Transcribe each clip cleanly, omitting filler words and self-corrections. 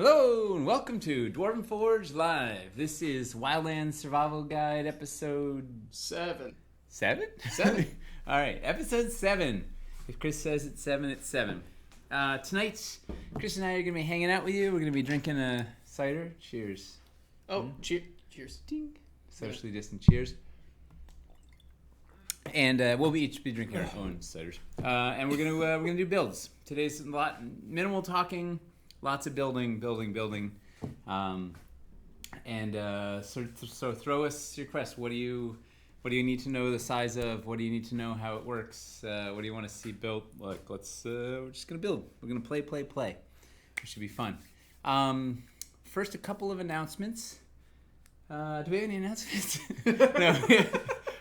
Hello and welcome to Dwarven Forge Live. This is Wildlands Survival Guide episode 7. 7? 7. All right, episode 7. If Chris says it's 7, it's 7. Tonight, Chris and I are going to be hanging out with you. We're going to be drinking a cider. Cheers. Oh, cheers. Ding. Socially distant cheers. And we'll each be drinking our own ciders. And we're gonna do builds. Today's a lot minimal talking. Lots of building. So throw us your quest. What do you need to know the size of? What do you need to know how it works? What do you want to see built? Like, we're just gonna build. We're gonna play. It should be fun. First, a couple of announcements. Do we have any announcements? No.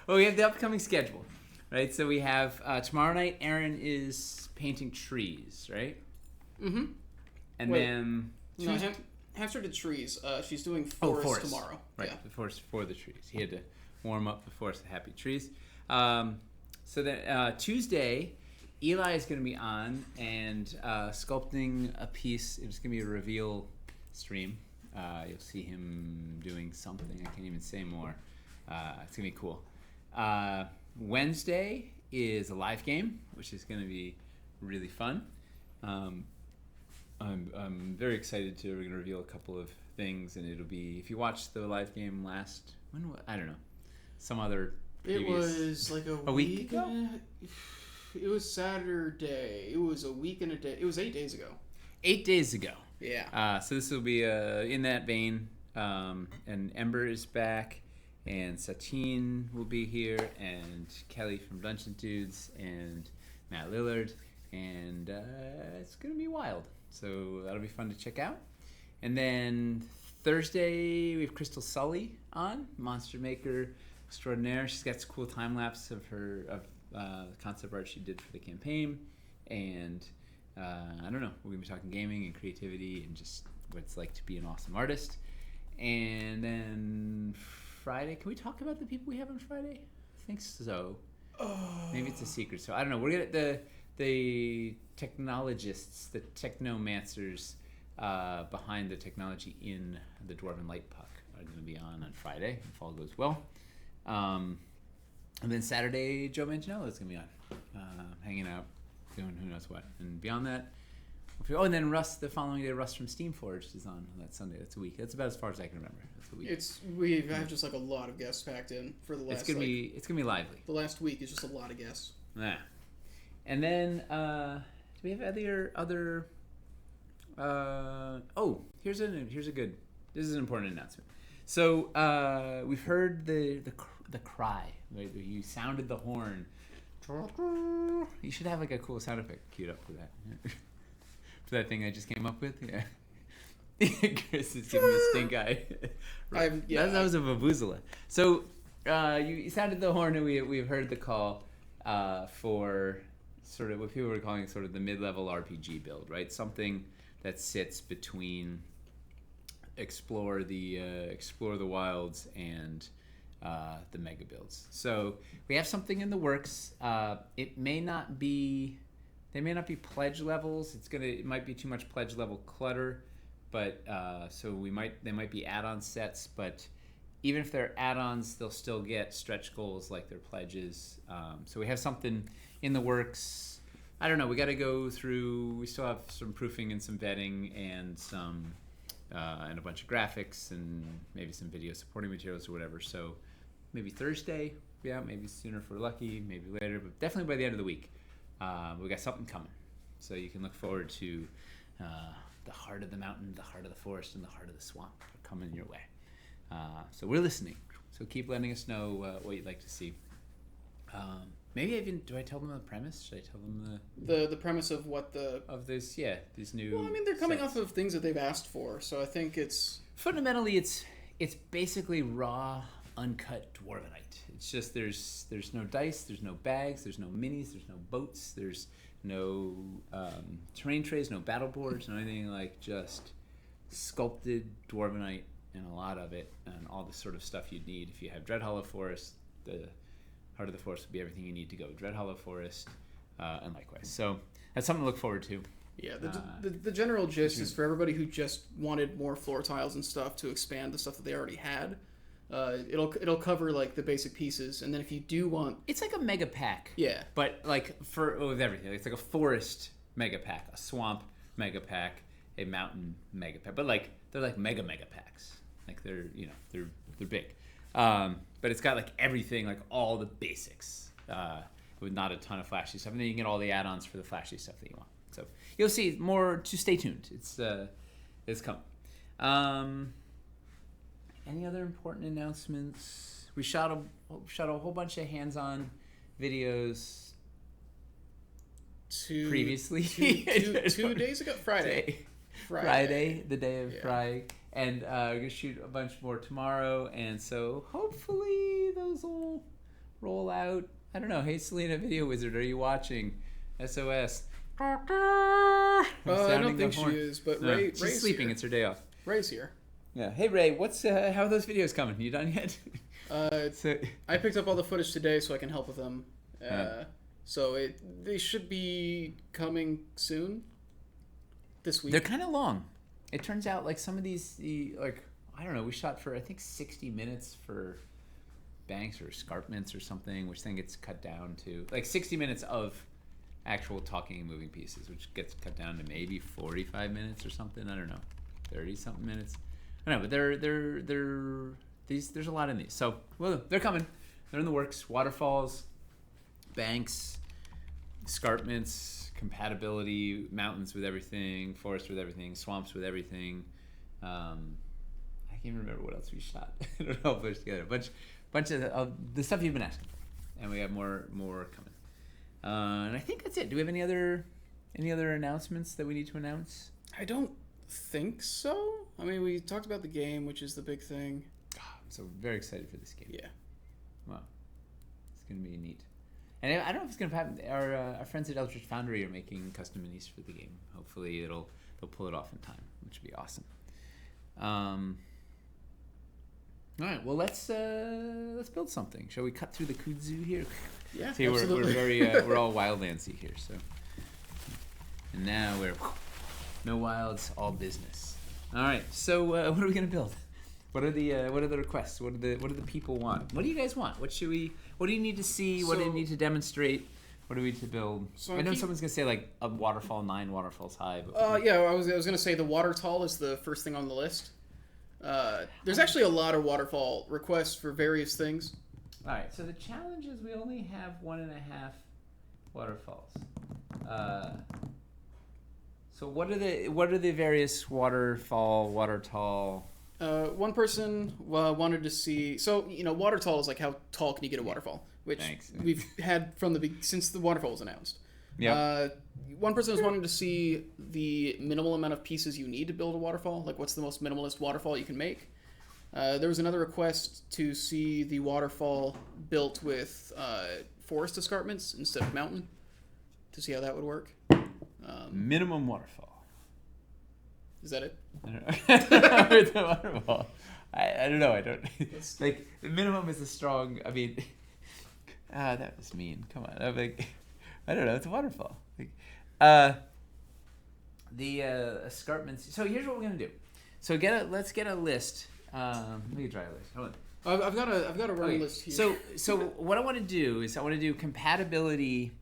Well, we have the upcoming schedule, right? So we have tomorrow night. Aaron is painting trees, right? Mm-hmm. And then Hamster did trees. She's doing forest tomorrow. Right, the forest for the trees. He had to warm up the forest with happy trees. So then Tuesday, Eli is going to be on and sculpting a piece. It's going to be a reveal stream. You'll see him doing something. I can't even say more. It's going to be cool. Wednesday is a live game, which is going to be really fun. I'm very excited to. We're going to reveal a couple of things, and it'll be, if you watched the live game I don't know, some other previous, it was like a week ago. It was Saturday. It was a week and a day. It was 8 days ago. 8 days ago. Yeah. So this will be in that vein. And Ember is back, and Satine will be here, and Kelly from Dungeon Dudes, and Matt Lillard, and it's going to be wild. So that'll be fun to check out. And then Thursday, we have Crystal Sully on, Monster Maker Extraordinaire. She's got some cool time lapse of the concept art she did for the campaign. And I don't know, we're going to be talking gaming and creativity and just what it's like to be an awesome artist. And then Friday, can we talk about the people we have on Friday? I think so. Maybe it's a secret. So I don't know. We're going to the technologists, the technomancers behind the technology in the Dwarven Light Puck are going to be on Friday, if all goes well. And then Saturday, Joe Manganiello is going to be on, hanging out, doing who knows what. And beyond that, and then Russ, the following day, Russ from Steamforged is on that Sunday. That's a week. That's about as far as I can remember. That's a week. We have just like a lot of guests packed in for the last. It's gonna be lively. The last week is just a lot of guests. Yeah. And then, do we have other? Here's a good. This is an important announcement. So we've heard the cry. Right? You sounded the horn. You should have like a cool sound effect queued up for that. For that thing I just came up with. Yeah. Chris is giving me a stink eye. Right. That was a vuvuzela. So you sounded the horn, and we've heard the call for sort of what people were calling sort of the mid-level RPG build, right? Something that sits between explore the wilds and the mega builds. So we have something in the works. They may not be pledge levels. It might be too much pledge level clutter, but so they might be add-on sets. But even if they're add-ons, they'll still get stretch goals like their pledges. So we have something in the works. I don't know. We got to go through. We still have some proofing and some vetting and some and a bunch of graphics and maybe some video supporting materials or whatever. So maybe Thursday. Yeah, maybe sooner if we're lucky. Maybe later, but definitely by the end of the week. We got something coming. So you can look forward to the heart of the mountain, the heart of the forest, and the heart of the swamp are coming your way. So we're listening. So keep letting us know what you'd like to see. Do I tell them the premise? Should I tell them the premise of what these new? Well, I mean, they're coming off of things that they've asked for, so I think it's fundamentally it's basically raw, uncut Dwarvenite. It's just there's no dice, there's no bags, there's no minis, there's no boats, there's no terrain trays, no battle boards, no anything, like just sculpted Dwarvenite and a lot of it and all the sort of stuff you'd need if you have Dreadhollow Forest. The heart of the forest would be everything you need to go Dreadhollow Forest, and likewise. So that's something to look forward to. Yeah, the general gist is for everybody who just wanted more floor tiles and stuff to expand the stuff that they already had. It'll cover like the basic pieces, and then if you do want, it's like a mega pack. Yeah, but like with everything, it's like a forest mega pack, a swamp mega pack, a mountain mega pack. But like they're like mega packs. Like they're they're big. But it's got like everything, like all the basics, with not a ton of flashy stuff, and then you can get all the add-ons for the flashy stuff that you want. So you'll see more. To stay tuned. It's coming. Any other important announcements? We shot a whole bunch of hands-on videos previously. Two days ago, Friday, the day of Friday, and we're gonna shoot a bunch more tomorrow, and so hopefully those will roll out. I don't know. Hey, Selena, Video Wizard, are you watching? SOS. I don't think she is, but no, Ray's she's sleeping. here. It's her day off. Ray's here. Yeah. Hey, Ray. How are those videos coming? You done yet? I picked up all the footage today, so I can help with them. So they should be coming soon. This week. They're kind of long. It turns out like some of these, I don't know. We shot for I think 60 minutes for banks or escarpments or something, which then gets cut down to like 60 minutes of actual talking and moving pieces, which gets cut down to maybe 45 minutes or something. I don't know, 30 something minutes. I don't know, but there's a lot in these. So well, they're coming. They're in the works. Waterfalls, banks, escarpments, compatibility, mountains with everything, forest with everything, swamps with everything. I can't even remember what else we shot. I don't know, put together a bunch of the stuff you've been asking for, and we have more coming. And I think that's it. Do we have any other announcements that we need to announce? I don't think so. I mean, we talked about the game, which is the big thing. I'm so very excited for this game. Yeah. Wow. It's going to be neat. And I don't know if it's going to happen. Our friends at Eldritch Foundry are making custom minis for the game. Hopefully they'll pull it off in time, which would be awesome. All right, well let's build something. Shall we cut through the kudzu here? Yeah, see, absolutely. We're very we're all Wildlandsy here, so. And now we're no wilds, all business. All right, so what are we gonna build? What are the requests? What do the people want? What do you guys want? What do you need to see? What do you need to demonstrate? What do we need to build? So I know someone's gonna say like a waterfall 9 waterfalls high. But yeah, I was gonna say the water tall is the first thing on the list. There's actually a lot of waterfall requests for various things. All right, so the challenge is we only have 1.5 waterfalls. So what are the various waterfall, water tall? One person wanted to see. So water tall is like how tall can you get a waterfall, which we've had from since the waterfall was announced. Yeah. One person was wanting to see the minimal amount of pieces you need to build a waterfall. Like, what's the most minimalist waterfall you can make? There was another request to see the waterfall built with forest escarpments instead of mountain, to see how that would work. Minimum waterfall. Is that it? I don't know. The waterfall. I don't know. I don't like the minimum is a strong. I mean, that was mean. Come on. I'm like, I don't know. It's a waterfall. Like, the escarpments. So here's what we're gonna do. So let's get a list. Let me try a list. Hold on. I've got a running list here. So what I want to do is I want to do compatibility.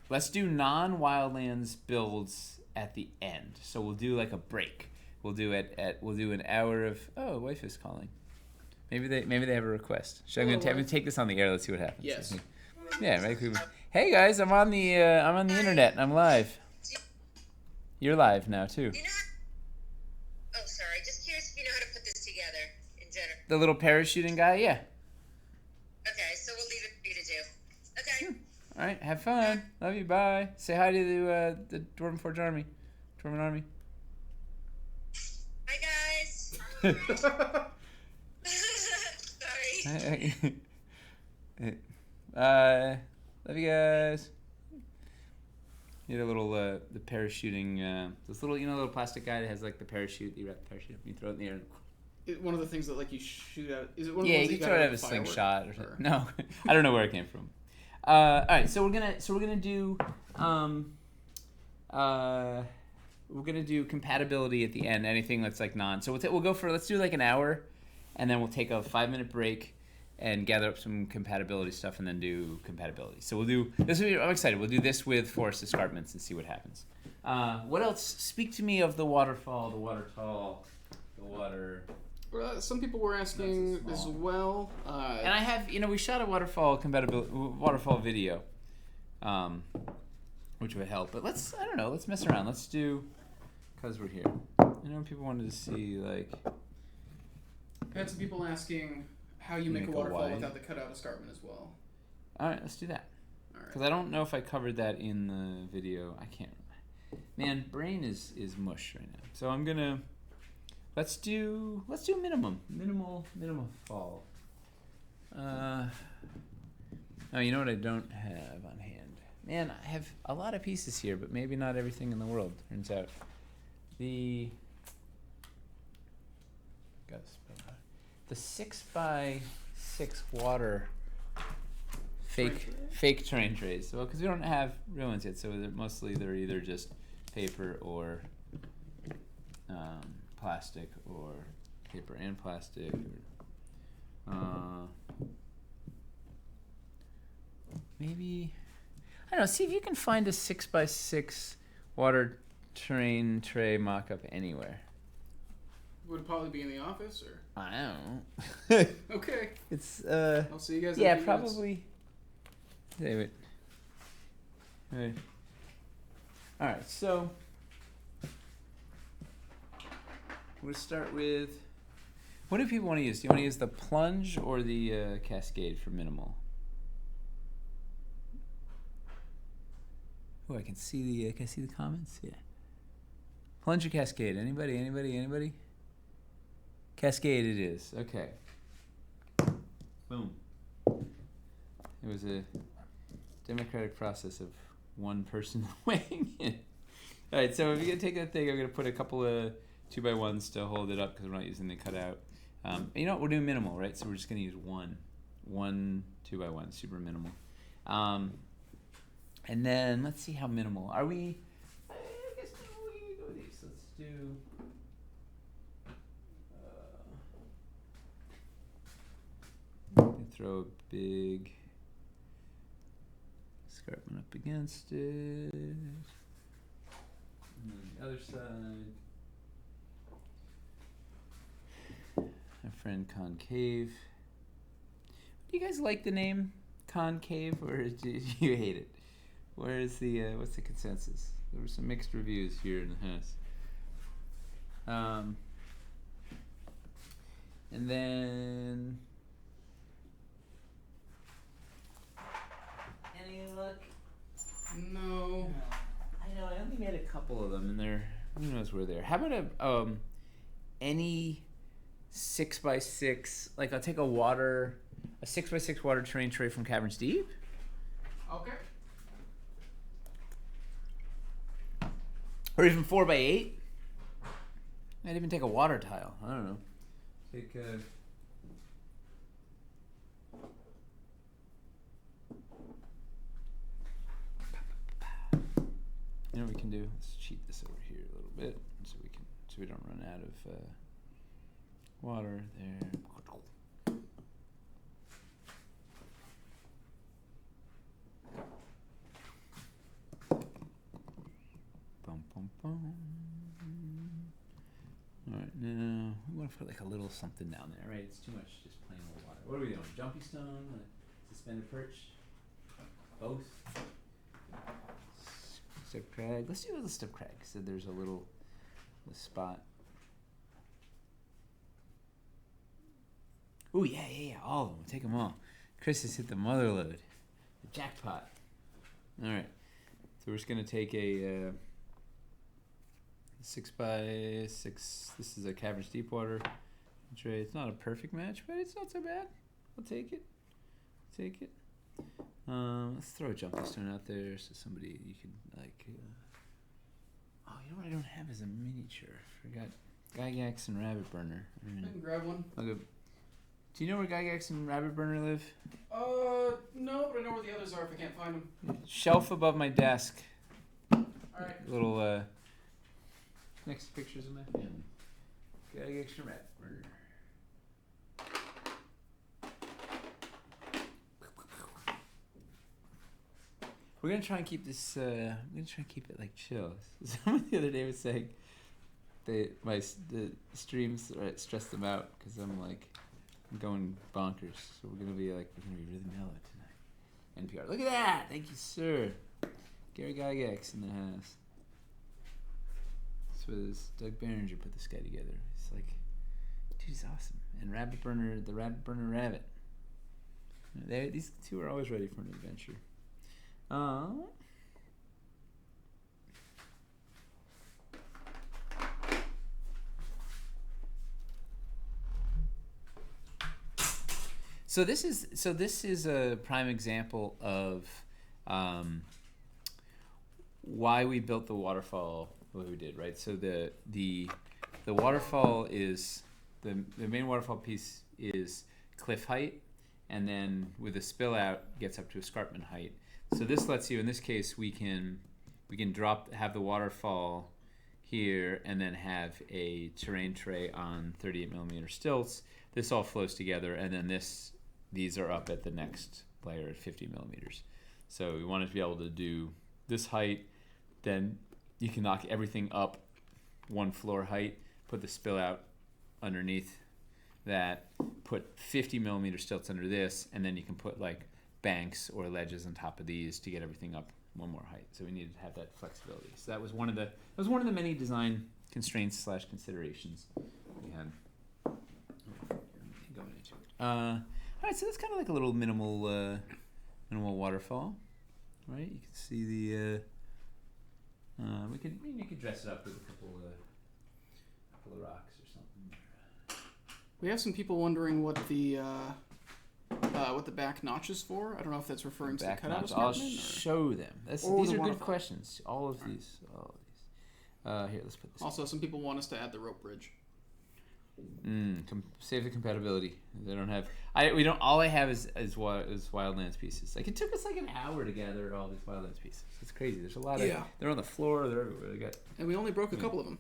Let's do non-Wildlands builds at the end. So we'll do like a break. We'll do an hour of. Oh, wife is calling. Maybe they have a request. I'm gonna take this on the air. Let's see what happens. Yes. Yeah, right. Hey guys, I'm on the internet and I'm live. You're live now too. Oh, sorry. Just curious if you know how to put this together in general. The little parachuting guy, yeah. Okay, so we'll leave it for you to do. Okay. All right, have fun. Love you. Bye. Say hi to the Dwarven Forge Army. Dwarven Army. Hi guys. Sorry. Love you guys. You had a little the parachuting this little little plastic guy that has like the parachute. You wrap the parachute, you throw it in the air. One of the things that like you shoot out. Is it one of the ones you that can throw it out of a slingshot or something. No, I don't know where it came from. All right, so we're gonna do we're gonna do compatibility at the end. Anything that's like non. So we'll go for, let's do like an hour, and then we'll take a 5-minute break and gather up some compatibility stuff, and then do compatibility. So we'll do this. I'm excited. We'll do this with forest escarpments and see what happens. What else? Speak to me of the waterfall, the water tall, the water. Some people were asking as well. And I have, we shot a waterfall video, which would help. But let's mess around. Let's do, because we're here. People wanted to see, like. I had some people asking how you make a waterfall without the cutout escarpment as well. All right, let's do that. All right. Because I don't know if I covered that in the video. I can't. Man, brain is mush right now. So I'm gonna. Let's do minimal fall. Oh, you know what I don't have on hand? Man, I have a lot of pieces here, but maybe not everything in the world. Turns out, the 6x6 water fake terrain trays. Well, because we don't have real ones yet, so they're either just paper or plastic, or paper and plastic, or maybe, I don't know, see if you can find a 6x6 water terrain tray mock-up anywhere. Would it probably be in the office, or? I don't know. Okay. It's I'll see you guys. Yeah, in a few probably. David. Right. All right, so we'll start with. What do people want to use? Do you want to use the plunge or the cascade for minimal? Oh, I can see the. Can I see the comments? Yeah. Plunge or cascade? Anybody? Cascade it is. Okay. Boom. It was a democratic process of one person weighing in. All right, so if you're going to take that thing, I'm going to put a couple of 2x1s to hold it up because we're not using the cutout. You know what? We're doing minimal, right? So we're just going to use one 2x1, super minimal. And then let's see how minimal. Are we? I guess we can go with these. Let's do. Throw a big escarpment up against it. And then the other side. My friend Concave. Do you guys like the name Concave, or do you hate it? Where's the what's the consensus? There were some mixed reviews here in the house. And then. Any luck? No. I know. I only made a couple of them, and they're, who knows where they're. How about any 6x6? Like, I'll take a 6x6 water terrain tray from Caverns Deep. Okay. Or even 4x8. I'd even take a water tile. I don't know. Take a. You know what we can do? Let's cheat this over here a little bit so we don't run out of water there. Bum bum bum. All right, now we want to put like a little something down there, right? It's too much just plain old water. What are we doing? Jumpy stone, suspended perch, both. Step crag. Let's do a little step crag. So there's a spot. Ooh, yeah. All of them. Take them all. Chris has hit the mother load. The jackpot. All right. So we're just gonna take a 6x6. This is a Caverns Deepwater tray. It's not a perfect match, but it's not so bad. I'll take it. Let's throw a jumping stone out there so somebody you can like. Oh, you know what I don't have is a miniature. Forgot Gygax and Rabbit Burner. I can grab one. Okay. Do you know where Gygax and Rabbit Burner live? No, but I know where the others are if I can't find them. Shelf above my desk. All right. Little next pictures of my family. Got an extra rat burner. We're gonna try and keep this. I'm gonna try and keep it like chill. Someone the other day was saying the streams stress them out because I'm going bonkers. So we're gonna be really mellow tonight. NPR, look at that! Thank you, sir. Gary Gygax in the house. This was Doug Behringer put this guy together. It's like, dude, he's awesome. And the Rabbit Burner Rabbit. These two are always ready for an adventure. So this is a prime example of why we built the waterfall the way we did, right? So the waterfall is the main waterfall piece is cliff height, and then with a spill out gets up to escarpment height. So this lets you, in this case, we can have the waterfall here and then have a terrain tray on 38 millimeter stilts. This all flows together, and then these are up at the next layer at 50 millimeters. So we wanted to be able to do this height, then you can knock everything up one floor height, put the spill out underneath that, put 50 millimeter stilts under this, and then you can put banks or ledges on top of these to get everything up one more height. So we needed to have that flexibility. So that was one of the many design constraints / considerations we had going into it. All right, so that's kind of like a little minimal waterfall, right? You can see the you could dress it up with a couple of rocks or something. We have some people wondering what the back notch is for. I don't know if that's referring to the cutout escarpment. I'll show them. These are good questions. All of these. Here, let's put this. Also, some people want us to add the rope bridge. Save the compatibility. They don't have. We don't. All I have is Wildlands pieces. It took us an hour to gather all these Wildlands pieces. It's crazy. There's a lot of. They're on the floor. They're everywhere. And we only broke a couple of them.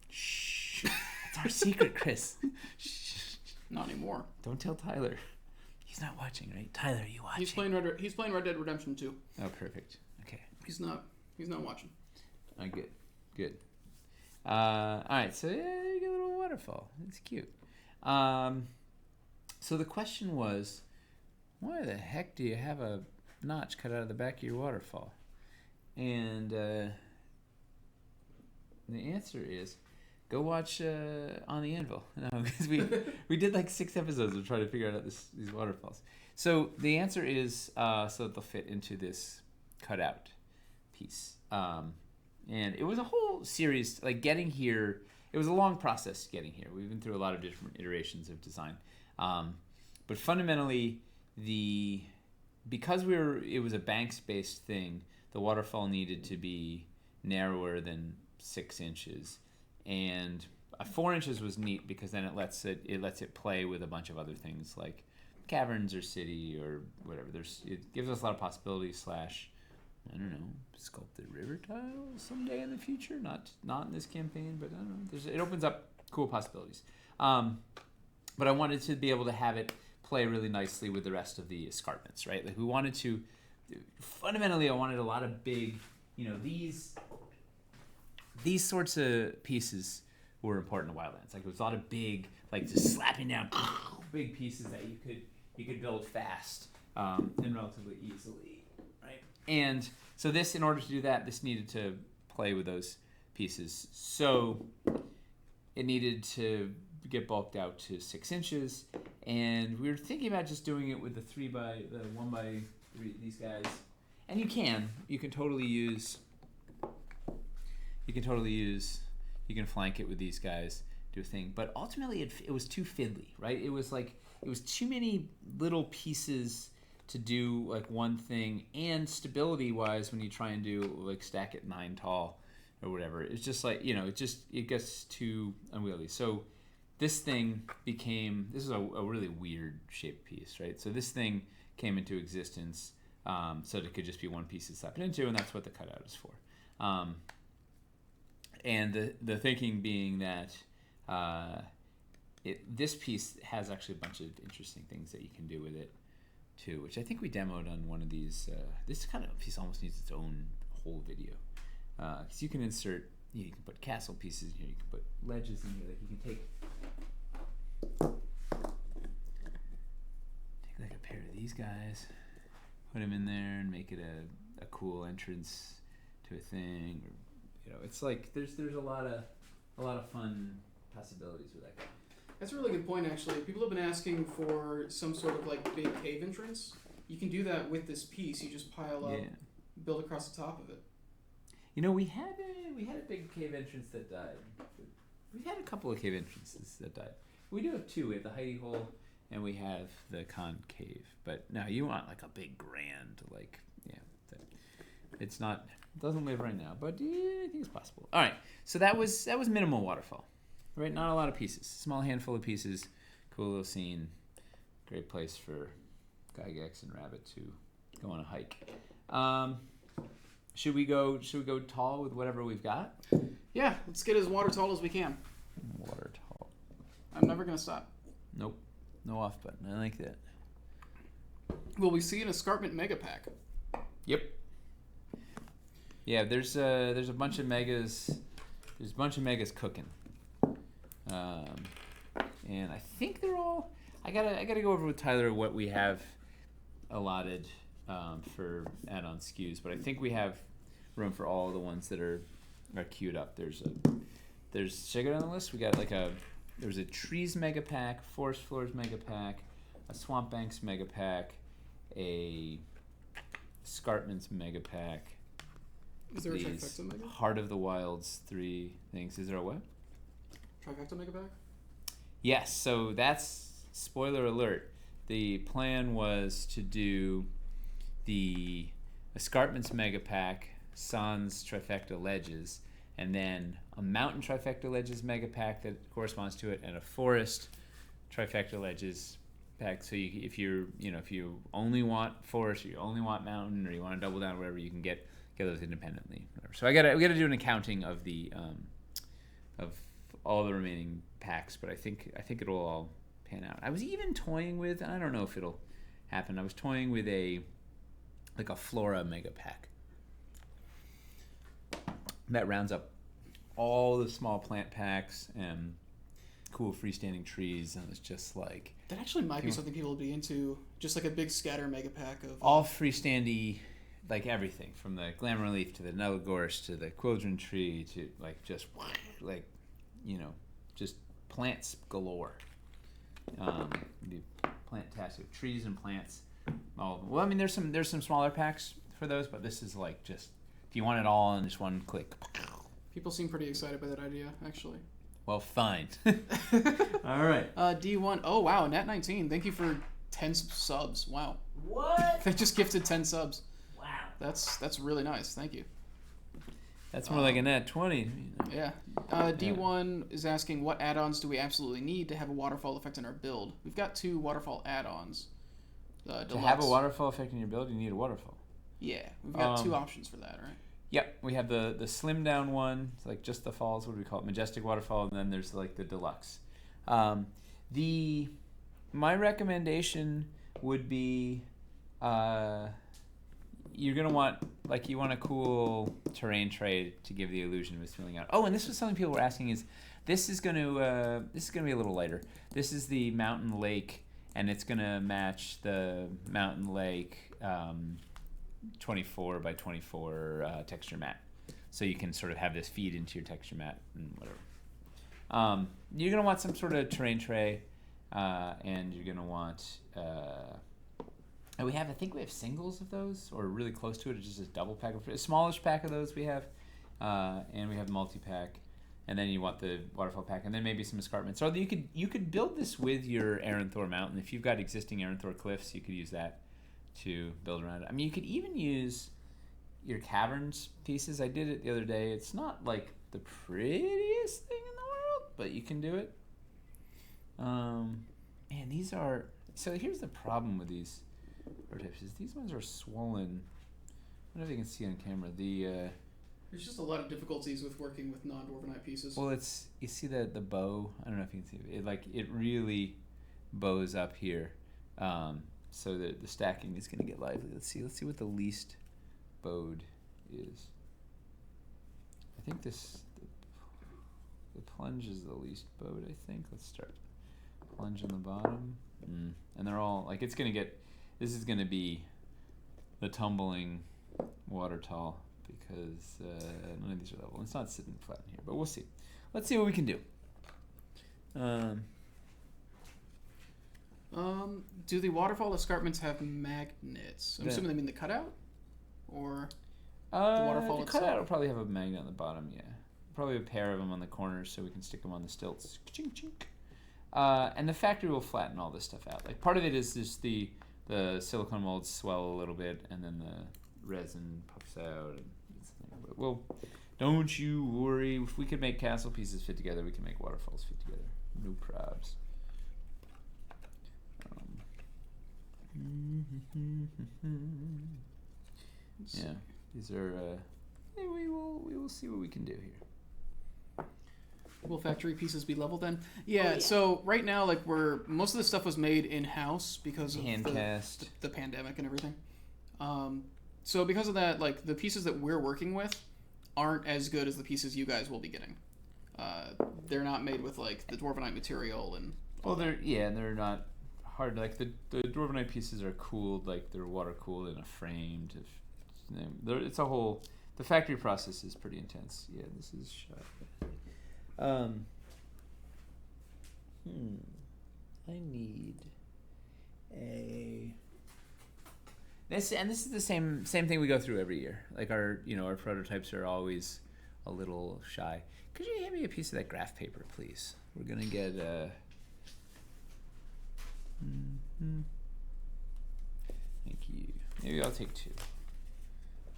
Shh. That's our secret, Chris. Shh. Not anymore. Don't tell Tyler. He's not watching, right? Tyler, are you watching? He's playing Red Dead Redemption 2. Oh, perfect. Okay. He's not watching. Oh, good. All right, so you get a little waterfall. It's cute. So the question was, why the heck do you have a notch cut out of the back of your waterfall? And the answer is, go watch On the Anvil. No, because we did 6 episodes of trying to figure out these waterfalls. So the answer is so that they'll fit into this cutout piece. And it was a whole series, getting here. It was a long process getting here. We've been through a lot of different iterations of design. But fundamentally, because it was a banks-based thing, the waterfall needed to be narrower than 6 inches. And 4 inches was neat because then it lets it play with a bunch of other things like caverns or city or whatever. It gives us a lot of possibilities / I don't know, sculpted river tiles someday in the future. Not in this campaign, but I don't know. It opens up cool possibilities. But I wanted to be able to have it play really nicely with the rest of the escarpments, right? We wanted to. Fundamentally, I wanted a lot of big, these sorts of pieces were important to Wildlands. It was a lot of big, just slapping down big pieces that you could build fast and relatively easily. And so in order to do that, this needed to play with those pieces. So it needed to get bulked out to 6 inches. And we were thinking about just doing it with the 1x3, these guys. And you can totally use, you can flank it with these guys, do a thing. But ultimately it was too fiddly, right? It was too many little pieces to do one thing, and stability wise when you try and do stack it 9 tall or whatever, it's just it gets too unwieldy. So this is a really weird shaped piece, right? So this thing came into existence so that it could just be one piece to slap it into, and that's what the cutout is for. And the thinking being that this piece has actually a bunch of interesting things that you can do with it too, which I think we demoed on one of these. This kind of piece almost needs its own whole video, because you can insert, you can put castle pieces in here, you can put ledges in here, like you can take like a pair of these guys, put them in there, and make it a cool entrance to a thing. Or, it's like there's a lot of fun possibilities with that guy. That's a really good point, actually. People have been asking for some sort of like big cave entrance. You can do that with this piece. You just pile up, build across the top of it. We had a big cave entrance that died. We've had a couple of cave entrances that died. We do have two. We have the hidey hole, and we have the concave. But no, you want like a big grand, it's not. It doesn't live right now, but I think it's possible. All right, so that was minimal waterfall, right? Not a lot of pieces, small handful of pieces, cool little scene, great place for Gygax and Rabbit to go on a hike. Should we go tall with whatever we've got? Yeah, let's get as water tall as we can. Water tall. I'm never gonna stop. Nope, no off button. I like that. Will we see an escarpment mega pack? Yep. Yeah, there's a bunch of megas. There's a bunch of megas cooking, and I think they're all. I gotta go over with Tyler what we have allotted for add-on SKUs, but I think we have room for all the ones that are queued up. Should I go down the list? We got there's a trees mega pack, forest floors mega pack, a swamp banks mega pack, a escarpments mega pack. Is there a trifecta mega? Heart of the Wilds 3 things. Is there a what? Trifecta mega pack? Yes, so that's, spoiler alert, the plan was to do the escarpments mega pack, sans trifecta ledges, and then a mountain trifecta ledges mega pack that corresponds to it, and a forest trifecta ledges pack. So if you only want forest, or you only want mountain, or you want to double down or whatever, you can get those independently. Whatever. So we gotta do an accounting of the of all the remaining packs, but I think it'll all pan out. I was even toying with, I don't know if it'll happen, I was toying with a flora mega pack that rounds up all the small plant packs and cool freestanding trees, and it's just like that actually might be something people would be into, just like a big scatter mega pack of all freestandy, like everything from the glamour leaf to the nettle gorse to the quildren tree to just plants galore. Plantastic trees and plants. Well, I mean, there's some smaller packs for those, but this is like just if you want it all in just one click. People seem pretty excited by that idea, actually. Well, fine. All right. D1. Oh wow, Nat 19. Thank you for 10 subs. Wow. What? They just gifted 10 subs. Wow. That's really nice. Thank you. That's more like a Nat 20. Yeah. D1 is asking, what add-ons do we absolutely need to have a waterfall effect in our build? We've got 2 waterfall add-ons. To have a waterfall effect in your build, you need a waterfall. Yeah, we've got 2 options for that, right? Yep, we have the slim down one, it's like just the falls. What do we call it? Majestic waterfall, and then there's like the deluxe. My recommendation would be, you're gonna want you want a cool terrain tray to give the illusion of filling out. Oh, and this was something people were asking: is this is gonna be a little lighter? This is the mountain lake, and it's gonna match the mountain lake 24 by 24 texture mat, so you can sort of have this feed into your texture mat and whatever. You're gonna want some sort of terrain tray, and you're gonna want. And I think we have singles of those, or really close to it, or just a double pack of a smallish pack of those we have, and we have multi-pack, and then you want the waterfall pack, and then maybe some escarpments. So you could build this with your Aranthor mountain. If you've got existing Aranthor cliffs, you could use that to build around it. I mean, you could even use your caverns pieces. I did it the other day. It's not like the prettiest thing in the world, but you can do it. Man, these are... So here's the problem with these prototypes is these ones are swollen. I don't know if you can see on camera. There's just a lot of difficulties with working with non-dwarvenite pieces. Well, you see the bow. I don't know if you can see it. It really bows up here, so the stacking is going to get lively. Let's see what the least bowed is. I think the plunge is the least bowed. I think. Let's start plunge on the bottom, and they're all like it's going to get. This is going to be the tumbling water tall. Because none of these are level. It's not sitting flat in here, but we'll see. Let's see what we can do. Do the waterfall escarpments have magnets? I'm assuming they mean the cutout? Or the waterfall itself? The cutout will probably have a magnet on the bottom, yeah. Probably a pair of them on the corners so we can stick them on the stilts. Chink, chink. And the factory will flatten all this stuff out. Like part of it is just the silicone molds swell a little bit, and then the resin puffs out. Well, don't you worry. If we could make castle pieces fit together, we can make waterfalls fit together. No probs. Yeah, these are. We will see what we can do here. Will factory pieces be level then? Yeah. So right now, like most of the stuff was made in house because of the pandemic and everything. So because of that, like the pieces that we're working with aren't as good as the pieces you guys will be getting. They're not made with like the dwarvenite material and. Well, they're not hard. Like the dwarvenite pieces are cooled, like they're water cooled in a frame. It's a whole. The factory process is pretty intense. Yeah, this is shot. I need a. This is the same thing we go through every year. Like our prototypes are always a little shy. Could you hand me a piece of that graph paper, please? We're gonna get Thank you. Maybe I'll take 2.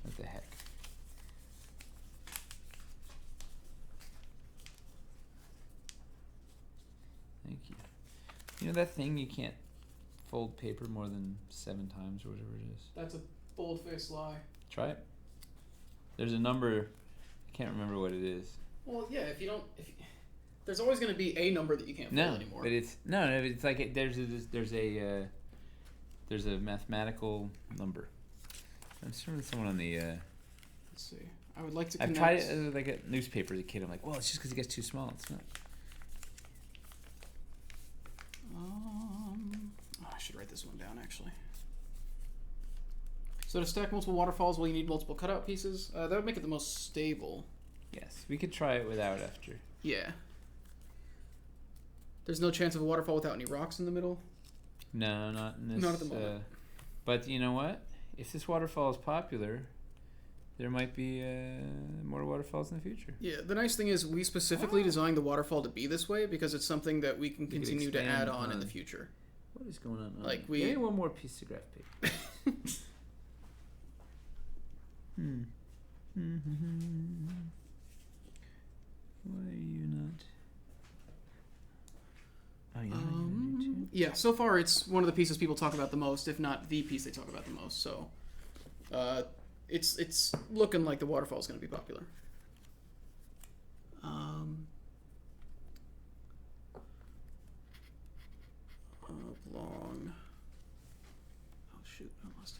What the heck? Thank you. You know that thing you can't fold paper more than 7 times or whatever it is? That's a bold-faced lie. Try it. There's a number. I can't remember what it is. Well, yeah. There's always going to be a number that you can't fold anymore. But it's like there's a mathematical number. I'm sure there's someone on the. Let's see. I would like to. Connect... I've tried it like a newspaper as a kid. I'm like, well, it's just because it gets too small. It's not. I should write this one down actually. So to stack multiple waterfalls, will you need multiple cutout pieces? That would make it the most stable. Yes, we could try it without after. Yeah. There's no chance of a waterfall without any rocks in the middle? No, not in this. Not at the moment. But you know what? If this waterfall is popular, there might be more waterfalls in the future. Yeah, the nice thing is we specifically designed the waterfall to be this way because it's something that we can continue to add on in the future. What is going on? Like we need one more piece of graph paper. Why are you not? Oh, yeah, so far it's one of the pieces people talk about the most, if not the piece they talk about the most. So, it's looking like the waterfall is going to be popular. Long. Oh shoot! I lost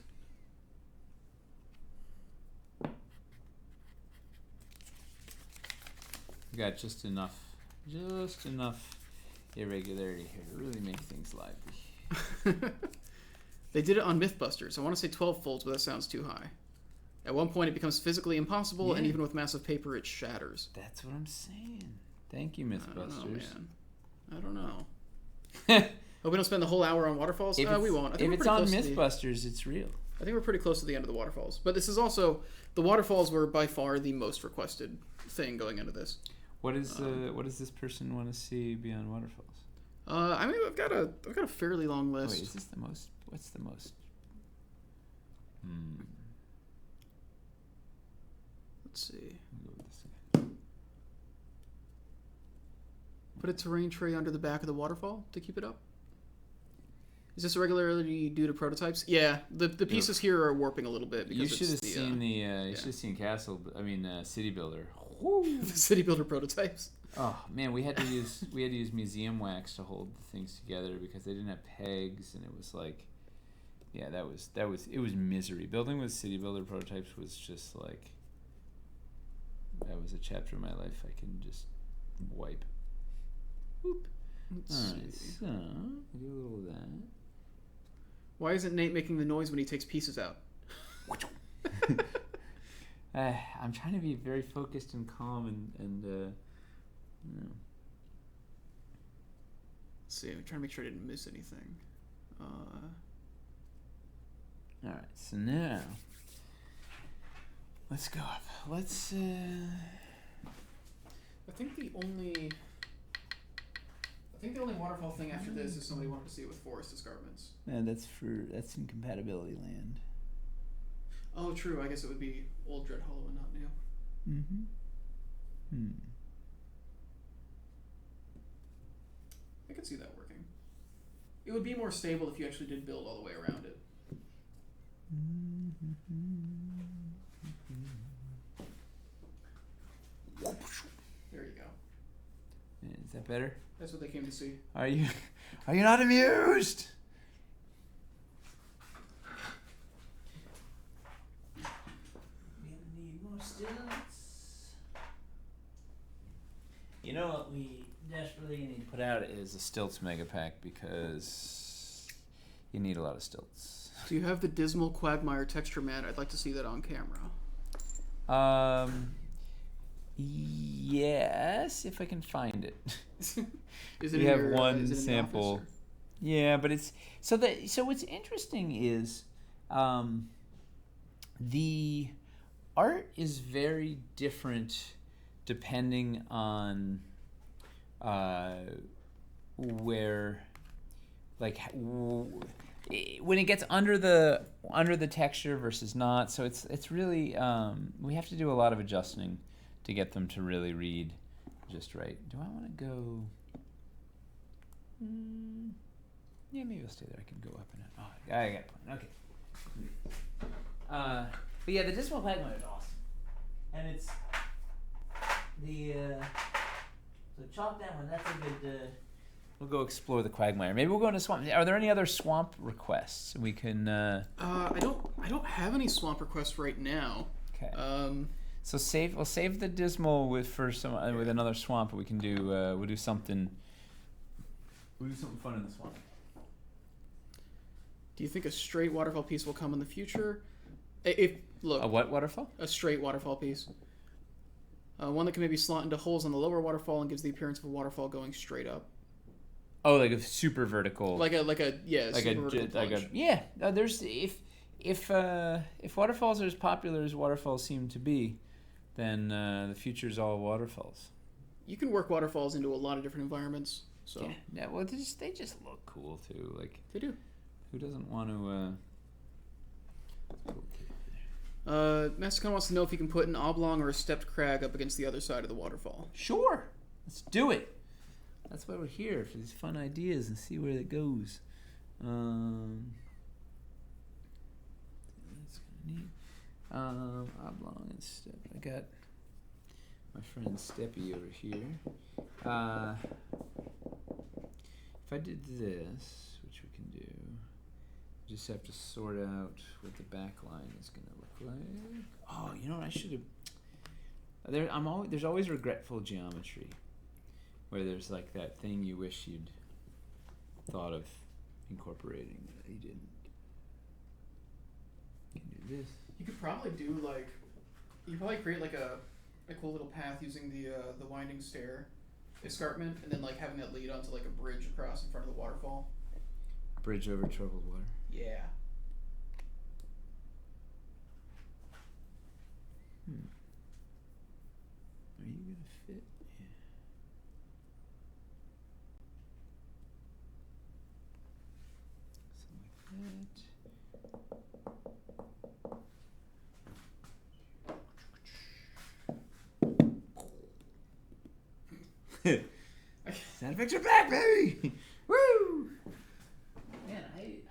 it. We got just enough irregularity here to really make things lively. They did it on Mythbusters. I want to say 12 folds, but that sounds too high. At one point, it becomes physically impossible, and even with massive paper, it shatters. That's what I'm saying. Thank you, Mythbusters. I don't know. Oh, we don't spend the whole hour on waterfalls? We won't. I think if it's on Mythbusters, it's real. I think we're pretty close to the end of the waterfalls. But this is also... The waterfalls were by far the most requested thing going into this. What does this person want to see beyond waterfalls? I mean, I've got a fairly long list. Wait, is this the most? What's the most? Let's see. Put a terrain tray under the back of the waterfall to keep it up. Is this irregularity due to prototypes? Yeah, the pieces here are warping a little bit. Because You should have it's seen you should have seen City Builder. Woo. the city builder prototypes. Oh man, we had to use museum wax to hold the things together because they didn't have pegs, and it was like, yeah, it was misery. Building with City Builder prototypes was just like, that was a chapter of my life I can just wipe. Whoop. Let's Alright, see. so we do a little of that. Why isn't Nate making the noise when he takes pieces out? I'm trying to be very focused and calm and you know. Let's see, I'm trying to make sure I didn't miss anything. All right, so now let's go up. Let's. I think the only waterfall thing after this is somebody wanted to see it with forest escarpments. Yeah, that's in compatibility land. Oh, true. I guess it would be old Dread Hollow and not new. Mm-hmm. I could see that working. It would be more stable if you actually did build all the way around it. There you go. Is that better? That's what they came to see. Are you not amused? We need more stilts. You know what we desperately need to put out is a stilts mega pack because you need a lot of stilts. Do you have the Dismal Quagmire texture mat? I'd like to see that on camera. Yes, if I can find it. Is We in have your, one is it in the sample. office, Yeah, but it's so what's interesting is the art is very different depending on where, like, when it gets under the texture versus not. So it's really we have to do a lot of adjusting to get them to really read just right. Do I want to go? Yeah, maybe I'll stay there. I can go up and out. Oh, I got a point. Okay. But yeah, the Dismal Quagmire is awesome, and it's the so chalk that one. That's a good. We'll go explore the Quagmire. Maybe we'll go into swamp. Are there any other swamp requests we can? I don't have any swamp requests right now. Okay. So we'll save the Dismal with another swamp. We can do we'll do something. We'll do something fun in the swamp. Do you think a straight waterfall piece will come in the future? A what waterfall? A straight waterfall piece. One that can maybe slot into holes on the lower waterfall and gives the appearance of a waterfall going straight up. Oh, like a super vertical. Super vertical plunge. Yeah. There's if waterfalls are as popular as waterfalls seem to be, then the future's all waterfalls. You can work waterfalls into a lot of different environments. So yeah. Well, they just look cool too. Like, they do. who doesn't want to? Masticon wants to know if he can put an oblong or a stepped crag up against the other side of the waterfall. Sure. Let's do it. That's why we're here, for these fun ideas and see where it goes. That's kind of neat. Oblong and step. I got my friend Steppy over here. If I did this, which we can do, just have to sort out what the back line is going to look like. Oh, you know what? I should have. There's always regretful geometry, where there's like that thing you wish you'd thought of incorporating that you didn't. You can do this. You could probably do create like a cool little path using the winding stair escarpment, and then like having that lead onto like a bridge across in front of the waterfall. Bridge over troubled water. Yeah. Are you gonna fit? Yeah. Something like that. Sound effects are back, baby! Woo! Man,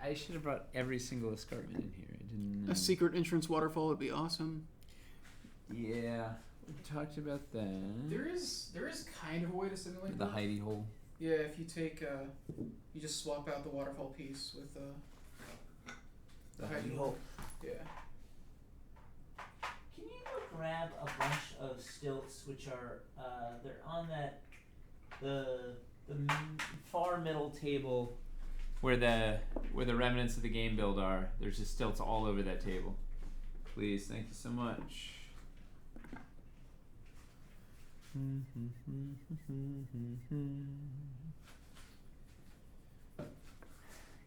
I should have brought every single escarpment in here. I didn't. A secret entrance waterfall would be awesome. Yeah, we talked about that. There is kind of a way to simulate The that. Heidi hole. Yeah, if you take you just swap out the waterfall piece with The Heidi Heidi hole. hole. Yeah. Can you go grab a bunch of stilts, which are they're on that the Far middle table, where the remnants of the game build are. There's just stilts all over that table. Please, thank you so much.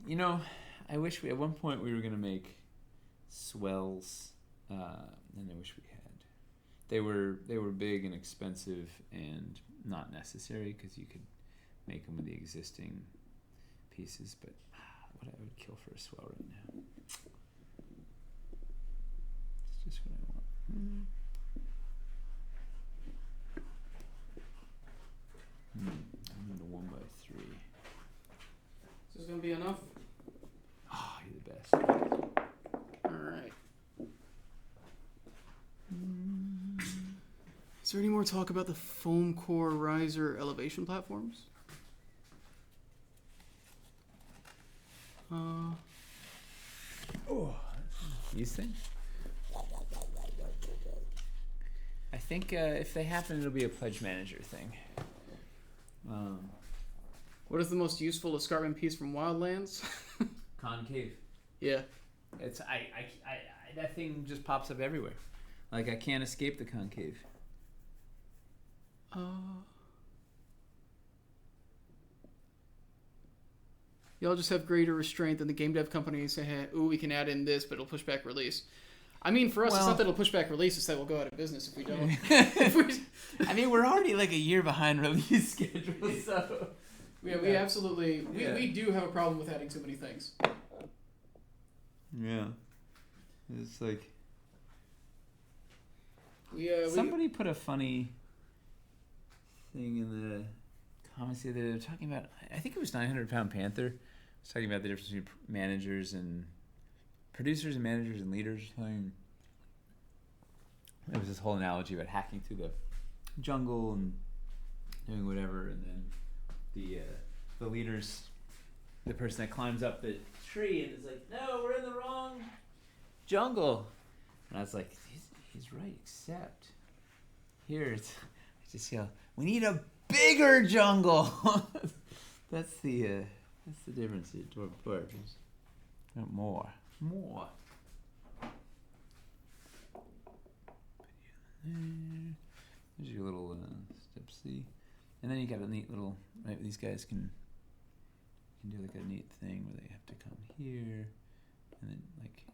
You know, I wish at one point we were gonna make swells, and I wish we had. They were big and expensive and not necessary because you could make them with the existing pieces. But what I would kill for a swell right now. It's just what I want. I'm in the 1x3. Is this gonna be enough? Oh, you're the best. Alright. Is there any more talk about the foam core riser elevation platforms? These things? I think if they happen, it'll be a pledge manager thing. What is the most useful escarpment piece from Wildlands? Concave. Yeah. It's I that thing just pops up everywhere. Like I can't escape the concave. Y'all just have greater restraint than the game dev companies say, hey, ooh, we can add in this, but it'll push back release. I mean, for us, it's not that it'll push back release, it's that we'll go out of business if we don't. I mean, we're already like a year behind release schedule, so... We absolutely... We do have a problem with adding too many things. Yeah. It's like... Somebody put a funny thing in the comments the other day. They were talking about... I think it was 900 Pound Panther. Was talking about the difference between managers and... producers and managers and leaders. It was this whole analogy about hacking through the jungle and doing whatever, and then the leaders, the person that climbs up the tree and is like, no, we're in the wrong jungle. And I was like, he's right, except here it's I just yell, we need a bigger jungle. That's the difference here. More. There's your little step C, and then you got a neat little right. These guys can do like a neat thing where they have to come here, and then like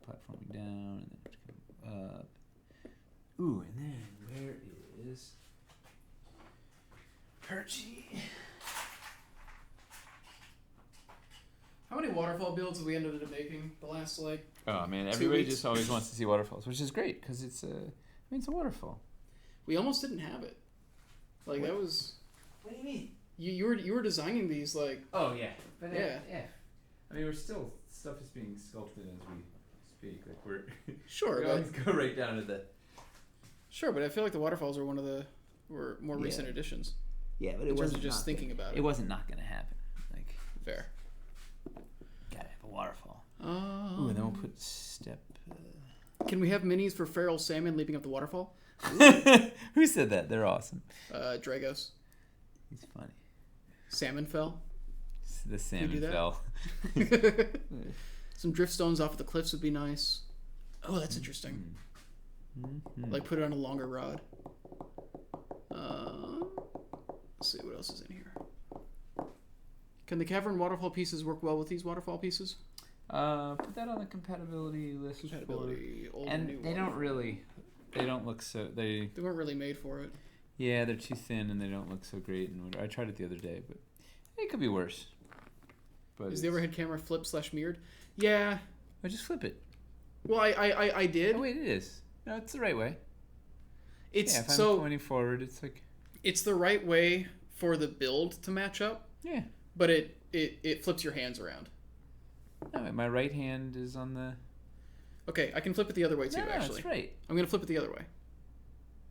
platforming down, and then have to come up. Ooh, and then where is Perchy? How many waterfall builds have we ended up making the last, like... Oh, man, 2 everybody weeks? just always wants to see waterfalls, which is great, because it's it's a waterfall. We almost didn't have it. Like, What? that was... What do you mean? You were designing these, like... Oh, yeah. But, Yeah. I mean, stuff is being sculpted as we speak. Like, we Sure, always go right down to the... Sure, but I feel like the waterfalls are were more recent additions. Yeah, but In terms of just thinking about it. It wasn't not going to happen. Like, Fair. gotta have a waterfall. Ooh, and then we'll put step... Can we have minis for feral salmon leaping up the waterfall? Who said that? They're awesome. Dragos. He's funny. Salmon fell. The do salmon that? fell. Some drift stones off of the cliffs would be nice. Oh, that's interesting. Like put it on a longer rod. Let's see what else is in here. Can the cavern waterfall pieces work well with these waterfall pieces? Put that on the compatibility list. Compatibility, old And new they don't really... They don't look so... They weren't really made for it. Yeah, they're too thin and they don't look so great. And I tried it the other day, but it could be worse. But Is the overhead camera flip/mirrored? Yeah. Oh, just flip it. Well, I did. Oh wait, it is. No, it's the right way. It's if I'm pointing forward, it's like... It's the right way for the build to match up. Yeah. but it flips your hands around. No, my right hand is on the. Okay, I can flip it the other way too. No, actually, that's right. I'm gonna flip it the other way.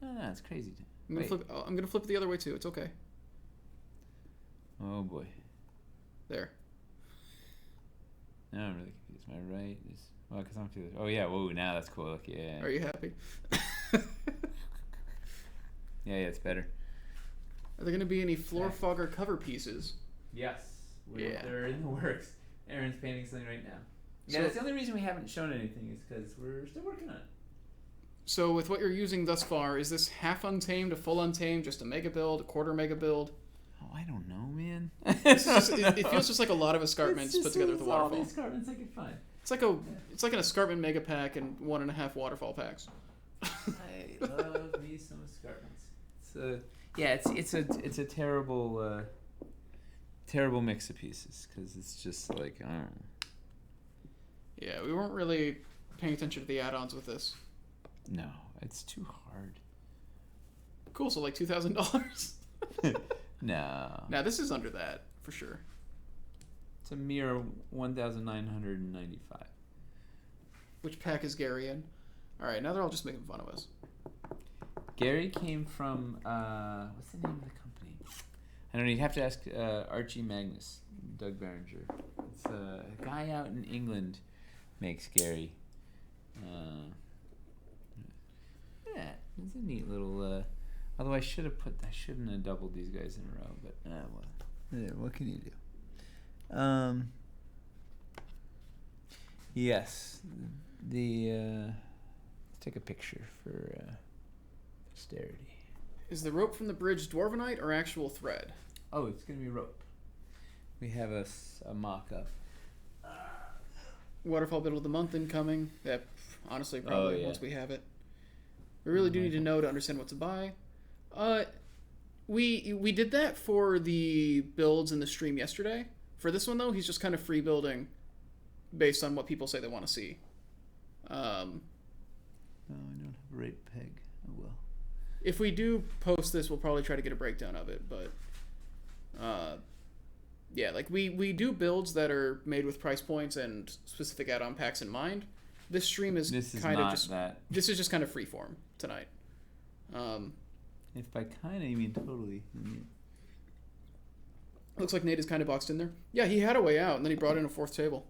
No, it's crazy. I'm gonna Wait. flip it the other way too. It's okay. Oh boy. There. Now I'm really confused. My right is because I'm feeling. Oh yeah. Whoa. Now that's cool. Look. Yeah. Are you happy? Yeah. It's better. Are there gonna be any floor fogger cover pieces? Yes. Yeah. They're in the works. Aaron's painting something right now. Yeah, So- that's the only reason we haven't shown anything is because we're still working on it. So with what you're using thus far, is this half untamed, a full untamed, just a mega build, a quarter mega build? Oh, I don't know, man. It feels just like a lot of escarpments put together with a all waterfall. the escarpments I could find. It's like an escarpment mega pack and 1.5 waterfall packs. I love me some escarpments. It's a terrible terrible mix of pieces because it's just like I don't know. Yeah, we weren't really paying attention to the add-ons with this. No, it's too hard. Cool, so like $2,000. No, Now this is under that for sure. it's a mere 1,995. Which pack is Gary in? All right, now they're all just making fun of us. Gary came from what's the name of the company? I don't know. You'd have to ask Archie Magnus, Doug Berenger. It's a guy out in England makes Gary. Yeah, it's a neat little. Although I shouldn't have doubled these guys in a row, but well, what can you do? Yes, let's take a picture for posterity. Is the rope from the bridge dwarvenite or actual thread? Oh, it's gonna be rope. We have a mock-up. Waterfall build of the month incoming. That honestly probably yeah. once we have it. We really do need to know to understand what to buy. We did that for the builds in the stream yesterday. For this one though, he's just kind of free building based on what people say they want to see. Oh, I don't have a right peg. Oh well. If we do post this, we'll probably try to get a breakdown of it, but yeah, like we do builds that are made with price points and specific add-on packs in mind. This stream is kind of just that. This is just kind of freeform tonight. If by kind of you mean totally. Looks like Nate is kind of boxed in there. Yeah, he had a way out, and then he brought in a fourth table.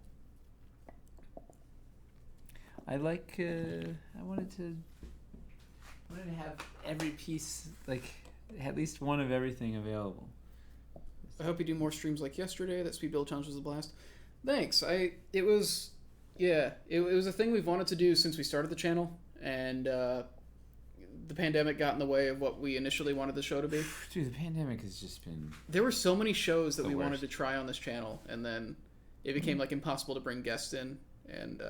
I like. I wanted to have every piece, like at least one of everything available. I hope you do more streams like yesterday. That speed build challenge was a blast. Thanks. It was a thing we've wanted to do since we started the channel, and the pandemic got in the way of what we initially wanted the show to be. Dude, the pandemic has just been. There were so many shows that The we wanted worst. to try on this channel, and then it became like impossible to bring guests in, and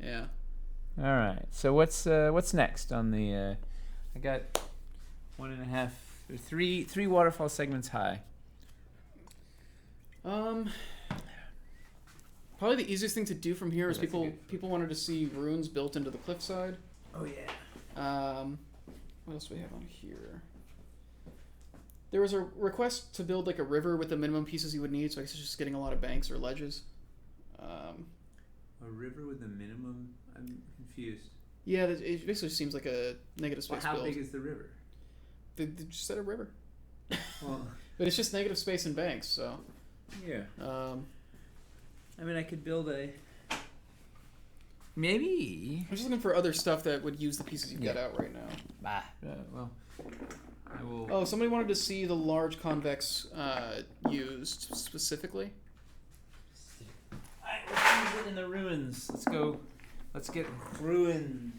yeah. All right. So what's next on the? I got 1.5, or three waterfall segments high. Probably the easiest thing to do from here is that's a people wanted to see runes built into the cliffside. Oh yeah. What else do we have on here? There was a request to build like a river with the minimum pieces you would need, so I guess it's just getting a lot of banks or ledges. A river with a minimum. I'm confused. Yeah, it basically seems like a negative space How build. big is the river? They just said a river, Well, but it's just negative space and banks. So, yeah. I'm I mean, I could build a. Maybe. just looking for other stuff that would use the pieces you've got Yeah. out right now. Bah. Well, I will. Oh, somebody wanted to see the large convex used specifically. Alright, let's use it in the ruins. Let's go. Let's get ruin.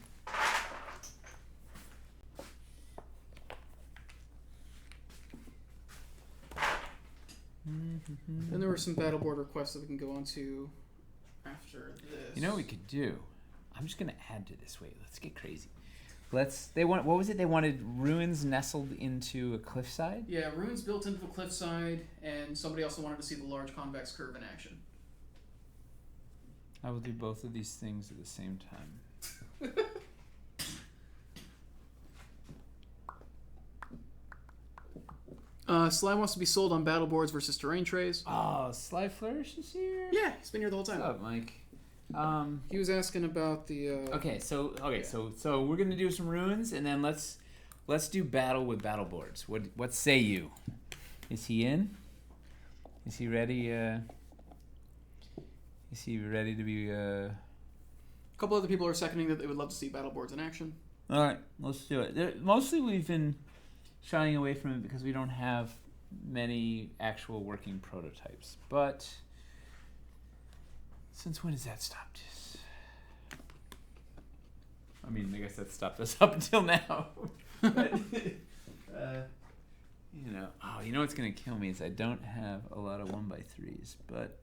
And there were some battle board requests that we can go on to after this. You know what we could do? I'm just gonna add to this. Wait, let's get crazy. They want. What was it? They wanted ruins nestled into a cliffside. Yeah, ruins built into the cliffside, and somebody also wanted to see the large convex curve in action. I will do both of these things at the same time. Sly wants to be sold on battle boards versus terrain trays. Oh, Sly Flourish is here. Yeah, he's been here the whole time. What's up, Mike? He was asking about the. So we're gonna do some runes, and then let's do battle with battle boards. What say you? Is he in? Is he ready? Is he ready to be? A couple other people are seconding that they would love to see battle boards in action. All right, let's do it. Mostly we've been shying away from it because we don't have many actual working prototypes. But since when has that stopped us? I mean, I guess that stopped us up until now. But, you know what's gonna kill me is I don't have a lot of 1x3s, but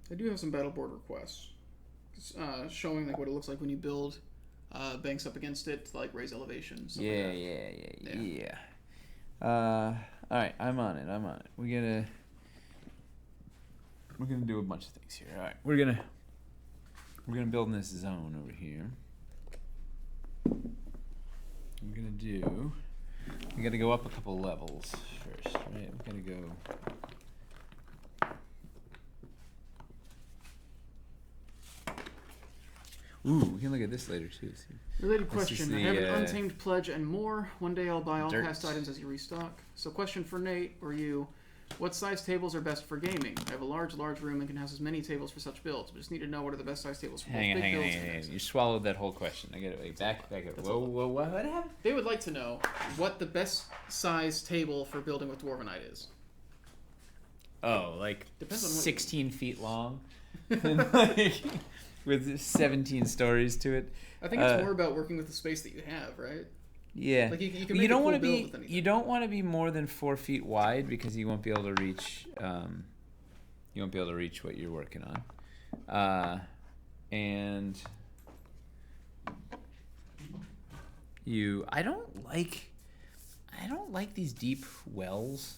I do have some battle board requests, showing like what it looks like when you build banks up against it to like raise elevation. Yeah. All right, I'm on it. We're gonna do a bunch of things here. All right, we're gonna build in this zone over here. We gotta go up a couple levels first, right? We gotta go. Ooh, we can look at this later too. See. Related question. I have an untamed pledge and more. One day I'll buy all cast items as you restock. So question for Nate or you. What size tables are best for gaming? I have a large room and can house as many tables for such builds. But just need to know what are the best size tables for Hang big builds. on. You swallowed that whole question. I get it. Back up. Whoa, what happened? They would like to know what the best size table for building with Dwarvenite is. Oh, like depends on 16 feet long, and like, with 17 stories to it. I think it's more about working with the space that you have, right? Yeah. Like you can make a cool build with anything. You don't want to be more than 4 feet wide because you won't be able to reach. You won't be able to reach what you're working on, and I don't like these deep wells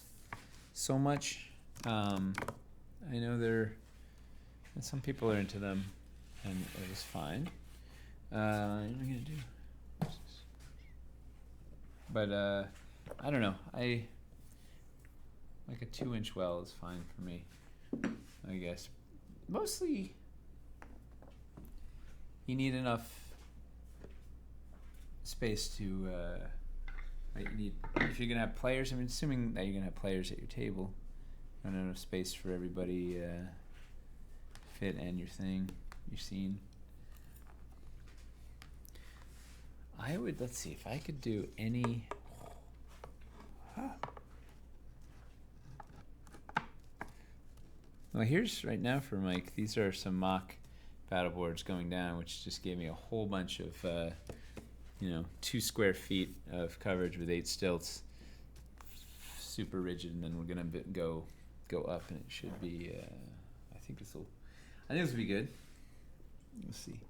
so much. I know some people are into them, and it is fine. What am I gonna do? But I don't know. I like a 2-inch well is fine for me, I guess. Mostly, you need enough space to. You need if you're gonna have players. I'm assuming that you're gonna have players at your table. You don't have enough space for everybody fit and your scene. Let's see if I could do any. Well, here's right now for Mike. These are some mock battle boards going down, which just gave me a whole bunch of, 2 square feet of coverage with 8 stilts, super rigid, and then we're gonna go up, and it should be. I think this will be good. Let's see.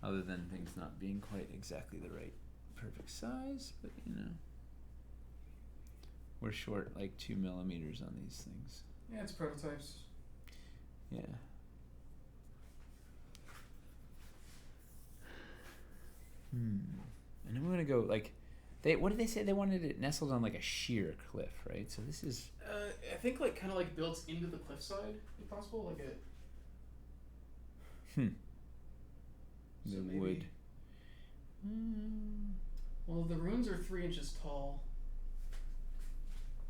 Other than things not being quite exactly the right perfect size, but we're short like 2 millimeters on these things. Yeah, it's prototypes. Yeah. And then we're gonna go like, what did they say? They wanted it nestled on like a sheer cliff, right? So this is. I think like kind of like built into the cliffside, if possible, like it. The maybe, wood. Well, the runes are 3 inches tall,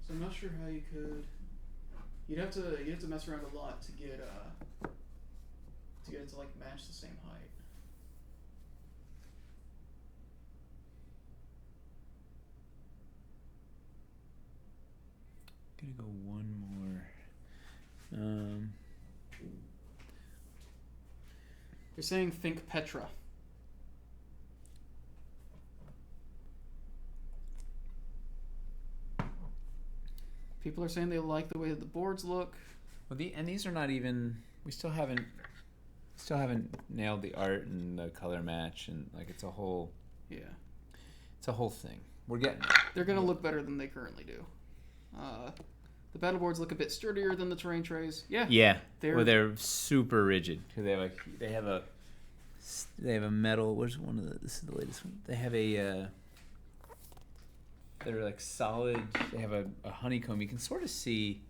so I'm not sure how you could. You'd have to mess around a lot to get it to like match the same height. Gonna go one more. They're saying think Petra. People are saying they like the way that the boards look. Well, these are not even. We still haven't nailed the art and the color match, and like it's a whole. Yeah. It's a whole thing. We're getting. They're gonna look better than they currently do. The battle boards look a bit sturdier than the terrain trays. Yeah. Yeah. They're super rigid. They have a metal. Where's one of the? This is the latest one. They have a They're like solid. They have a honeycomb. You can sort of see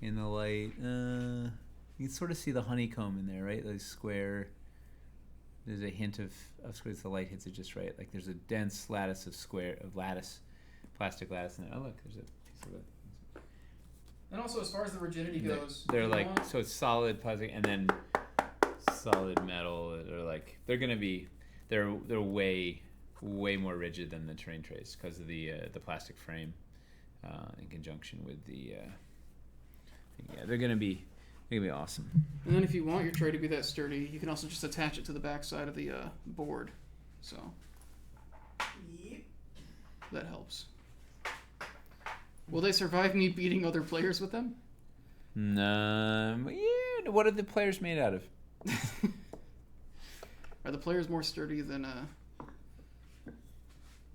in the light. You can sort of see the honeycomb in there, right? Those square. There's a hint of squares. The light hits it just right. Like there's a dense lattice of lattice, plastic lattice in there. Oh look, there's a piece of it. And also, as far as the rigidity And goes, they're you like want- so it's solid plastic and then solid metal. They're like they're way more rigid than the terrain trays because of the plastic frame in conjunction with the they're gonna be awesome. And then if you want your tray to be that sturdy, you can also just attach it to the back side of the board. So that helps. Will they survive me beating other players with them? Yeah. What are the players made out of? Are the players more sturdy than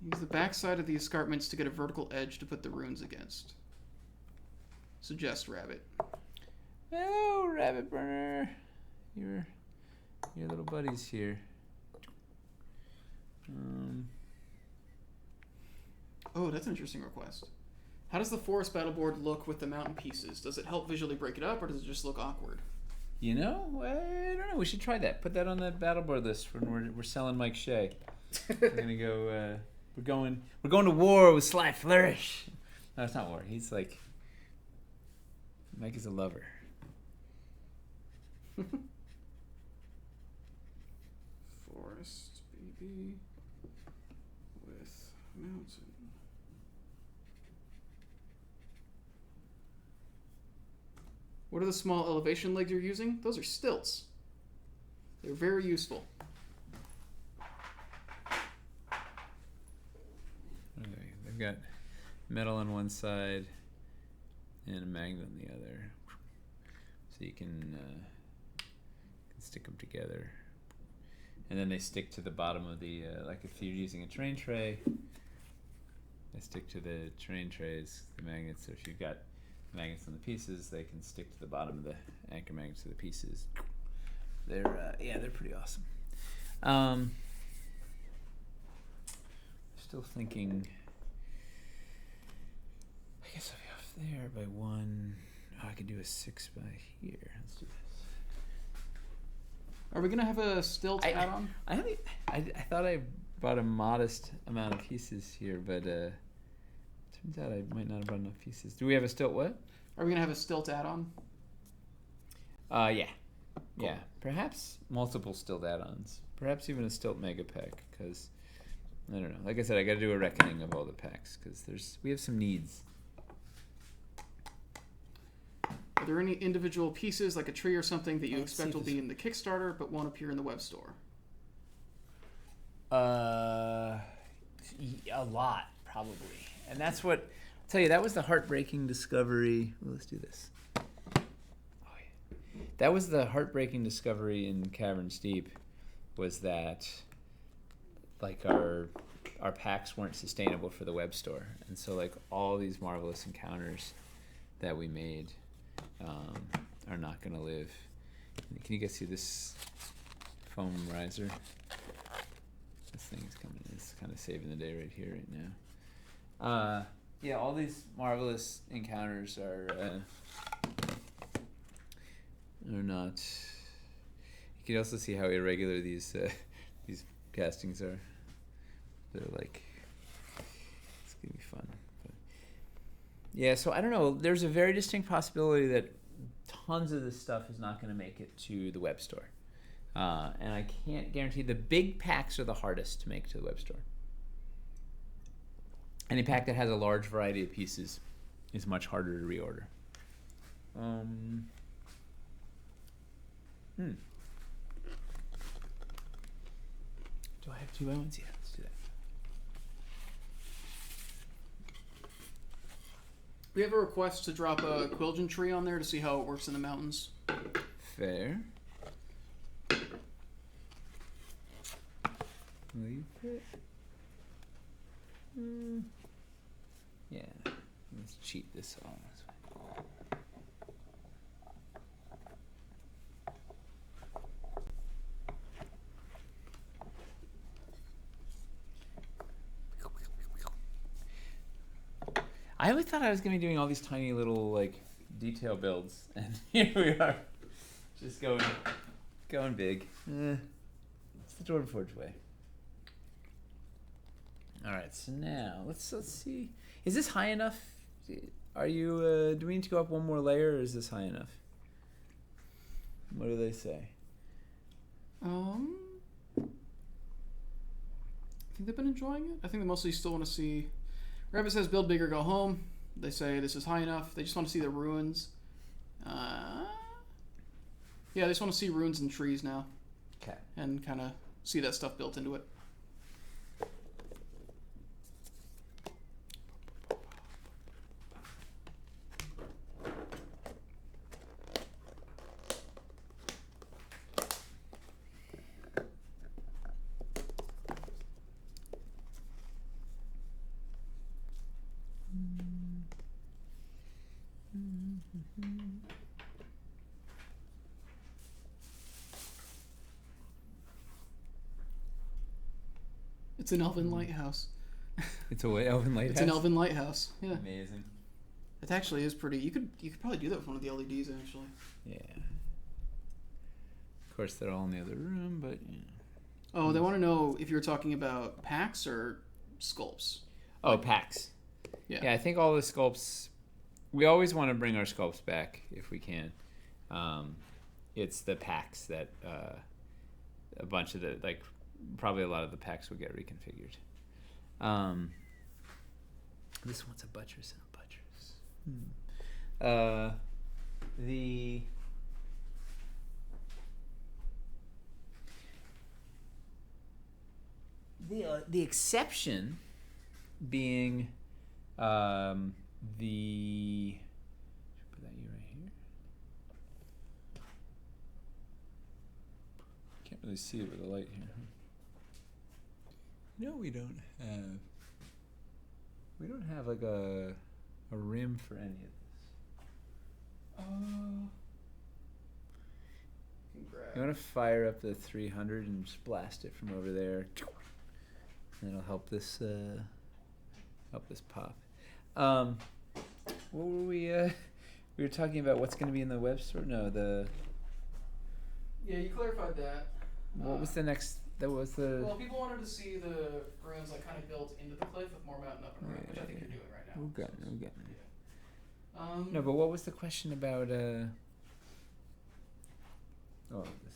use the back side of the escarpments to get a vertical edge to put the runes against? Suggest Rabbit. Hello, Rabbit Burner. Your little buddies here. Oh, that's an interesting request. How does the forest battle board look with the mountain pieces? Does it help visually break it up, or does it just look awkward? You know, I don't know. We should try that. Put that on the battle board list when we're selling Mike Shea. We're gonna go. We're going to war with Sly Flourish. No, it's not war. He's like Mike is a lover. Forest baby with mountain. What are the small elevation legs you're using? Those are stilts. They're very useful. Okay, they've got metal on one side and a magnet on the other, so you can stick them together. And then they stick to the bottom of the like if you're using a terrain tray, they stick to the terrain trays, the magnets. So if you've got magnets on the pieces, they can stick to the bottom of the anchor magnets to the pieces. They're pretty awesome. Still thinking. I guess I'll be off there by one. Oh, I could do a 6 by here. Let's do this. Are we gonna have a stilt add-on? I thought I brought a modest amount of pieces here, but turns out I might not have brought enough pieces. Do we have a stilt? What? Are we gonna have a stilt add-on? Yeah. Cool. Yeah. Perhaps multiple stilt add-ons. Perhaps even a stilt mega pack, because I don't know. Like I said, I got to do a reckoning of all the packs because we have some needs. Are there any individual pieces, like a tree or something, that you Let's expect see will this- be in the Kickstarter but won't appear in the web store? A lot, probably. And that's what I'll tell you. That was the heartbreaking discovery. Well, let's do this. Oh, yeah. That was the heartbreaking discovery in Caverns Deep, was that like our packs weren't sustainable for the web store, and so like all these marvelous encounters that we made are not going to live. Can you guys see this foam riser? This thing is coming. It's kind of saving the day right here, right now. Yeah, all these marvelous encounters are not. You can also see how irregular these castings are. They're like, it's gonna be fun. But yeah, so I don't know. There's a very distinct possibility that tons of this stuff is not going to make it to the web store. And I can't guarantee. The big packs are the hardest to make to the web store. Any pack that has a large variety of pieces is much harder to reorder. Do I have 2 by 1s? Yeah, let's do that. We have a request to drop a Quilgen tree on there to see how it works in the mountains. Fair. Will you fit? Yeah. Let's cheat this all. I always thought I was gonna be doing all these tiny little like detail builds, and here we are, just going big. It's the Jordan Forge way. All right, so now let's see. Is this high enough? Are you? Do we need to go up one more layer, or is this high enough? What do they say? I think they've been enjoying it. I think they mostly still want to see. Rabbit says, "Build bigger, go home." They say this is high enough. They just want to see the ruins. Yeah, they just want to see ruins and trees now. Okay. And kind of see that stuff built into it. It's an elven lighthouse. It's a elven lighthouse. It's an elven lighthouse. Yeah. Amazing. It actually is pretty. You could probably do that with one of the LEDs actually. Yeah. Of course, they're all in the other room, but you know. Oh, they want to know if you were talking about packs or sculpts. Oh, packs. Yeah, I think all the sculpts. We always want to bring our sculpts back if we can. It's the packs that a bunch of the probably a lot of the packs will get reconfigured. This one's a buttress and a buttress. The exception being the put that right here. Can't really see it with the light here. No, we don't have. We don't have like a rim for any of this. You want to fire up the 300 and just blast it from over there. That'll help this pop. What were we? We were talking about what's going to be in the web store. No, Yeah, you clarified that. what was the next? That was the. Well, people wanted to see the ruins like kind of built into the cliff with more mountain up and around, which I think you're doing right now. We're getting it. Yeah. No, but what was the question about? Oh, this.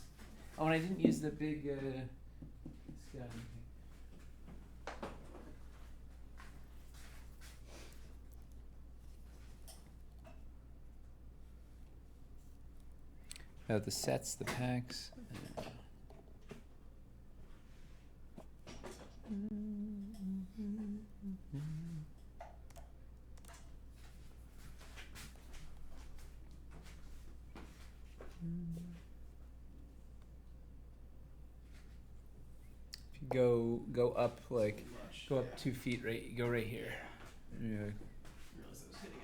Oh, and I didn't use the big. Scouting thing. About the sets, the packs. If you go up like go up 2 feet, right? Go right here. Yeah. I realized I was hitting it.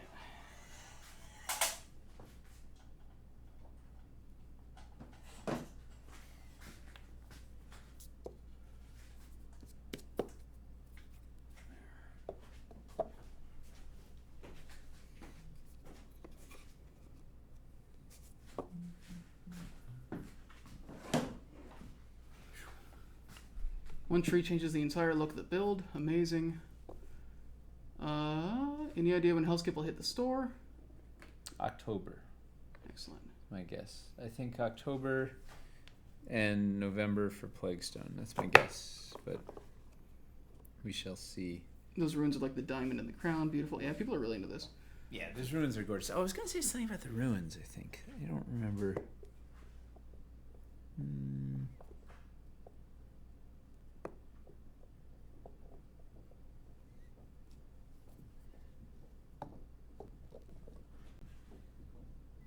One tree changes the entire look of the build. Amazing. Any idea when Hellskip will hit the store? October, Excellent. my guess. I think October and November for Plaguestone. That's my guess, but we shall see. Those ruins are like the diamond and the crown. Beautiful. Yeah, people are really into this. Yeah, those ruins are gorgeous. Oh, I was gonna say something about the ruins. I think I don't remember.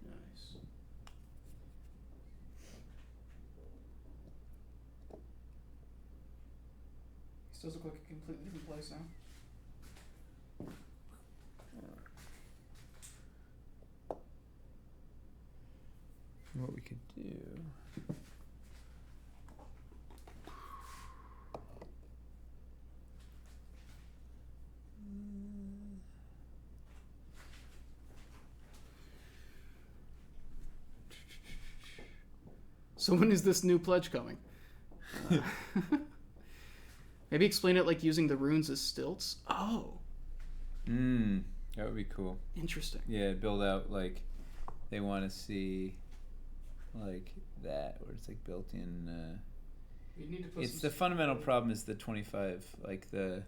Nice. This does look like a completely different place now. What we could do. So when is this new pledge coming? Uh, maybe explain it like using the runes as stilts. Oh, That would be cool. interesting. Yeah, build out like they want to see like that, where it's like built in. You need to put It's the fundamental problem is the 25, like the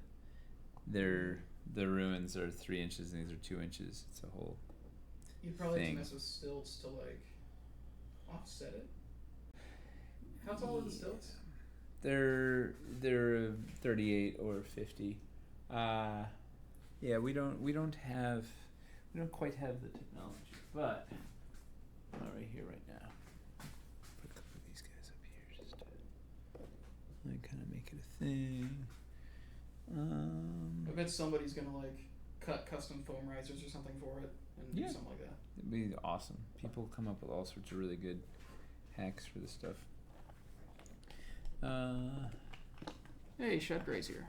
ruins are 3 inches and these are 2 inches. It's a whole. You probably have thing. to mess with stilts to like offset it. How tall are the stilts? They're 38 or 50. Yeah, we don't quite have the technology, but not right here, right now. Put a couple of these guys up here just to kind of make it a thing. I bet somebody's gonna like cut custom foam risers or something for it and do something like that. It'd be awesome. People come up with all sorts of really good hacks for this stuff. Hey, Shed Gray's here.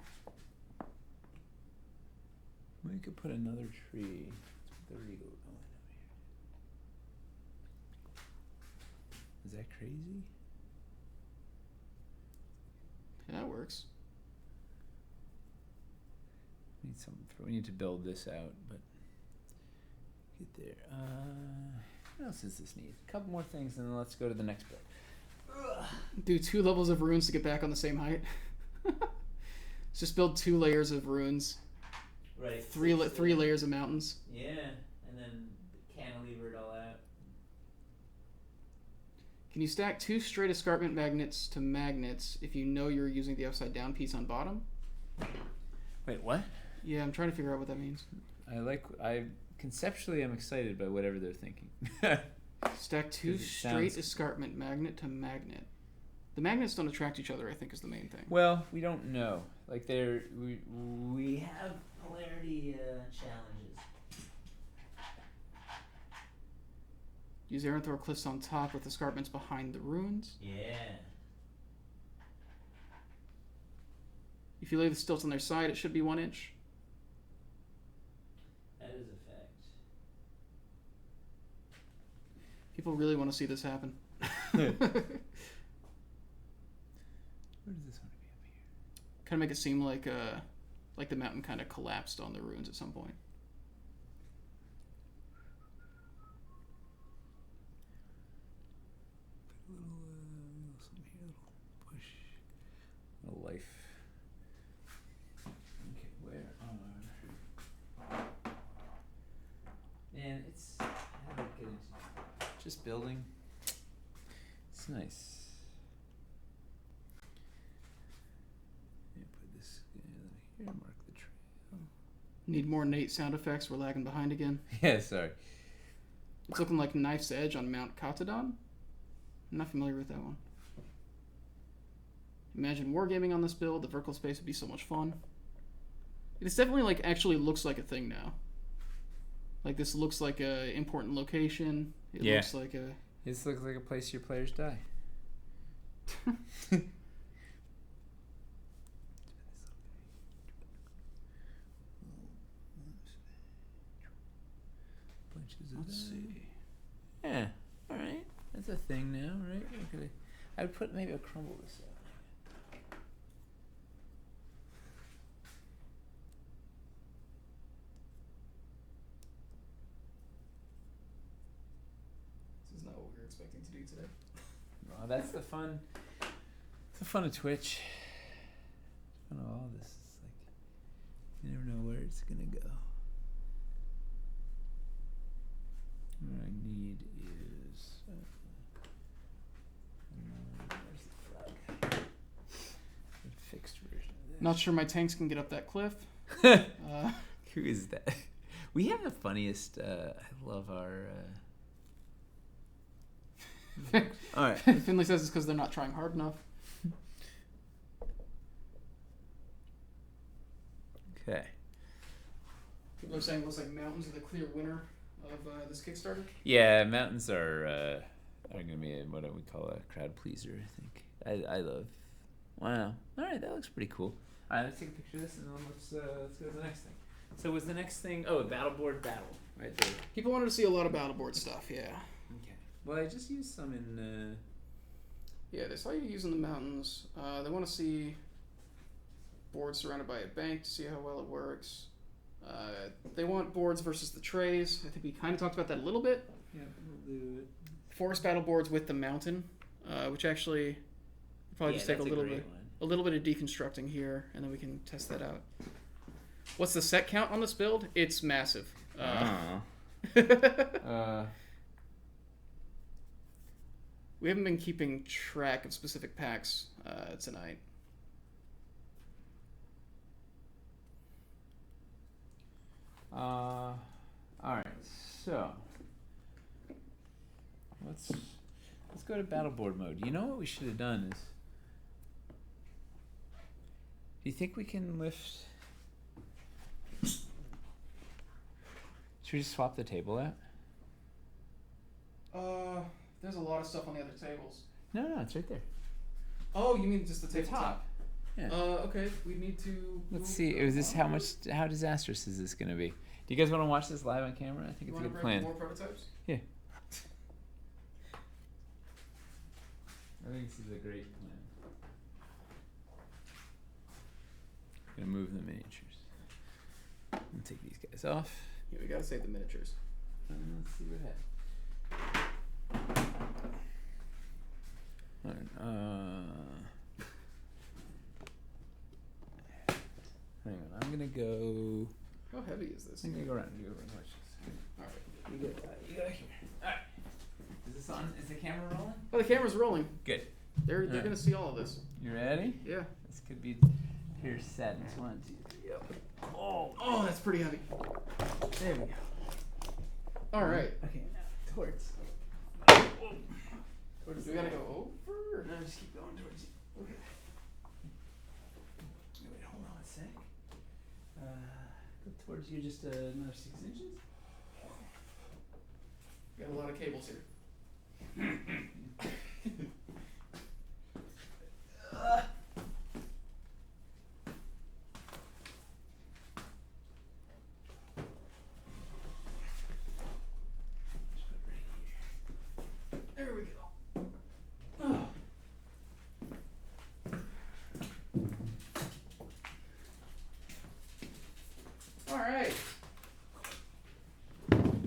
We could put another tree. Let's put the regal going over here. Is that crazy? Yeah, that works. We need to build this out, but get there. What else does this need? A couple more things, and then let's go to the next bit. Do 2 levels of runes to get back on the same height. Let's just build 2 layers of runes. Right. Three layers of mountains. Yeah, and then cantilever it all out. Can you stack 2 straight escarpment magnets to magnets if you know you're using the upside down piece on bottom? Wait, what? Yeah, I'm trying to figure out what that means. Conceptually, I'm excited by whatever they're thinking. Stack 2 'Cause it straight sounds- escarpment magnet to magnet. The magnets don't attract each other, I think, is the main thing. Well, we don't know. Like we We have polarity challenges. Use Aranthor cliffs on top with escarpments behind the ruins. Yeah. If you lay the stilts on their side, it should be 1 inch. That is a fact. People really want to see this happen. Where does this want to be up here? Kind of make it seem like the mountain kind of collapsed on the ruins at some point. Put a little something here, a little push, a life. Okay, where are? Man, it's how do I get into just building. It's nice. Yeah, put this here, mark the trail. Need more Nate sound effects. We're lagging behind again. Yeah, sorry. It's looking like Knife's Edge on Mount Katadon. I'm not familiar with that one. Imagine wargaming on this build. The vertical space would be so much fun. It's definitely like actually looks like a thing now. Like this looks like a important location. It Yeah. looks like a. This looks like a place your players die. Let's see. Yeah, all right. That's a thing now, right? I would put maybe a crumble this out. This is not what we were expecting to do today. Well, that's the fun. It's the fun of Twitch. The fun of all this. It's like you never know where it's gonna go. What I need is where's the flag? A fixed version of this. Not sure my tanks can get up that cliff. Who is that? We have the funniest. I love our. All right. Finley says it's because they're not trying hard enough. Okay. People are saying it looks like mountains are the clear winner of this Kickstarter. Yeah, mountains are gonna be what we call a crowd pleaser. I think. I love. Wow. All right, that looks pretty cool. All right, let's take a picture of this and then let's go to the next thing. So was the next thing? Oh, a battle board battle right there. People wanted to see a lot of battleboard stuff. Yeah. Okay. Well, I just used some in. Yeah, they saw you using the mountains. They want to see boards surrounded by a bank to see how well it works. They want boards versus the trays. I think we kind of talked about that a little bit. Yeah, we'll do it. Forest battle boards with the mountain, which actually probably just take a little bit of deconstructing here, and then we can test that out. What's the set count on this build? It's massive. We haven't been keeping track of specific packs tonight. All right, so let's go to battle board mode. You know what we should have done is, do you think we can lift? Should we just swap the table out? There's a lot of stuff on the other tables. No, it's right there. Oh, you mean just the The tabletop? top. Yeah. Okay. We need to. Let's see. Is this how disastrous is this going to be? Do you guys want to watch this live on camera? I think it's a good plan. More prototypes? Yeah. I think this is a great plan. I'm gonna move the miniatures. I'm gonna take these guys off. Yeah, we gotta save the miniatures. And let's see what happens. Alright, hang on, I'm gonna go. How heavy is this? I'm gonna go around. You go around. Watch this. Alright. You go here. Alright. Is this on? Is the camera rolling? Oh, the camera's rolling. Good. They're Alright. gonna see all of this. You ready? Yeah. This could be. Here's sadness. 1, 2, 3. Yep. Oh, that's pretty heavy. There we go. Alright. Okay, now towards. We gotta go over. No, just keep going towards you. Okay. Wait, hold on a sec. Go towards you just another 6 inches. We got a lot of cables here. There we go. Oh. All right.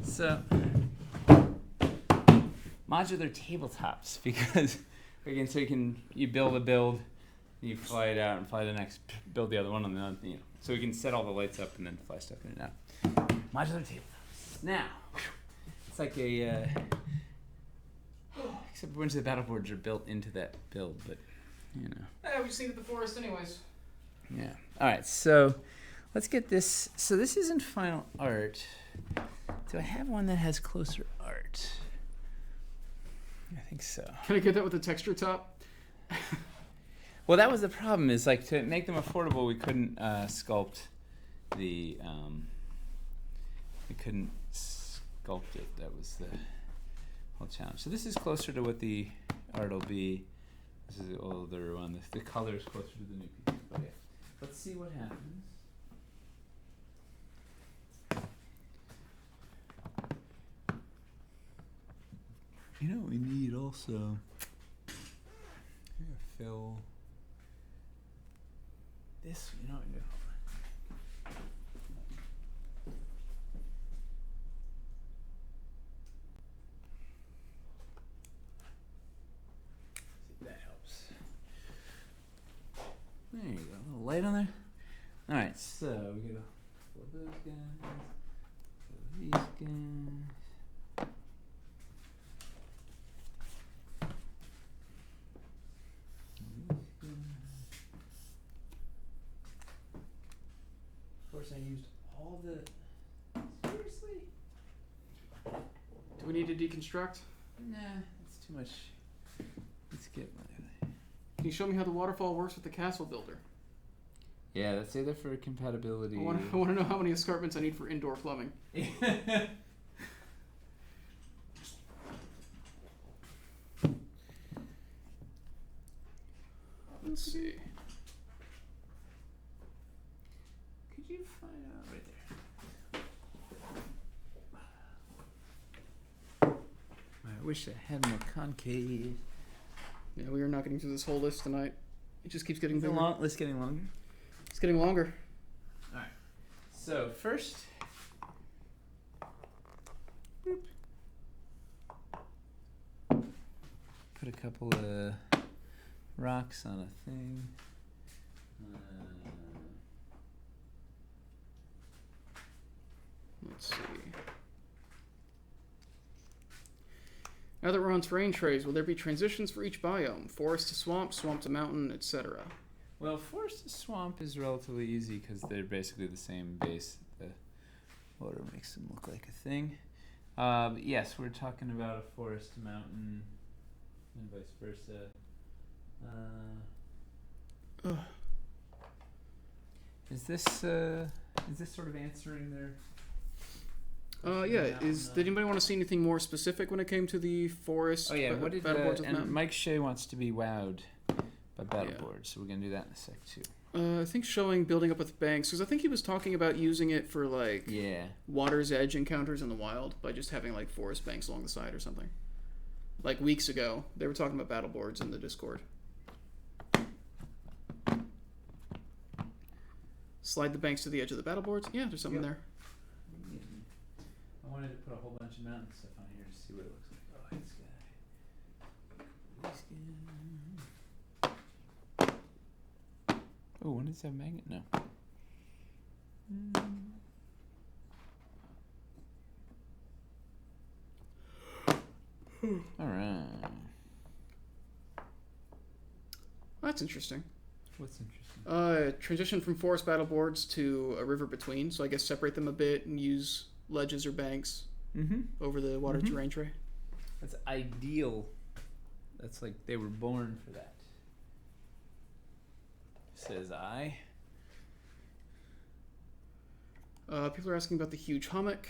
So, modular tabletops, because again, so you build a build, you fly it out and fly the next, build the other one on the other, so we can set all the lights up and then fly stuff in and out. Modular tabletops. Now, it's like a. Except a bunch of the battle boards are built into that build, but you know. Yeah, we've seen it at the forest anyways. Yeah. All right. So let's get this. So this isn't final art. Do I have one that has closer art? I think so. Can I get that with a texture top? Well, that was the problem. Is like to make them affordable, we couldn't sculpt the. We couldn't sculpt it. That was the whole challenge. So this is closer to what the art will be. This is the older one. The color is closer to the new piece. But yeah, let's see what happens. You know what we need also? Fill this. You know what we do? There you go, a little light on there. Alright, so we gotta fill those guys, fill these guys. Of course, I used all the. Seriously? Do we need to deconstruct? Nah, that's too much. Let's get my. Can you show me how the waterfall works with the castle builder? Yeah, that's either for compatibility. I want to know how many escarpments I need for indoor plumbing. Let's see. Could you find out right there? I wish I had more concave. Yeah, we are not getting through this whole list tonight. It just keeps getting bigger. List getting longer. It's getting longer. All right. So first, put a couple of rocks on a thing. Let's see. Now that we're on terrain trays, will there be transitions for each biome? Forest to swamp, swamp to mountain, etc. Well, forest to swamp is relatively easy because they're basically the same base. The water makes them look like a thing. But yes, we're talking about a forest to mountain and vice versa. Is this sort of answering their? Yeah. Did anybody want to see anything more specific when it came to the forest? Oh yeah, what did battle boards with and mountain? Mike Shea wants to be wowed by battle Yeah. boards, so we're gonna do that in a sec too. I think showing building up with banks, because I think he was talking about using it for like Yeah. water's edge encounters in the wild by just having like forest banks along the side or something. Like weeks ago, they were talking about battle boards in the Discord. Slide the banks to the edge of the battle boards. Yeah, there's something there. I wanted to put a whole bunch of mountain stuff on here to see what it looks like. Oh, this guy. Oh, when does that have magnet? No. All right. That's interesting. What's interesting? Transition from forest battle boards to a river between. So I guess separate them a bit and use ledges or banks over the water terrain tray. That's ideal. That's like they were born for that. Says I. People are asking about the huge hummock.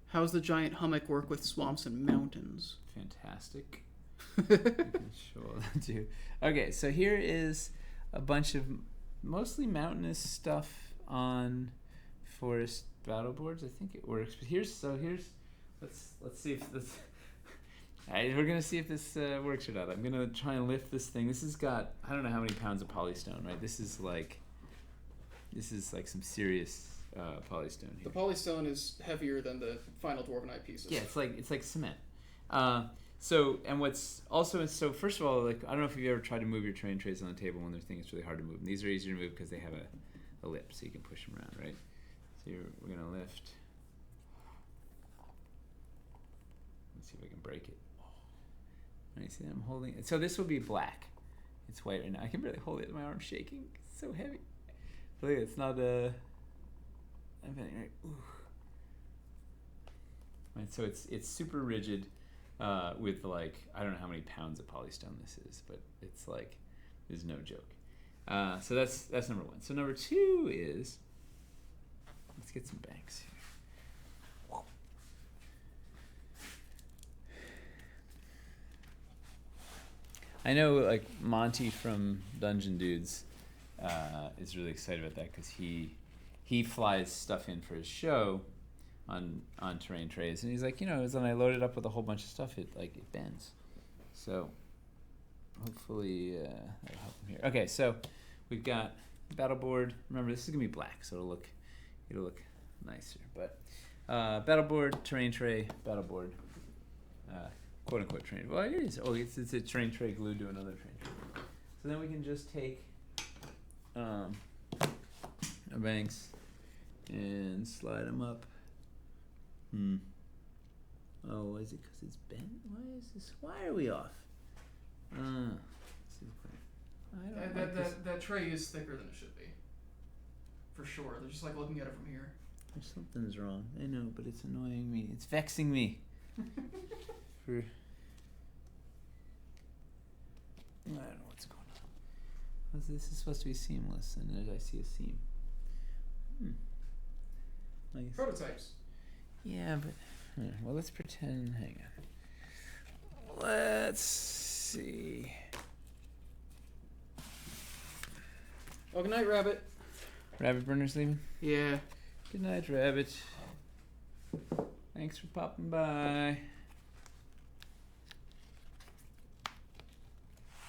How's the giant hummock work with swamps and mountains? Fantastic. I can show that too. Okay, so here is a bunch of mostly mountainous stuff on forest battle boards. I think it works. But here's let's see if this. Alright, we're gonna see if this works or not. I'm gonna try and lift this thing. This has got I don't know how many pounds of polystone, right? This is like some serious polystone here. The polystone is heavier than the final dwarvenite pieces. Yeah, it's like cement. So first of all, like I don't know if you've ever tried to move your terrain trays on the table when they're thinking it's really hard to move. And these are easier to move because they have a lip, so you can push them around, right? So we're gonna lift. Let's see if I can break it. And you see that I'm holding it. So this will be black. It's white right now. I can barely hold it. My arm's shaking. It's so heavy. But look, it's not I'm feeling right. Ooh. Right, so it's super rigid. With like I don't know how many pounds of polystone this is, but it's like there's no joke. So that's number one. So number two is let's get some banks here. I know like Monty from Dungeon Dudes is really excited about that because he flies stuff in for his show. On terrain trays, and he's like, when I load it up with a whole bunch of stuff, it bends. So hopefully that'll help him here. Okay, so we've got battle board. Remember, this is gonna be black, so it'll look nicer. But battle board, terrain tray, battle board, quote unquote terrain. Well, it is. Oh, it's a terrain tray glued to another terrain tray. So then we can just take our banks and slide them up. Oh, is it because it's bent? Why is this? Why are we off? That tray is thicker than it should be. For sure. They're just like looking at it from here. Something's wrong. I know, but it's annoying me. It's vexing me. I don't know what's going on. This is supposed to be seamless, and I see a seam. I guess. Prototypes. Yeah, but well, let's pretend. Hang on. Let's see. Oh, good night, Rabbit. Rabbit burner's leaving. Yeah. Good night, Rabbit. Thanks for popping by.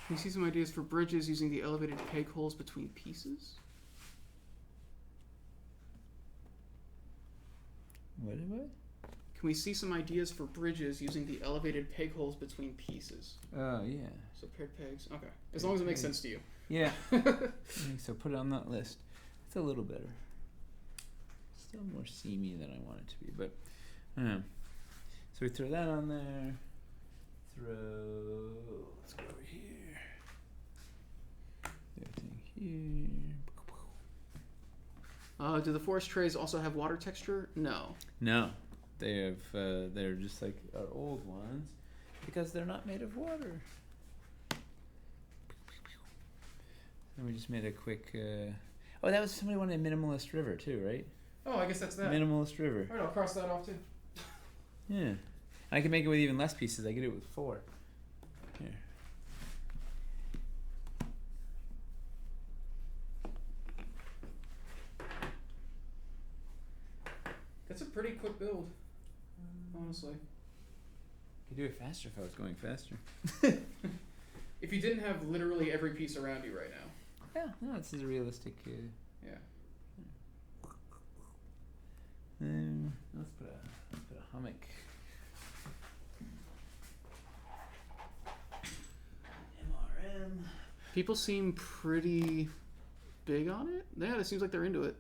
Can you see some ideas for bridges using the elevated peg holes between pieces? What? Can we see some ideas for bridges using the elevated peg holes between pieces? Oh, yeah. So paired pegs. Okay. As long as it makes sense to you. Yeah. I think so. Put it on that list. It's a little better. Still more seamy than I want it to be, but I don't know. So we throw that on there. Let's go over here. Everything here. Do the forest trays also have water texture? No. No. They have, they're just like our old ones because they're not made of water. And we just made a quick, oh, that was somebody wanted a minimalist river too, right? Oh, I guess that's that. Minimalist river. Alright, I'll cross that off too. Yeah. I can make it with even less pieces. I could do it with 4. Here. That's a pretty quick build, honestly. Could do it faster if I was going faster. If you didn't have literally every piece around you right now. Yeah, no, this is a realistic. Yeah. Let's put a hummock. MRM. People seem pretty big on it. Yeah, it seems like they're into it.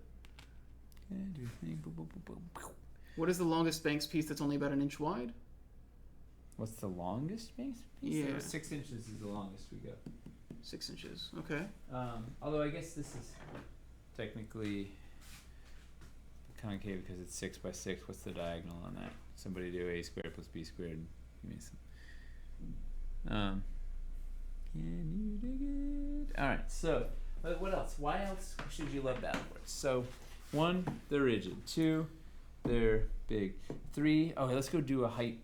Yeah, do your thing. Boop, boop, boop, boop. What is the longest Banks piece that's only about an inch wide? What's the longest piece? Yeah. 6 inches is the longest we go. 6 inches. Okay. Although I guess this is technically concave because it's 6 by 6. What's the diagonal on that? Somebody do a squared plus b squared. Give me some. Can you dig it? All right. So, what else? Why else should you love battleboards? So, 1, they're rigid. 2, they're big. 3, okay, let's do a height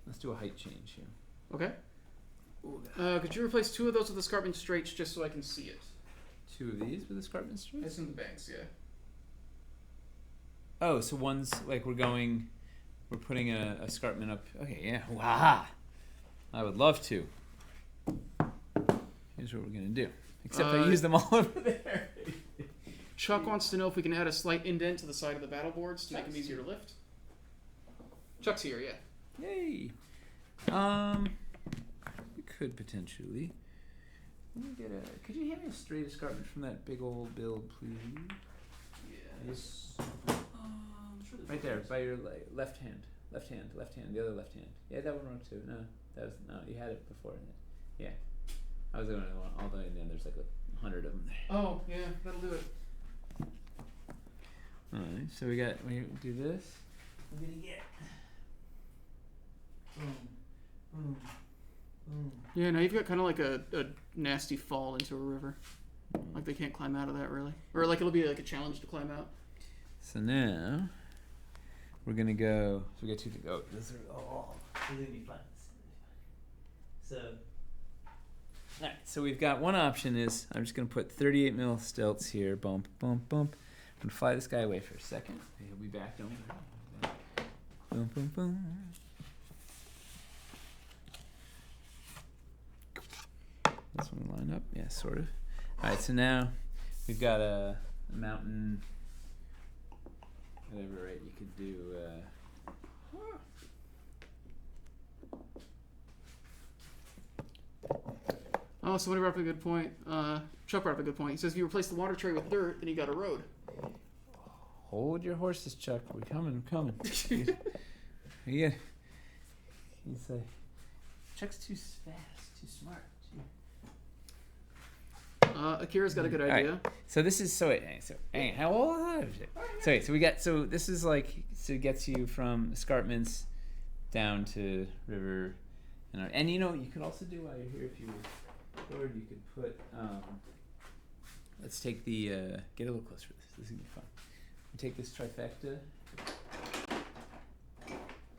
change here. Okay. Could you replace 2 of those with escarpment straights just so I can see it? 2 of these with escarpment straights? It's in the Banks, yeah. Oh, so one's like we're putting a escarpment up. Okay, yeah. Wow. I would love to. Here's what we're gonna do. Except I use them all over there. Chuck wants to know if we can add a slight indent to the side of the battle boards to make them easier to lift. Chuck's here, yeah. Yay. We could potentially. Let me get a. Could you hand me a straight escarpment from that big old build, please? Yes. Sure Right there, by your left hand. Left hand, the other left hand. Yeah, that one worked too. No, you had it before. Yeah. I was going all the way in. There's like 100 of them there. Oh, yeah, that'll do it. Alright, so we do this. I'm gonna get. Boom. Boom. Boom. Yeah, now you've got kind of like a nasty fall into a river. Like they can't climb out of that really. Or like it'll be like a challenge to climb out. So now we're gonna go. So we got 2 to go. Those are Oh, it's gonna be fun. So. Alright, so we've got one option is I'm just gonna put 38 mil stilts here. Bump, bump, bump. I'm gonna fly this guy away for a second. He'll be back. Don't worry. Boom, boom, boom. This one line up, yeah, sort of. All right, so now we've got a mountain. Whatever, right? You could do. Oh, somebody brought up a good point. Chuck brought up a good point. He says if you replace the water tray with dirt, then you got a road. Hold your horses, Chuck. We're coming. Yeah. He's like, Chuck's too fast, too smart. Akira's got a good idea. Right. So this is how old is it? So this is like it gets you from escarpments down to river, and you could also do while you're here if you were bored, you could put let's take the get a little closer to this. This is gonna be fun. We take this trifecta.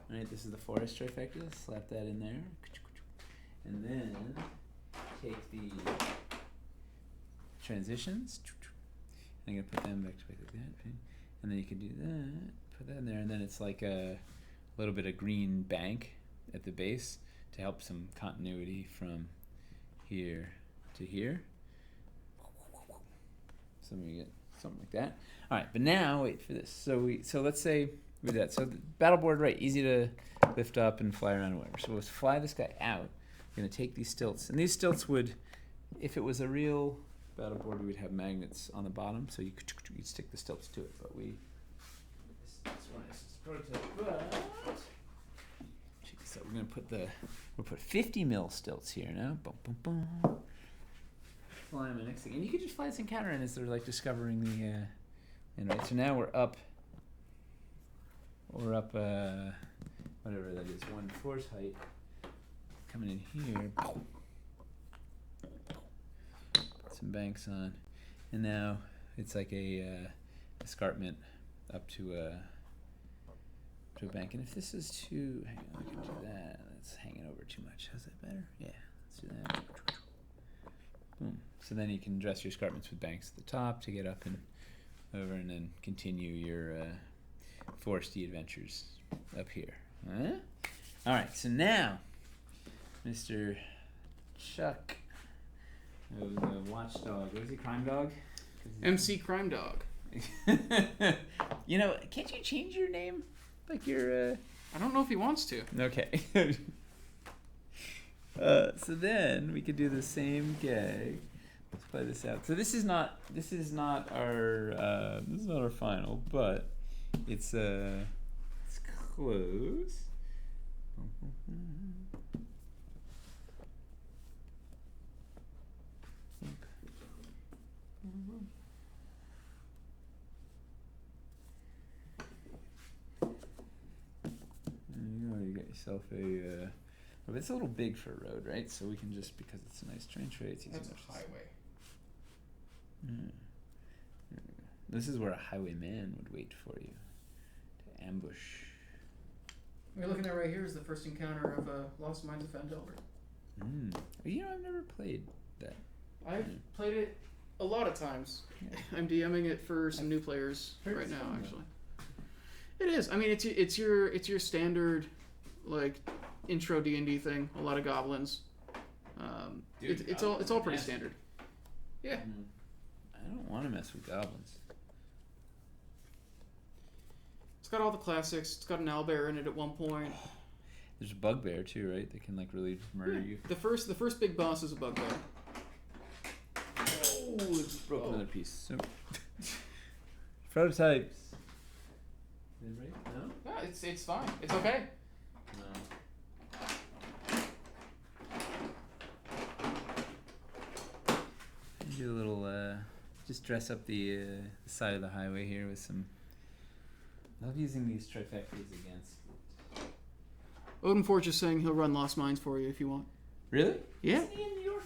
Alright, this is the forest trifecta. Slap that in there, and then take the transitions. I'm gonna put them back to like that, and then you can do that. Put that in there, and then it's like a little bit of green bank at the base to help some continuity from here to here. So we get something like that. All right, but now wait for this. So let's say we do that. So the battle board, right? Easy to lift up and fly around or whatever. So let's fly this guy out. We're gonna take these stilts, and these stilts would, if it was a real battle board, we would have magnets on the bottom, so you'd stick the stilts to it. But we this one is prototype. But check this out. We're gonna put 50 mil stilts here now. Boom, boom, boom. Fly my next thing, and you could just fly this encounter in as they're like discovering the. And right, so now we're up. Whatever that is, 1 force height. Coming in here. Put some banks on, and now it's like a escarpment up to a bank. And if this is too, hang on, I can do that. That's hanging over too much. How's that better? Yeah, let's do that. Boom. So then you can dress your escarpments with banks at the top to get up and over, and then continue your foresty adventures up here. Huh? All right. So now, Mr. Chuck, the watchdog. What is he? Crime dog. MC Crime Dog. You know, can't you change your name? Like your. I don't know if he wants to. Okay. So then we could do the same gag. Let's play this out. So this is not our final, but it's close. You got yourself a. But it's a little big for a road, right? So we can just, because it's a nice train tray, it's easy That's enough. a highway. This is where a highwayman would wait for you to ambush. What you're looking at right here is the first encounter of Lost Mines of Phandelver. You know, I've never played that. I've played it a lot of times. Yeah. I'm DMing it for some new players right now, actually. It is. I mean, it's your standard, like, intro D&D thing. A lot of goblins. It's all pretty standard. Yeah. I don't want to mess with goblins. It's got all the classics. It's got an owlbear in it at one point. There's a bugbear too, right? They can like really murder you. The first big boss is a bugbear. Oh, it's broke another piece. So, prototypes. Is it right? No. Yeah, it's fine. It's okay. Do a little, just dress up the side of the highway here with some. I love using these trifectas against. Odin Forge is saying he'll run Lost Mines for you if you want. Really? Yeah. Isn't he in New York?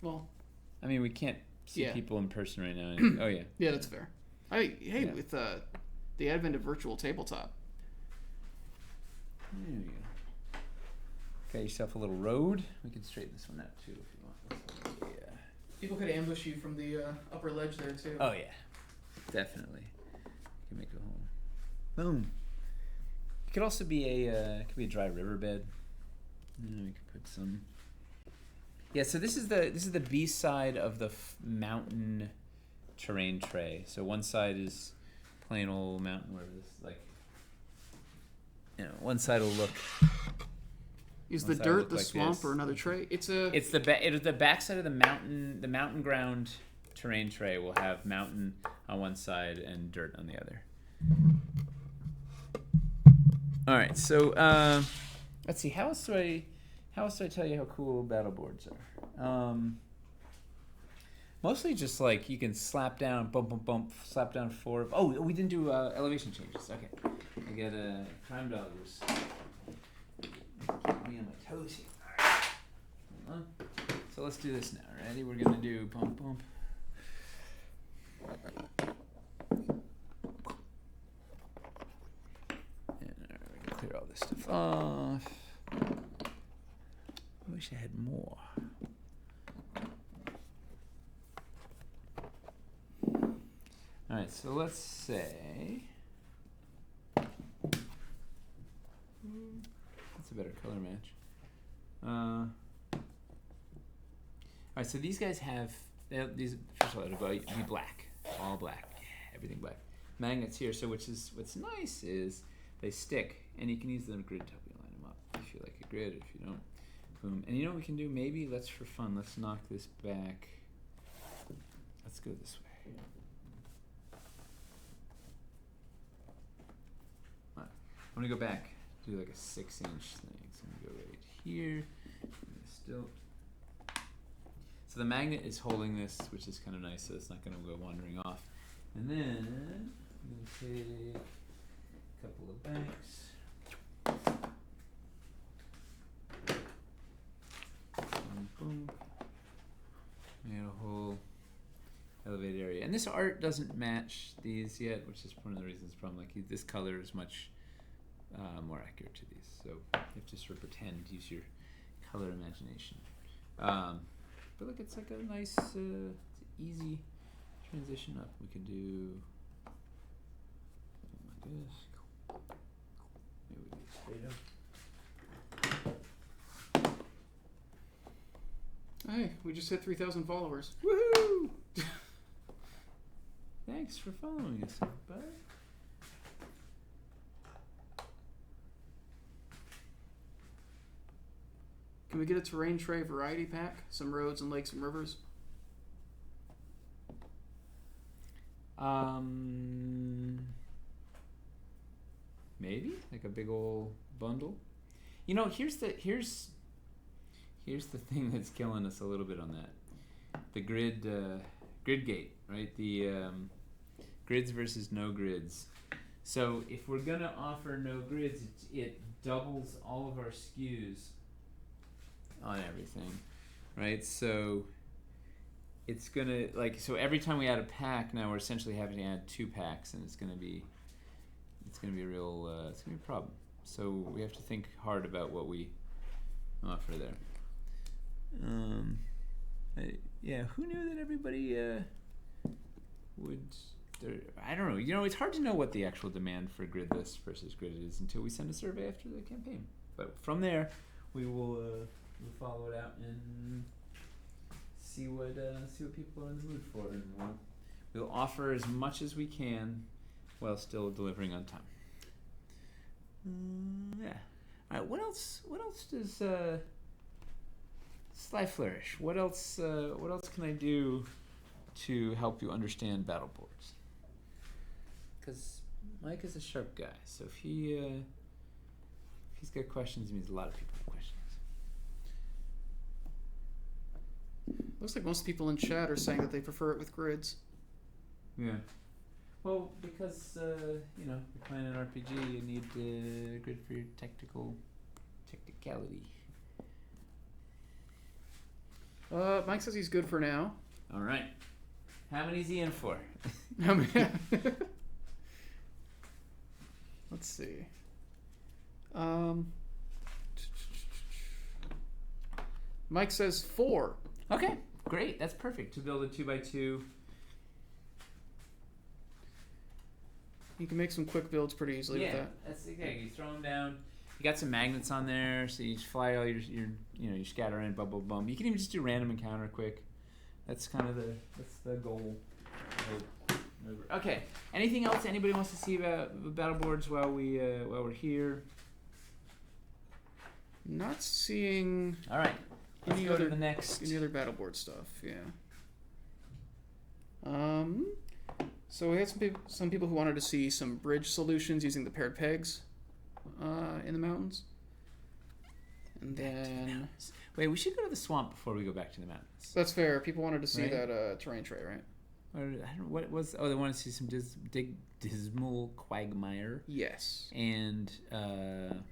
Well. I mean, we can't see Yeah. people in person right now. Oh yeah. Yeah, that's fair. With the advent of virtual tabletop. There you go. Got yourself a little road. We can straighten this one out too if you want. Yeah. People could ambush you from the upper ledge there too. Oh yeah, definitely. You can make a hole. Boom. It could also be a dry riverbed. We could put some. Yeah. So this is the B side of the mountain terrain tray. So one side is plain old mountain where this one side will look. Is the dirt the swamp or another tray? It's the backside of the mountain ground terrain tray will have mountain on one side and dirt on the other. All right, so let's see. How else do I tell you how cool battle boards are? Mostly just like you can slap down, bump, slap down 4. Oh, we didn't do elevation changes. Okay, I got a crime doggers. Me on my toes here. Alright. Hold on. So let's do this now. Ready? We're gonna do bump. And we're gonna clear all this stuff off. I wish I had more. Alright, so let's say better color match. Alright, so these guys have these. First of all, it'll be black, all black, everything black. Magnets here. So what's nice is they stick, and you can use them grid to help you line them up if you like a grid. If you don't, boom. And you know what we can do? Maybe for fun. Let's knock this back. Let's go this way. Right. I'm gonna go back. Do like a 6-inch thing. So I'm gonna go right here. Still. So the magnet is holding this, which is kind of nice, so it's not going to go wandering off. And then I'm going to take a couple of banks. Boom, boom. Made a whole elevated area. And this art doesn't match these yet, which is one of the reasons it's probably like this color is much more accurate to these. So you have to sort of pretend, use your color imagination. But look, it's like a nice, it's an easy transition up. We can do like this. Maybe we do straight up. Hey, we just hit 3,000 followers. Woohoo! Thanks for following us, everybody. Can we get a terrain tray variety pack? Some roads and lakes and rivers? Maybe like a big old bundle. You know, here's the thing that's killing us a little bit on that. The grid gate, right? The grids versus no grids. So if we're gonna offer no grids, it doubles all of our SKUs on everything, right? So it's gonna so every time we add a pack, now we're essentially having to add 2 packs, and it's gonna be a real it's gonna be a problem. So we have to think hard about what we offer there. Yeah, who knew that everybody would? I don't know. You know, it's hard to know what the actual demand for gridless versus gridded is until we send a survey after the campaign. But from there, we will we'll follow it out and see what people are in the mood for, and we'll offer as much as we can while still delivering on time. Yeah. All right. What else does Sly Flourish? What else can I do to help you understand battle boards? Because Mike is a sharp guy, so if he's got questions, it means a lot of people have questions. Looks like most people in chat are saying that they prefer it with grids. Yeah. Well, because you're playing an RPG, you need a grid for your technicality. Mike says he's good for now. All right. How many is he in for? Let's see. Mike says 4. Okay, great. That's perfect to build a 2x2. You can make some quick builds pretty easily with that. That's okay. You throw them down. You got some magnets on there, so you just fly all your you scatter in, bum, bum, bum. You can even just do random encounter quick. That's kind of the goal. Okay. Anything else anybody wants to see about battle boards while we're here? Not seeing. All right. Let's go to the next. Any other battle board stuff? Yeah. So we had some people who wanted to see some bridge solutions using the paired pegs in the mountains. And then wait, we should go to the swamp before we go back to the mountains. That's fair. People wanted to see right? that terrain tray, right? Or, I don't know what it was. Oh, they wanted to see some dismal quagmire. Yes. And what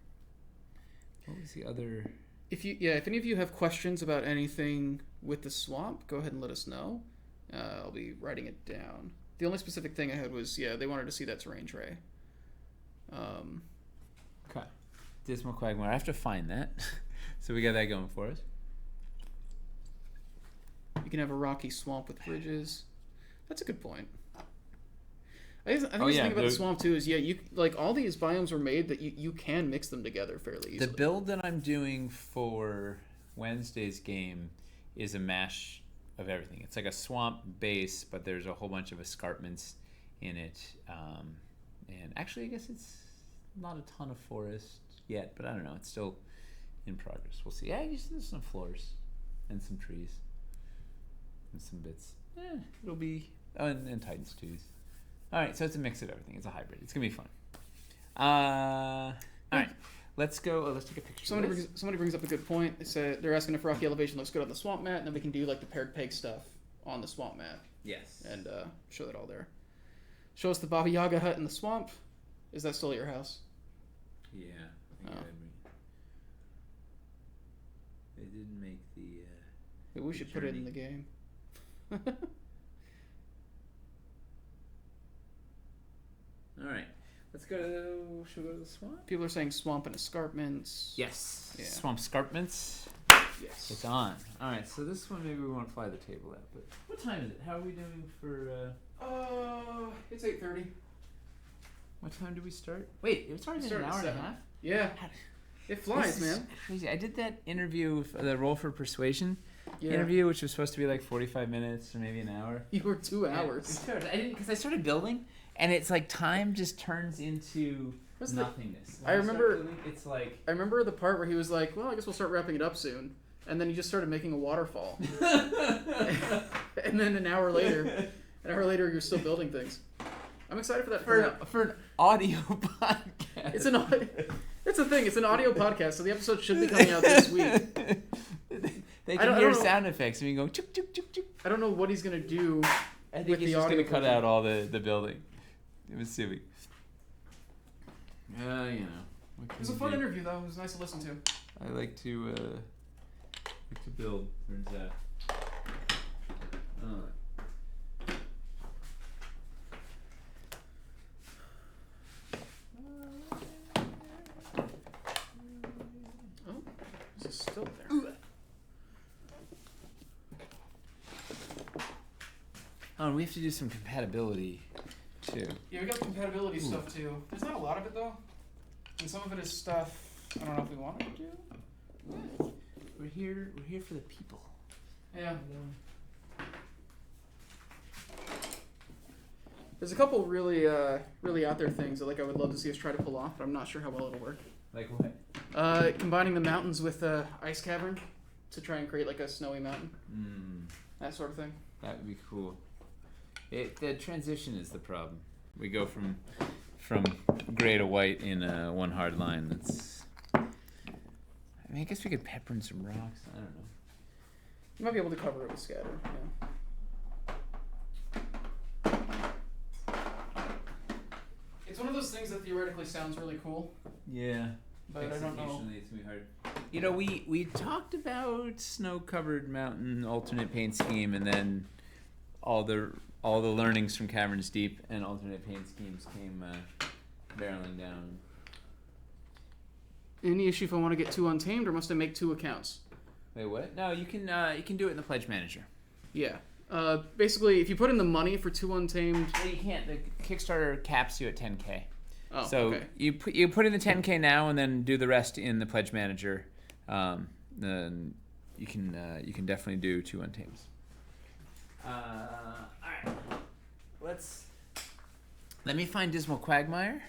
was the other? If any of you have questions about anything with the swamp, go ahead and let us know. I'll be writing it down. The only specific thing I had was they wanted to see that terrain tray. Okay. Dismal quagmire. I have to find that. So we got that going for us. You can have a rocky swamp with bridges. That's a good point. I think Oh, the yeah, thing about the the- swamp too is you like all these biomes were made that you can mix them together fairly easily. The build that I'm doing for Wednesday's game is a mash of everything. It's like a swamp base, but there's a whole bunch of escarpments in it. And actually, I guess it's not a ton of forest yet, but I don't know. It's still in progress. We'll see. Yeah, I guess there's some floors and some trees and some bits. It'll be... Oh, and Titans twos. All right, so it's a mix of everything. It's a hybrid. It's going to be fun. All right. Let's go. Let's take a picture. Somebody brings up a good point. They said they're asking if rocky elevation looks good on the swamp mat, and then we can do like the paired peg stuff on the swamp mat Yes. and show that all there. Show us the Baba Yaga hut in the swamp. Is that still your house? Yeah. I think they didn't make the... Maybe we should put it in the game. All right. Let's go... Should we go to the swamp? People are saying swamp and escarpments. Yes. Yeah. Swamp escarpments. Yes. It's on. All right. So this one maybe we won't fly the table at. But what time is it? How are we doing for... It's 8:30. What time do we start? Wait, it's already been an hour and a half? Yeah. It flies, This is man. crazy. I did that interview, the Roll for Persuasion Yeah. interview, which was supposed to be like 45 minutes or maybe an hour. You were 2 hours. I didn't, because I started building, and it's like time just turns into What's the- nothingness. I remember- It's like... I remember the part where he was like, "Well, I guess we'll start wrapping it up soon," and then he just started making a waterfall. And then an hour later, you're still building things. I'm excited for that. for an audio podcast. It's an. It's a thing. It's an audio podcast, so the episode should be coming out this week. They I can don't hear know. sound effects. I mean, go chuk chuk chuk chuk. I don't know what he's gonna do. I think With he's the just audio gonna cut version. out all the building. It was silly. You know. What can It was a you fun do? interview, though. It was nice to listen to. I like to build. Where's that? Oh, this is still there. Oh, and we have to do some compatibility too. Yeah, we got compatibility stuff too. There's not a lot of it though, and some of it is stuff I don't know if we want to do. We're here for the people. Yeah. There's a couple really out there things that I would love to see us try to pull off, but I'm not sure how well it'll work. Like what? Combining the mountains with ice cavern to try and create like a snowy mountain, that sort of thing. That would be cool. The transition is the problem. We go from gray to white in one hard line. That's. I mean, I guess we could pepper in some rocks. I don't know. You might be able to cover it with scatter. Yeah. It's one of those things that theoretically sounds really cool, Yeah. but I don't know. Executionally, it's gonna be hard. You know, we talked about snow-covered mountain alternate paint scheme, and then all the learnings from Caverns Deep and alternate paint schemes came barreling down. Any issue if I want to get 2 untamed, or must I make 2 accounts? Wait, what? No, you can do it in the Pledge Manager. Yeah. Basically, if you put in the money for 2 untamed. Well, you can't. The Kickstarter caps you at 10K. Oh, So okay. you put in the 10K now, and then do the rest in the Pledge Manager. Then you can definitely do 2 untames. All right. Let me find Dismal Quagmire.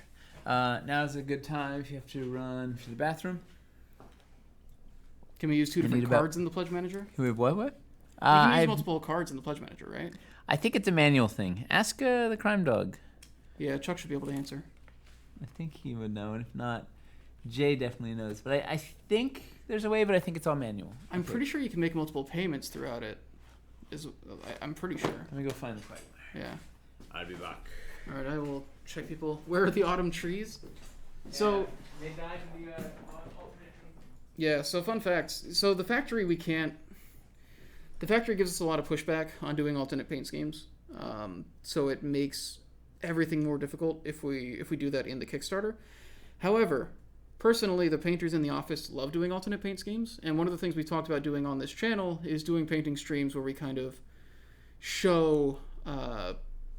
Now's a good time if you have to run to the bathroom. Can we use 2 You different need about- cards in the Pledge Manager? Who have what? You can use I multiple cards in the Pledge Manager, right? think it's a manual thing. Ask the crime dog. Yeah, Chuck should be able to answer. I think he would know, and if not, Jay definitely knows. But I think there's a way, but I think it's all manual. I'm pretty sure you can make multiple payments throughout it. I'm pretty sure. Let me go find the Quagmire. Yeah. I'll be back. All right, I will check people. Where are the autumn trees? So they died in the alternate. yeah, so fun facts. So the factory the factory gives us a lot of pushback on doing alternate paint schemes. So it makes everything more difficult if we do that in the Kickstarter. However, personally, the painters in the office love doing alternate paint schemes, and one of the things we talked about doing on this channel is doing painting streams where we kind of show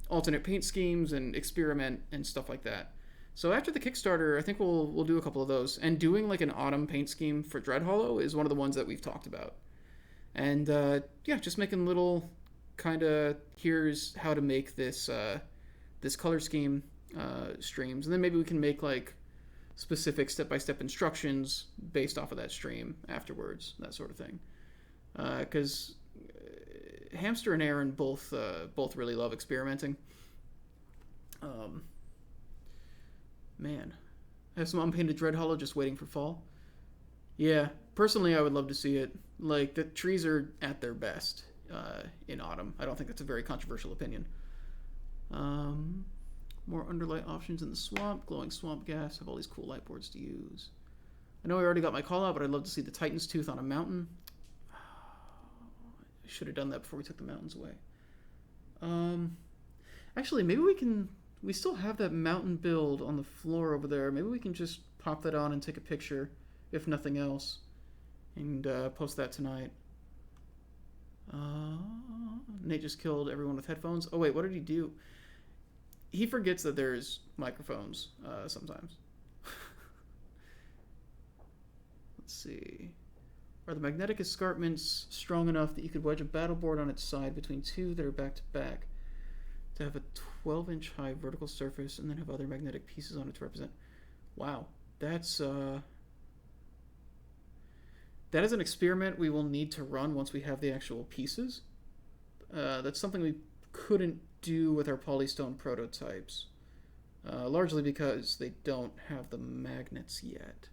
alternate paint schemes and experiment and stuff like that. So after the Kickstarter, I think we'll do a couple of those. And doing like an autumn paint scheme for Dread Hollow is one of the ones that we've talked about. And yeah, just making little kind of here's how to make this this color scheme streams, and then maybe we can make like specific step-by-step instructions based off of that stream afterwards, that sort of thing. Because Hamster and Aaron both really love experimenting. Man, I have some unpainted Dread Hollow just waiting for fall. Yeah, personally, I would love to see it. Like, the trees are at their best in autumn. I don't think that's a very controversial opinion. More underlight options in the swamp. Glowing swamp gas. Have all these cool light boards to use. I know I already got my call out, but I'd love to see the Titan's Tooth on a mountain. I should have done that before we took the mountains away. Actually, maybe we can... We still have that mountain build on the floor over there. Maybe we can just pop that on and take a picture, if nothing else, and post that tonight. Nate just killed everyone with headphones. Oh wait, what did he do? He forgets that there's microphones sometimes. Let's see. Are the magnetic escarpments strong enough that you could wedge a battle board on its side between two that are back to back to have a 12-inch high vertical surface and then have other magnetic pieces on it to represent? Wow, that's that is an experiment we will need to run once we have the actual pieces. That's something we couldn't do with our polystone prototypes, largely because they don't have the magnets yet.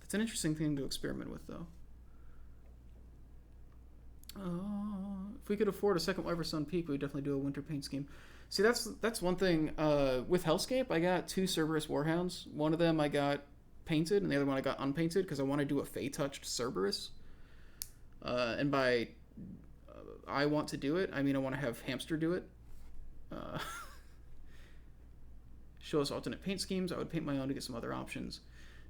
That's an interesting thing to experiment with, though. If we could afford a second Wyver Sun Peak, we'd definitely do a winter paint scheme. See, that's one thing. With Hellscape, I got 2 Cerberus Warhounds. One of them I got painted, and the other one I got unpainted because I want to do a Fey-touched Cerberus. And by I want to do it, I mean I want to have Hamster do it. Show us alternate paint schemes. I would paint my own to get some other options.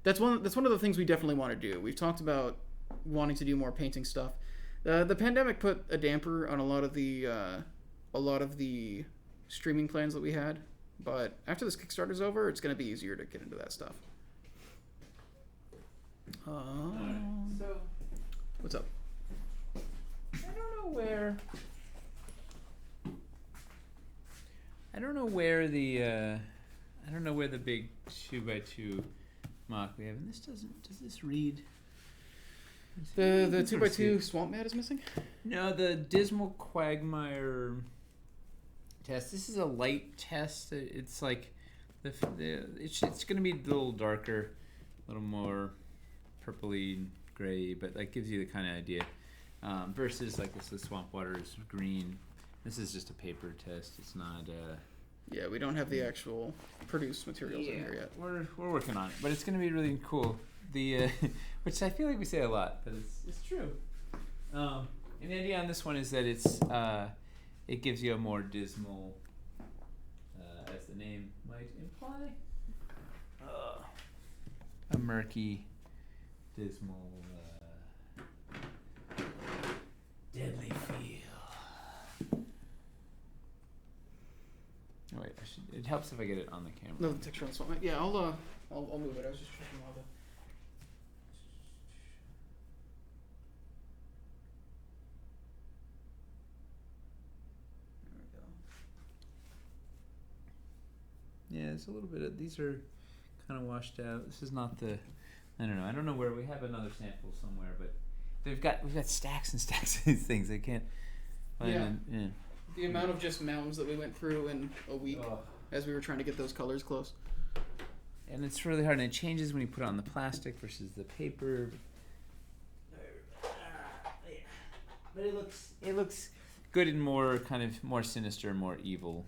That's one of the things we definitely want to do. We've talked about wanting to do more painting stuff. The pandemic put a damper on a lot of the streaming plans that we had, but after this Kickstarter's over, it's going to be easier to get into that stuff. So, What's up? I don't know where the big 2x2 mock we have, and this does this read? The 2x2 swamp mat is missing? No, the Dismal Quagmire test. This is a light test. It's like it's going to be a little darker, a little more purpley gray, but that gives you the kind of idea. Versus like this, the swamp water is green. This is just a paper test. It's not. Yeah, we don't have the actual produced materials in here yet. We're working on it, but it's going to be really cool. The which I feel like we say a lot, but it's true. And the idea on this one is that it gives you a more dismal, as the name might imply, a murky, dismal, deadly feel. Oh, wait, it helps if I get it on the camera. No, the texture on the swamp mat. Yeah, I'll move it. I was just checking all the. Yeah, it's a little bit of, these are kind of washed out. This is not the, I don't know where, we have another sample somewhere, but we've got stacks and stacks of these things. I can't find them. Yeah. The amount of just mountains that we went through in a week as we were trying to get those colors close. And it's really hard, and it changes when you put it on the plastic versus the paper. But it looks good and more kind of more sinister, more evil,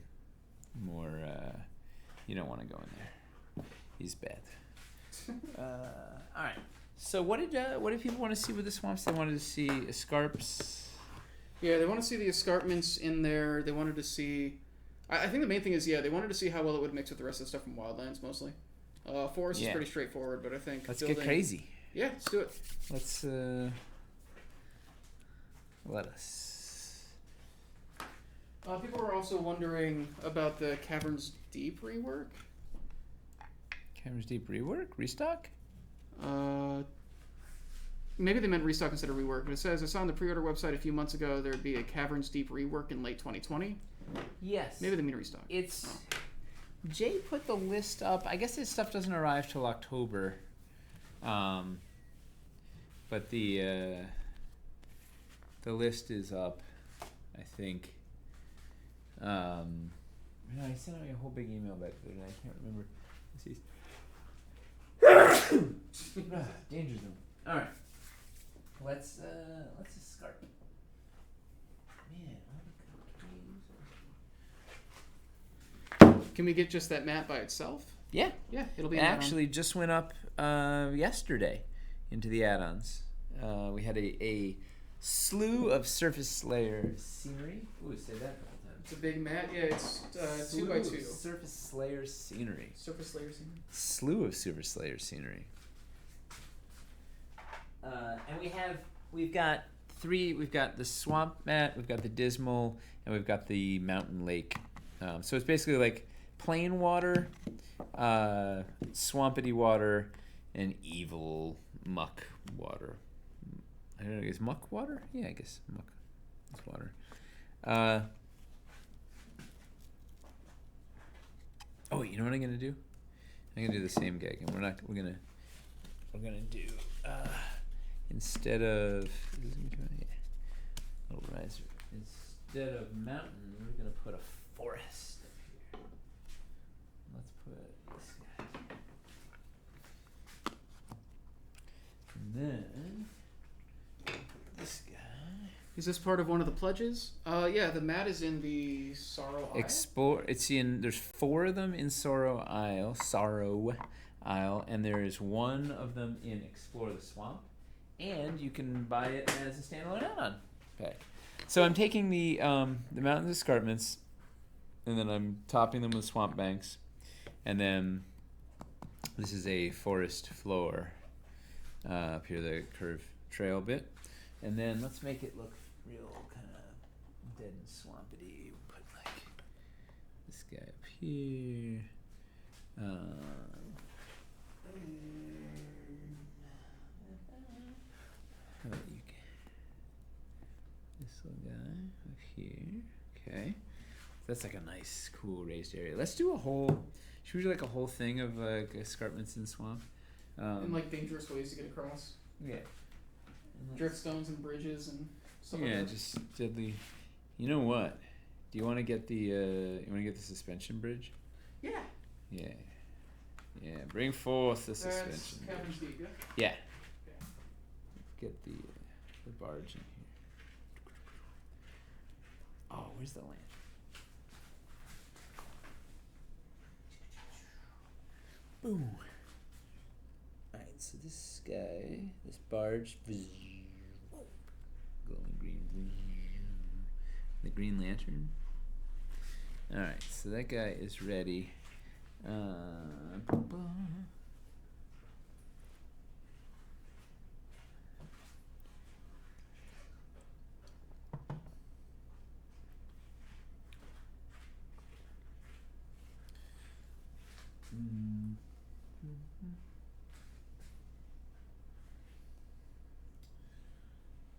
more. You don't want to go in there. He's bad. All right. So what did people want to see with the swamps? They wanted to see escarps. Yeah, they want to see the escarpments in there. They wanted to see. I think the main thing is they wanted to see how well it would mix with the rest of the stuff from Wildlands mostly. Forest is pretty straightforward, but I think let's get crazy. Yeah, let's do it. Let's let us. People were also wondering about the Caverns Deep rework. Caverns Deep rework? Restock? Maybe they meant restock instead of rework, but it says I saw on the pre-order website a few months ago there'd be a Caverns Deep rework in late 2020. Yes. Maybe they mean restock. It's Jay put the list up. I guess his stuff doesn't arrive till October. But the list is up, I think. I sent out a whole big email back there, and I can't remember. Danger zone. All right. Let's escarp. Man, Can we get just that mat by itself? yeah. Yeah, it'll be It an actually just went up yesterday into the add-ons. We had a slew of surface layer scenery. Ooh, say that a couple times. It's a big mat. Yeah, it's 2x2. Slew of surface layer scenery. Surface layer scenery. Slew of surface layer scenery. And we've got three. We've got the swamp mat, we've got the dismal, and we've got the mountain lake. So it's basically like plain water, swampity water, and evil muck water. I don't know. Is muck water? Yeah, I guess muck is water. Oh, you know what I'm gonna do? I'm gonna do the same gag, and we're gonna do instead of little riser. Instead of mountain, we're gonna put a forest up here. Let's put this guy. And then this guy. Is this part of one of the pledges? Yeah, the mat is in the Sorrow Isle. Explore. There's 4 of them in Sorrow Isle, and there is 1 of them in Explore the Swamp, and you can buy it as a standalone add-on pack. So I'm taking the mountains escarpments, and then I'm topping them with swamp banks, and then this is a forest floor up here, the curved trail bit, and then let's make it look real kind of dead and swampity. Put like this guy up here. How about you? This little guy up here. Okay. That's like a nice, cool raised area. Let's do a whole. Should we do like a whole thing of like escarpments in the swamp? And like dangerous ways to get across. Yeah. Drift stones and bridges and stuff Yeah, like that. just deadly. You know what? Do you want to get the suspension bridge? Yeah. Yeah. Yeah. Bring forth the suspension That's bridge. Caverns Deep, yeah? Yeah. Okay. Get the barge in here. Oh, where's the land? Boom. Alright, so this guy, this barge, glowing green, the Green Lantern. Alright, so that guy is ready.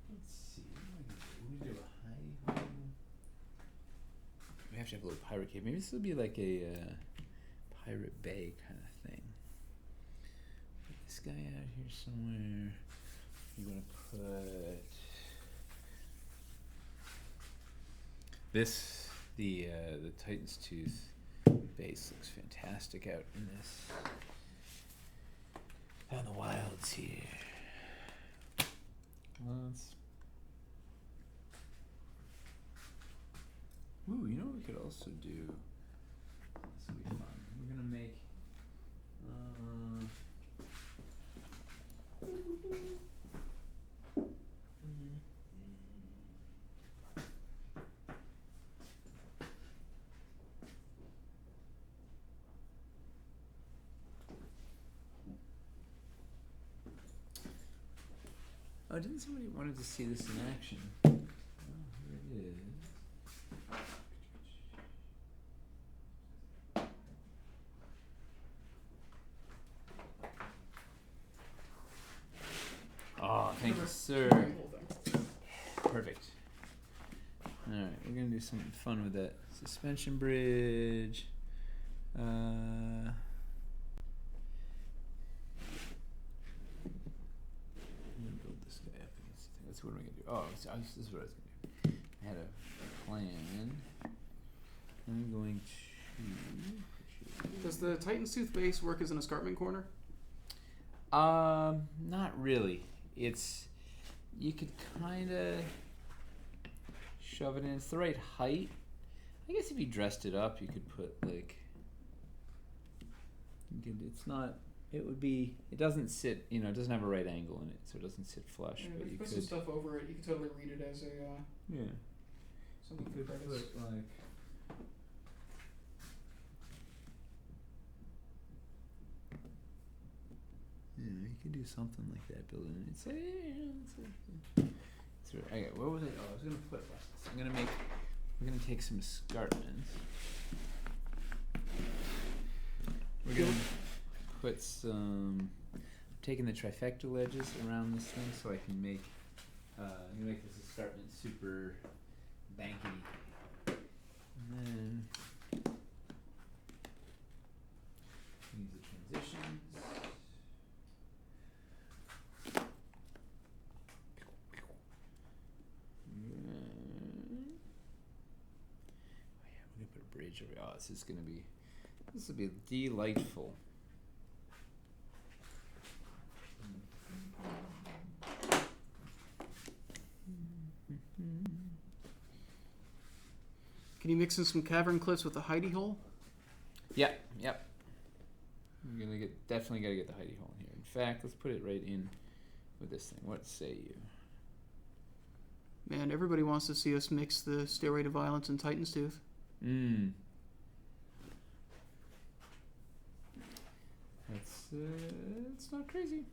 Let's see. We do a high. We have to have a little pirate cave. Maybe this will be like a Pirate Bay kind of thing. Put this guy out here somewhere. You're gonna put this. The Titan's Tooth base looks fantastic out in this. Out in the wilds here. Ooh, you know what we could also do? This will be fun. We're gonna make. Oh, didn't somebody wanted to see this in action? Oh, here it is. sir. The whole thing. Perfect. All right, we're gonna do something fun with that suspension bridge. I'm gonna build this guy up against the thing. That's what am I gonna do? Oh, this is what I was gonna do. I had a plan. I'm going to. Does the Titan's Tooth base work as an escarpment corner? Not really. It's you could kind of shove it in. It's the right height. I guess if you dressed it up, you could put like. It's not. It would be. It doesn't sit. It doesn't have a right angle in it, so it doesn't sit flush. Yeah, but if you put could. some stuff over it, you could totally read it as a Yeah. something You for could credits. put like. Yeah, you could do something like that. Build it. It's like. Okay, what was it? Oh, I was gonna put. I'm gonna make. We're gonna take some escarpments. We're gonna put some. I'm taking the trifecta ledges around this thing so I can make. I'm gonna make this escarpment super banky. And then use the transitions. We're gonna put a bridge over. Oh, this will be delightful. Can you mix in some cavern cliffs with the hidey hole? Yep. We're gonna definitely gotta get the hidey hole in here. In fact, let's put it right in with this thing. What say you? Man, everybody wants to see us mix the Stairway to Violence and Titan's Tooth. It's not crazy.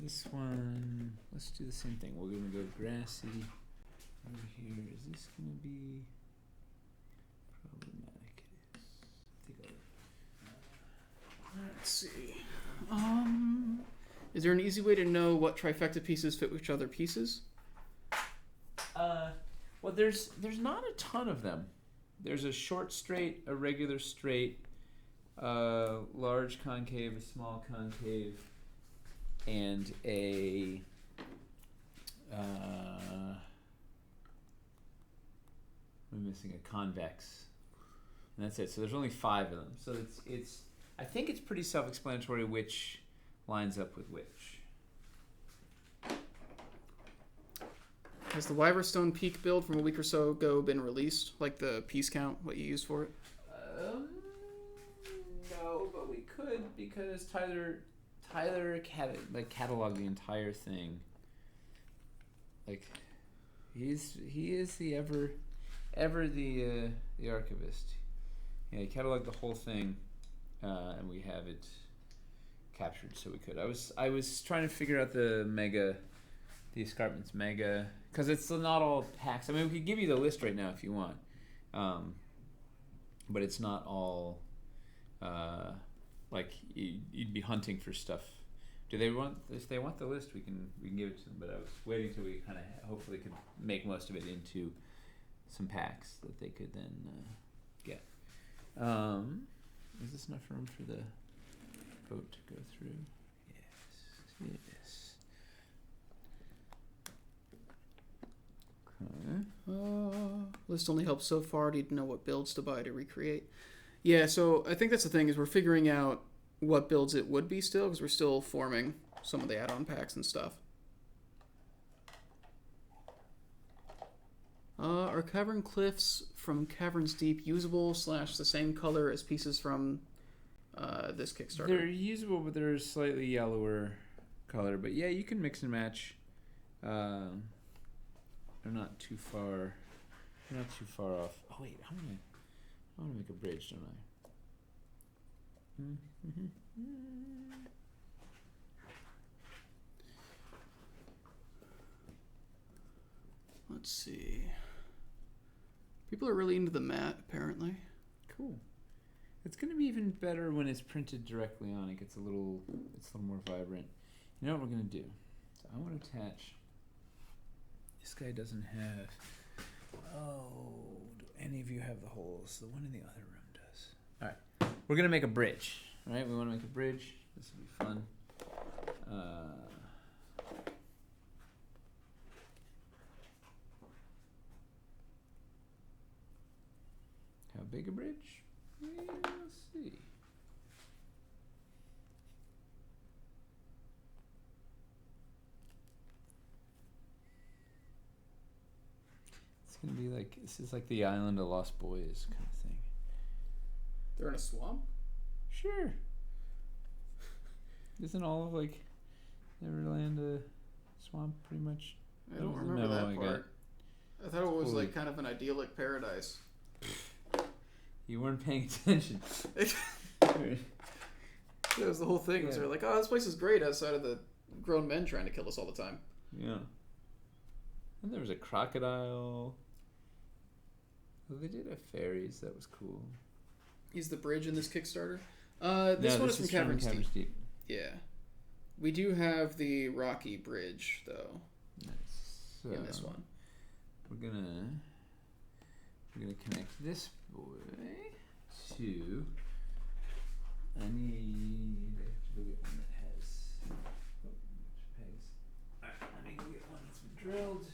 This one, let's do the same thing. We're gonna go grassy over here. Is this gonna be problematic? It is. Let's see. Is there an easy way to know what trifecta pieces fit which other pieces? Well, there's not a ton of them. There's a short straight, a regular straight, large concave, a small concave, and a I'm missing a convex, and that's it. So there's only 5 of them. So it's I think it's pretty self-explanatory which lines up with which. Has the Wyverstone Peak build from a week or so ago been released? Like the piece count, what you used for it? No, but we could because Tyler cataloged the entire thing. Like, he is the ever the archivist. Yeah, he cataloged the whole thing, and we have it captured, so we could. I was trying to figure out the escarpments mega, because it's not all packs. I mean, we could give you the list right now if you want, but it's not all. Like you'd be hunting for stuff. If they want the list, we can give it to them. But I was waiting till we kind of hopefully could make most of it into some packs that they could then get. Is this enough room for the boat to go through? Yes. Okay. List only helps so far. Need to know what builds to buy to recreate. Yeah, so I think that's the thing is we're figuring out what builds it would be still because we're still forming some of the add-on packs and stuff. Are Cavern Cliffs from Caverns Deep usable / the same color as pieces from this Kickstarter. They're usable, but they're a slightly yellower color. But yeah, you can mix and match. They're not too far. They're not too far off. Oh wait, I want to make a bridge, don't I? Let's see. People are really into the mat, apparently. Cool. It's gonna be even better when it's printed directly on. It gets a little more vibrant. You know what we're gonna do? So I want to attach. This guy doesn't have. Oh, do any of you have the holes? The one in the other room does. All right, we're gonna make a bridge. All right, we want to make a bridge. This will be fun. How big a bridge? We'll see. It's gonna be like, this is like the Island of Lost Boys kind of thing. They're in a swamp? Sure. Isn't all of like Neverland a swamp pretty much? I don't That was the remember memo that I part. I thought it was Holy- like kind of an idyllic paradise. You weren't paying attention. That was the whole thing. Was Yeah. they're like, oh, this place is great outside of the grown men trying to kill us all the time. Yeah. And there was a crocodile. Oh, they did have fairies. That was cool. Is the bridge in this Kickstarter? This one is from Cavern's Deep. Yeah. We do have the Rocky Bridge, though, Nice. So in this one. We're gonna connect this boy to. I have to go get one that has pegs. Alright, let me go get one that's been drilled.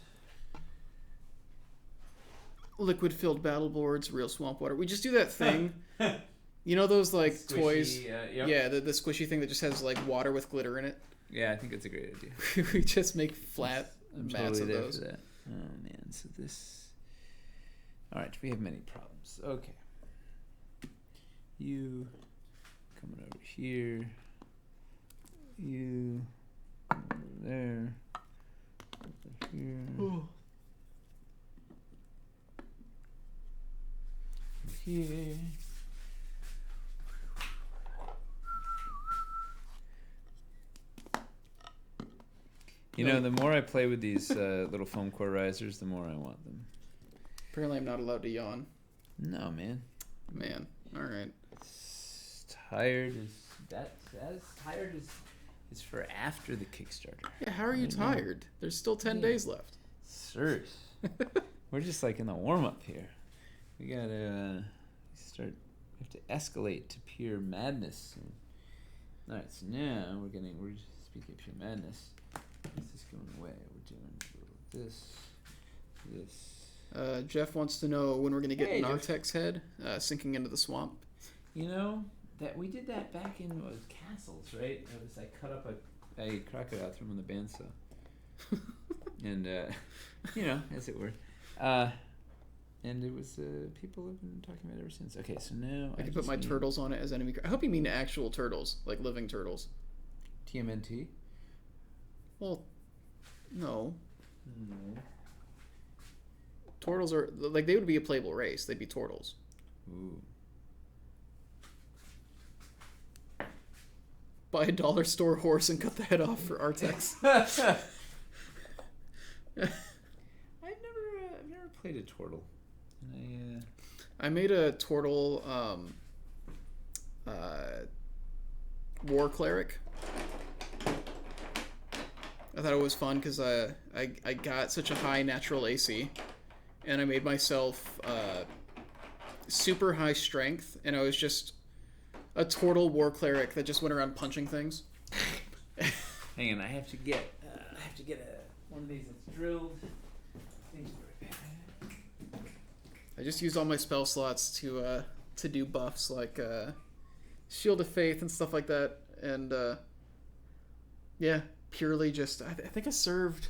Liquid filled battle boards, real swamp water. We just do that thing. You know those like Squishy, toys? yep. Yeah, the squishy thing that just has like water with glitter in it. Yeah, I think that's a great idea. We just make flat I'm mats totally of there those. for that. Oh man, so this. All right, we have many problems. Okay. You coming over here. You over there. Over here. Oh. Here. You know, the more I play with these little foam core risers, the more I want them. Apparently, I'm not allowed to yawn. No, man. Man, all right. Tired is as tired is for after the Kickstarter. Yeah, how are you Right now. tired? There's still 10 Yeah. days left. Sirs. We're just like in the warm up here. We gotta start. We have to escalate to pure madness. All right, so now we're just speaking of pure madness. This is going away. We're doing a little this. Jeff wants to know when we're going to get Hey, Jeff. Nartek's head sinking into the swamp. You know that we did that back in what was Castles, right? It was I cut up a crocodile, threw him on the bandsaw, and you know, as it were, and it was people have been talking about it ever since. Okay, so now I can put my turtles on it as enemy. I hope you mean actual turtles, like living turtles. TMNT. Well, no. No. Turtles are like they would be a playable race. They'd be turtles. Ooh. Buy a dollar store horse and cut the head off for Artex. I've never played a turtle, and I made a turtle war cleric. I thought it was fun because I got such a high natural AC, and I made myself super high strength, and I was just a turtle war cleric that just went around punching things. hang on, I have to get one of these that's drilled. I just used all my spell slots to do buffs like Shield of Faith and stuff like that, and yeah, purely just I think I served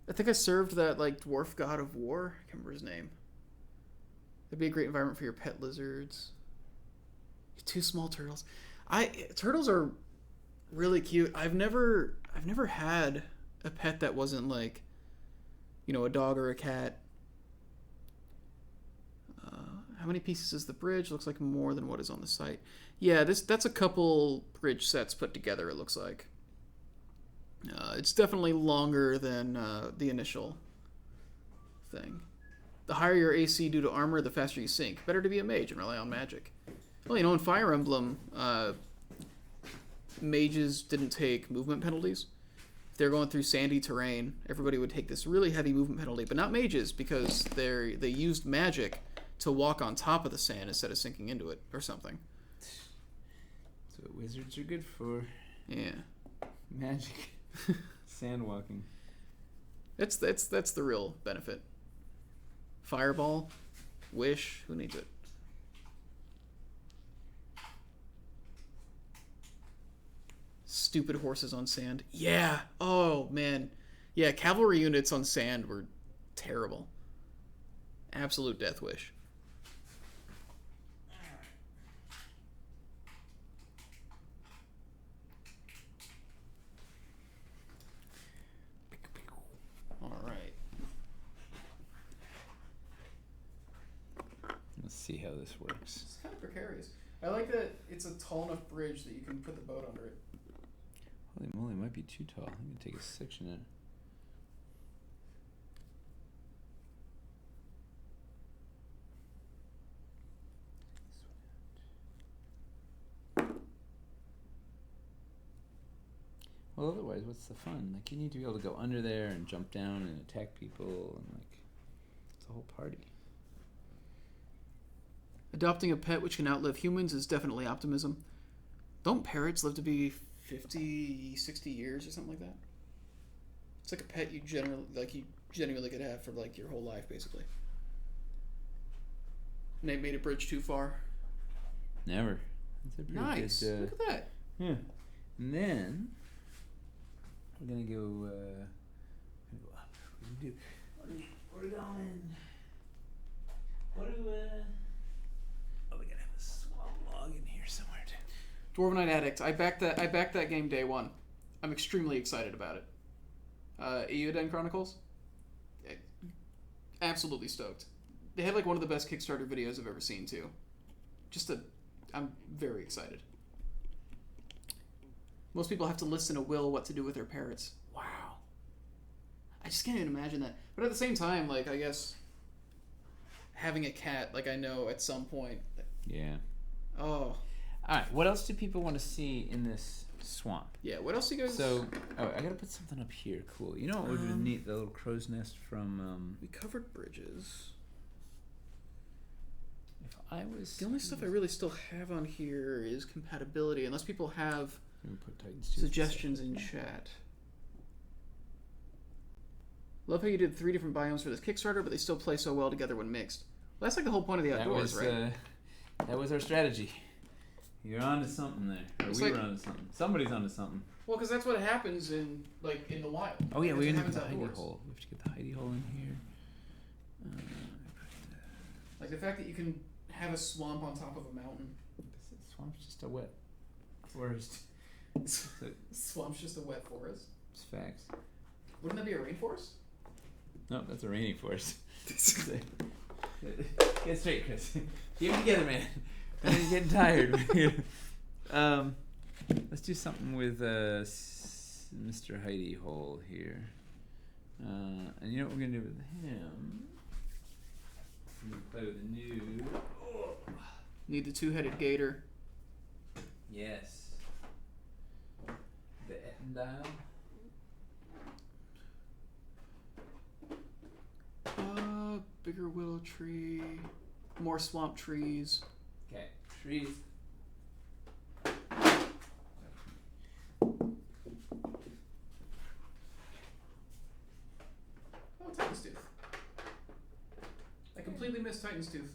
that like dwarf god of war. I can't remember his name. That'd be a great environment for your pet lizards. 2 small turtles. Turtles are really cute. I've never had a pet that wasn't like, a dog or a cat. How many pieces is the bridge? Looks like more than what is on the site. Yeah, that's a couple bridge sets put together, it looks like. It's definitely longer than the initial thing. The higher your AC due to armor, the faster you sink. Better to be a mage and rely on magic. Well, in Fire Emblem, mages didn't take movement penalties. If they're going through sandy terrain, everybody would take this really heavy movement penalty, but not mages because they used magic to walk on top of the sand instead of sinking into it or something. That's what wizards are good for. Yeah. Magic. Sand walking. That's the real benefit. Fireball, wish, who needs it? Stupid horses on sand. Yeah. Oh man. Yeah, cavalry units on sand were terrible. Absolute death wish. All right. Let's see how this works. It's kind of precarious. I like that it's a tall enough bridge that you can put the boat under it. Holy moly, it might be too tall. I'm gonna take a section in. Well, otherwise, what's the fun? Like, you need to be able to go under there and jump down and attack people, and like, it's a whole party. Adopting a pet which can outlive humans is definitely optimism. Don't parrots live to be 50, 60 years or something like that? It's like a pet you genuinely could have for like your whole life, basically. And they made a bridge too far. Never. That's a pretty Nice. good, Look at that. Yeah. And then we're gonna go up. What do we do? We're going. What do Oh, we gotta have a swamp log in here somewhere too. Dwarvenite Addict. I backed that game day one. I'm extremely excited about it. Eiyuden Chronicles. Absolutely stoked. They had like one of the best Kickstarter videos I've ever seen too. I'm very excited. Most people have to listen to Will what to do with their parrots. Wow. I just can't even imagine that. But at the same time, like, I guess having a cat, like, I know at some point. Yeah. Oh. Alright, what else do people want to see in this swamp? Yeah, what else do you guys... So, I gotta put something up here. Cool. You know what would be neat? The little crow's nest from, We covered bridges. If I was... The only stuff I really still have on here is compatibility, unless people have put Titans 2 suggestions in chat. Love how you did 3 different biomes for this Kickstarter, but they still play so well together when mixed. Well, that's like the whole point of the outdoors, right? That was our strategy. You're onto something there. Or It's we like- were onto something. Somebody's onto something. Well, because that's what happens in the wild. Oh yeah, That's we're what gonna put happens the hidey outdoors. hole. We have to get the hidey hole in here. Like the fact that you can have a swamp on top of a mountain. This swamp's just a wet forest. Swamp's just a wet forest. It's facts. Wouldn't that be a rainforest? No, that's a rainy forest. Get straight, Chris. Keep it together, man. I'm getting tired. Let's do something with Mr. Hidey Hole here. And you know what we're gonna do with him? We're gonna play with a new. Need the 2-headed gator. Yes. The Ettendile. Bigger willow tree. More swamp trees. Okay, trees. Oh, Titan's Tooth. I completely missed Titan's Tooth.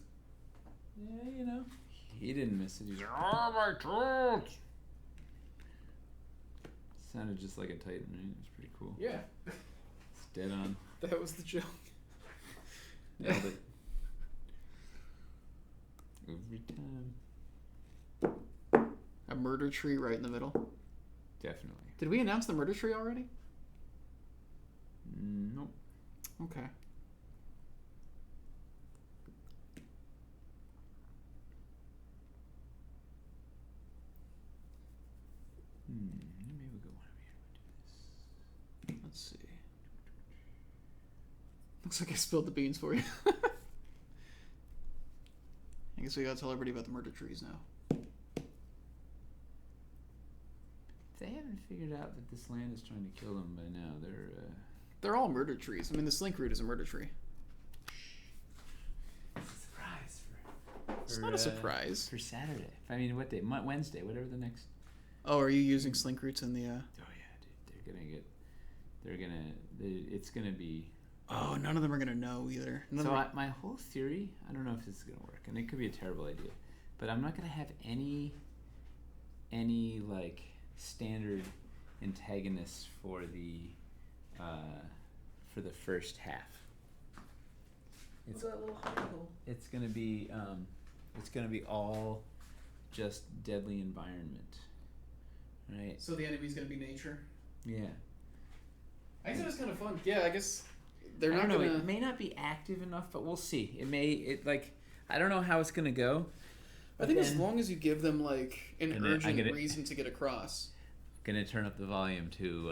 Yeah, you know. He didn't miss it. He's like, oh my throat! Sounded just like a Titan, right? It's pretty cool. Yeah. It's dead on. That was the joke. Nailed it. Every time. murder tree right in the middle. Definitely. Did we announce the murder tree already? Nope. Okay. Maybe we'll go one over here. Let's see. Looks like I spilled the beans for you. I guess we gotta tell everybody about the murder trees now. They haven't figured out that this land is trying to kill them by now. They're all murder trees. I mean, the slink root is a murder tree. It's a surprise It's not a surprise. for Saturday. I mean, what day? Wednesday, whatever the next. Oh, are you using slink roots in the? Oh yeah, dude. It's gonna be. Oh, none of them are gonna know either. My whole theory, I don't know if this is gonna work, and it could be a terrible idea, but I'm not gonna have any like standard antagonists for the first half. It's gonna be all just deadly environment, right? So the enemy's gonna be nature. Yeah. I guess it was kind of fun. Yeah, I guess they're I not don't know. gonna. It may not be active enough, but we'll see. I don't know how it's gonna go. I think as long as you give them like an urgent gonna- reason to get across. Gonna turn up the volume to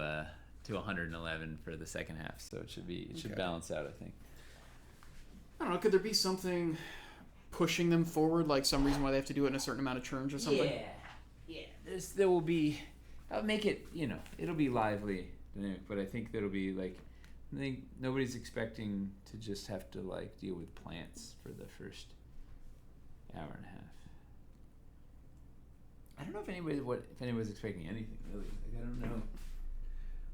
111 for the second half, so it should balance out, I think. I don't know. Could there be something pushing them forward, like some reason why they have to do it in a certain amount of turns or something? Yeah. There will be. I'll make it. It'll be lively, but I think that'll be like. I think nobody's expecting to just have to like deal with plants for the first hour and a half. I don't know if anybody's expecting anything really. Like, I don't know.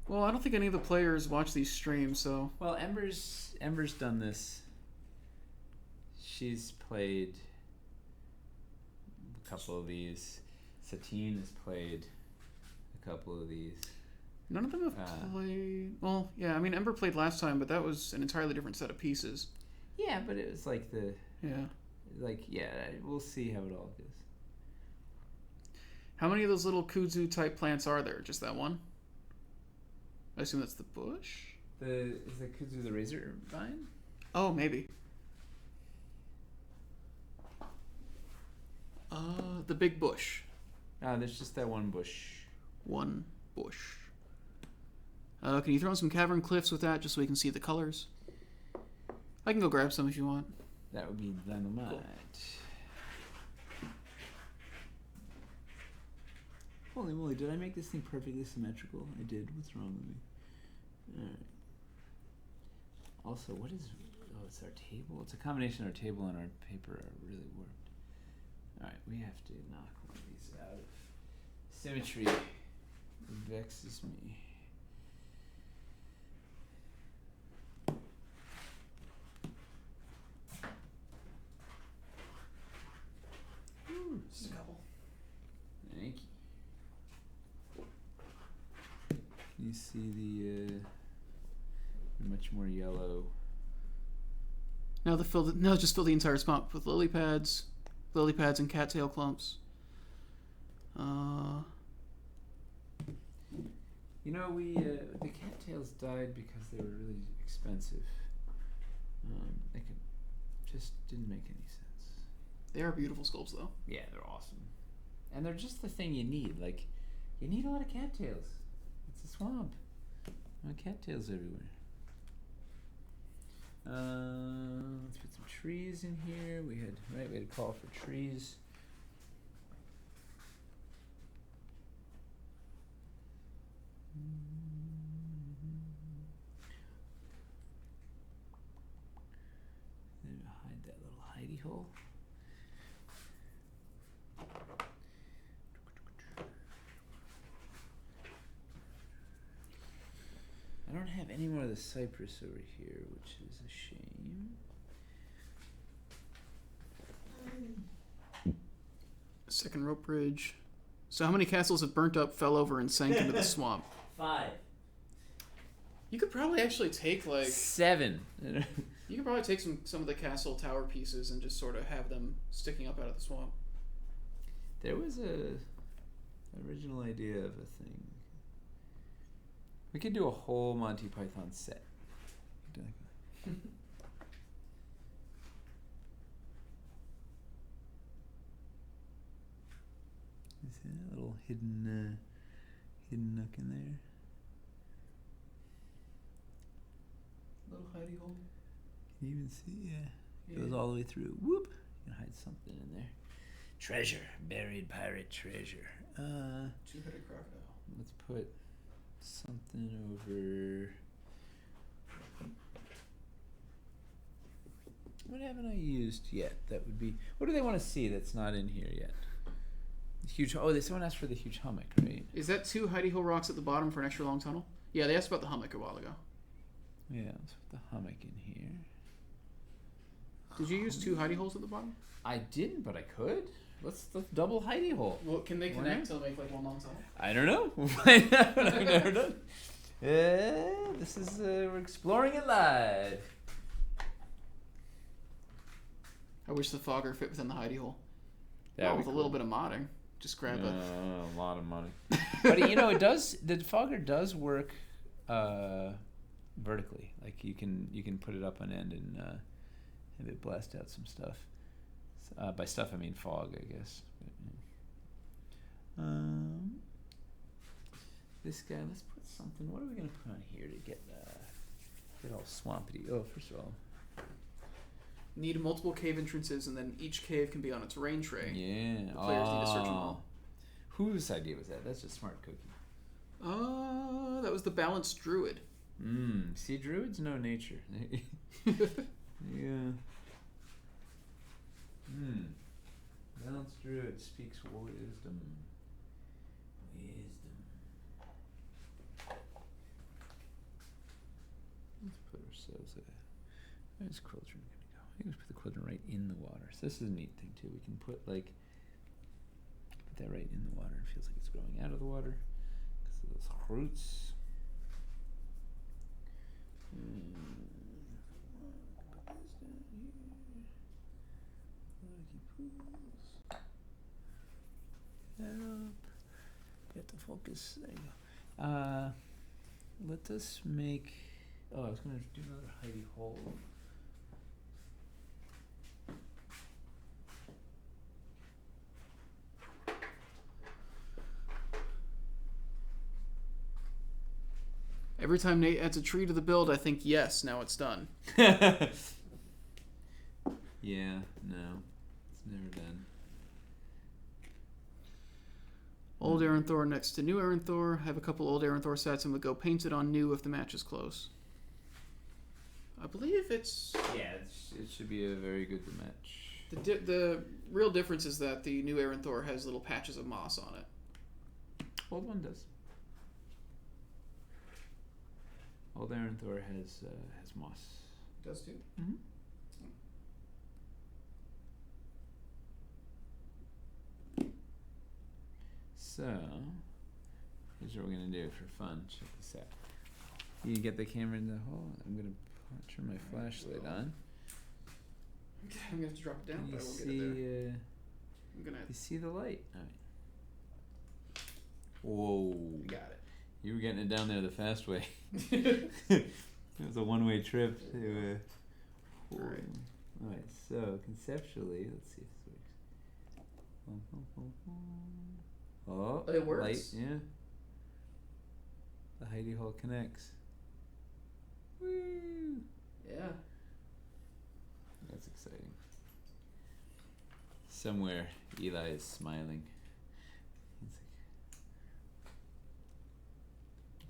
Well, I don't think any of the players watch these streams, so. Well, Ember's done this. She's played a couple of these. Satine has played a couple of these. None of them have played. Well, yeah, I mean, Ember played last time, but that was an entirely different set of pieces. Yeah, but it was like Yeah. we'll see how it all goes. How many of those little kudzu type plants are there? Just that one? I assume that's the bush? Is the kudzu the razor vine? Oh, maybe. The big bush. No, there's just that one bush. One bush. Can you throw in some cavern cliffs with that just so we can see the colors? I can go grab some if you want. That would be dynamite. Cool. Holy moly, did I make this thing perfectly symmetrical? I did. What's wrong with me? Alright. Also, what is... Oh, it's our table? It's a combination of our table and our paper are really warped. Alright, we have to knock one of these out of symmetry. It vexes me. Just a couple. Thank you. You see the much more yellow. Now just fill the entire swamp with lily pads and cattail clumps. The cattails died because they were really expensive. Just didn't make any sense. They are beautiful sculpts, though. Yeah, they're awesome, and they're just the thing you need. Like, you need a lot of cattails. It's a swamp. There are cattails everywhere. Let's put some trees in here. We had a call for trees. Hide that little hidey hole. I don't have any more of the cypress over here, which is a shame. Second rope bridge. So how many castles have burnt up, fell over, and sank into the swamp? 5. You could probably actually take 7. You could probably take some of the castle tower pieces and just sort of have them sticking up out of the swamp. There was a Original idea of a thing. We could do a whole Monty Python set. Is there a little hidden nook in there? Little hidey hole. Can you even see? Yeah. Goes all the way through. Whoop! You can hide something in there. Treasure, buried pirate treasure. Two-headed crocodile. Let's put something over. What haven't I used yet? That would be. What do they want to see that's not in here yet? Huge. Oh, someone asked for the huge hummock, right? Is that 2 hidey hole rocks at the bottom for an extra long tunnel? Yeah, they asked about the hummock a while ago. Yeah, let's put the hummock in here. Did you use 2 hidey holes at the bottom? I didn't, but I could. Let's double hidey hole. Well, can they connect to make like one long tunnel? I don't know. We'll find out. I've never done. This is we're exploring it live. I wish the fogger fit within the hidey hole. That'd be With a cool. little bit of modding. Just grab a lot of money. But it does. The fogger does work vertically. Like you can put it up on end and have it blast out some stuff. By stuff I mean fog, I guess. But, this guy. Let's put something. What are we gonna put on here to get all swampy? Oh, first of all. Need multiple cave entrances, and then each cave can be on its rain tray. Yeah. The players need to search them all. Whose idea was that? That's a smart cookie. That was the balanced druid. See, druids know nature. Yeah. Balanced druid speaks wisdom. Let's put ourselves where's Quildren gonna go? I think let's put the Quildren right in the water. So this is a neat thing too. We can put that right in the water. It feels like it's growing out of the water because of those roots. Put this down here. Help. Get the focus. There you go. Let us make. Oh, I was gonna do another hidey hole. Every time Nate adds a tree to the build, I think, yes, now it's done. Yeah, no, it's never done. Old Aranthor next to new Aranthor. Have a couple old Aranthor sets and would go painted on new if the match is close. I believe it's... Yeah, it should be a very good match. The real difference is that the new Aranthor has little patches of moss on it. Old one does. Old Aranthor has moss. Does too? Mm-hmm. So, here's what we're going to do for fun. Check this out. You get the camera in the hole. I'm going to turn my flashlight on. I'm going to have to drop it down, Can but I you will get see, it there. I'm gonna... you see the light? All right. Whoa. You got it. You were getting it down there the fast way. It was a one-way trip to... Alright. Alright, so conceptually, let's see if this works. Oh, It works. Light, yeah. The hidey hole connects. Woo! Yeah. That's exciting. Somewhere, Eli is smiling.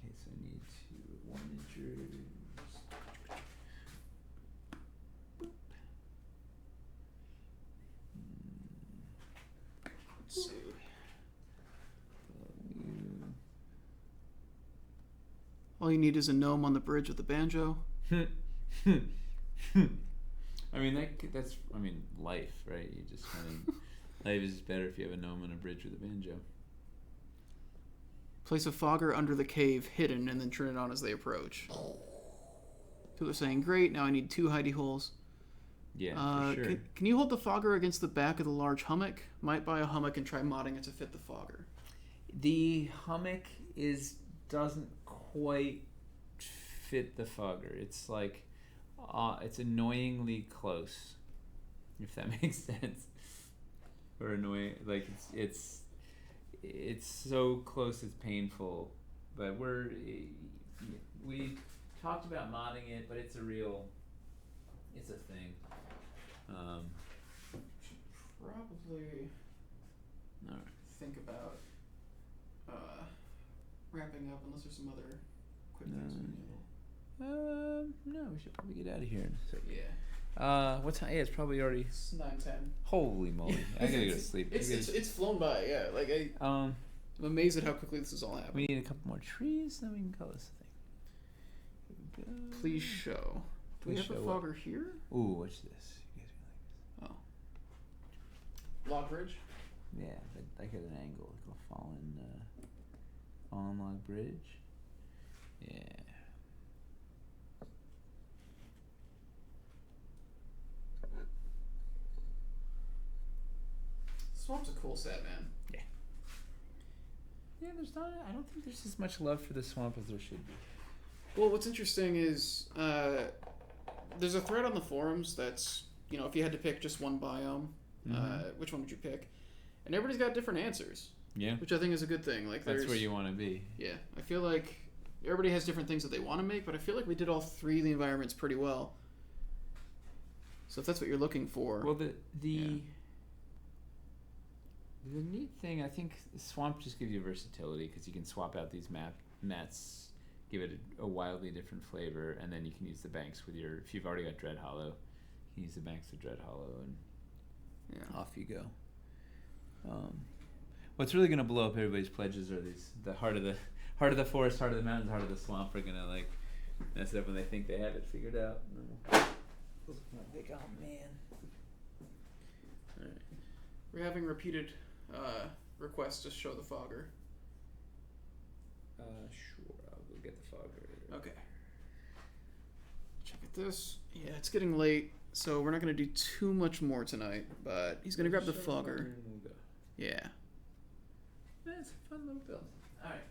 Okay, so I need 1 inches. Let's see. All you need is a gnome on the bridge with the banjo. I mean that's life, right? You just life is better if you have a gnome on a bridge with a banjo. Place a fogger under the cave, hidden, and then turn it on as they approach. People are saying, great, now I need 2 hidey holes. Yeah, for sure. Can you hold the fogger against the back of the large hummock? Might buy a hummock and try modding it to fit the fogger. The hummock doesn't quite fit the fogger. It's like it's annoyingly close, if that makes sense. Or annoying, like it's so close it's painful. But we talked about modding it, but it's a thing. Probably All right. think about wrapping up unless there's some other quick things we need. No, we should probably get out of here. So, Yeah. what time? Yeah, it's probably already. It's 9:10. Holy moly! I gotta go to sleep. It's flown by. Yeah, like I'm amazed at how quickly this is all we happening. need a couple more trees, then we can call this a thing. Here we go. Please show. Do we Please have a show what? fogger here? Ooh, watch this. You guys are like Log bridge. this. Yeah, but like at an angle, like a fallen log bridge. Yeah. Swamp's a cool set, man. Yeah, there's not. I don't think there's as much love for the swamp as there should be. Well, what's interesting is there's a thread on the forums that's, if you had to pick just one biome, which one would you pick? And everybody's got different answers, Yeah. which I think is a good thing. Like That's where you want to be. Yeah, I feel like everybody has different things that they want to make, but I feel like we did all three of the environments pretty well. So if that's what you're looking for, Well, the neat thing, I think, swamp just gives you versatility because you can swap out these mats, give it a wildly different flavor, and then you can use the banks with if you've already got Dread Hollow, you can use the banks of Dread Hollow, and off you go. What's really gonna blow up everybody's pledges are the heart of the forest, heart of the mountains, heart of the swamp are gonna like mess it up when they think they have it figured out. Like, oh man. Alright. we're having repeated requests to show the fogger. Sure, I'll go get the fogger. Okay. Check at this. Yeah, it's getting late, so we're not going to do too much more tonight, but he's going to grab the fogger. And we'll go. Yeah. That's a fun little build. Alright.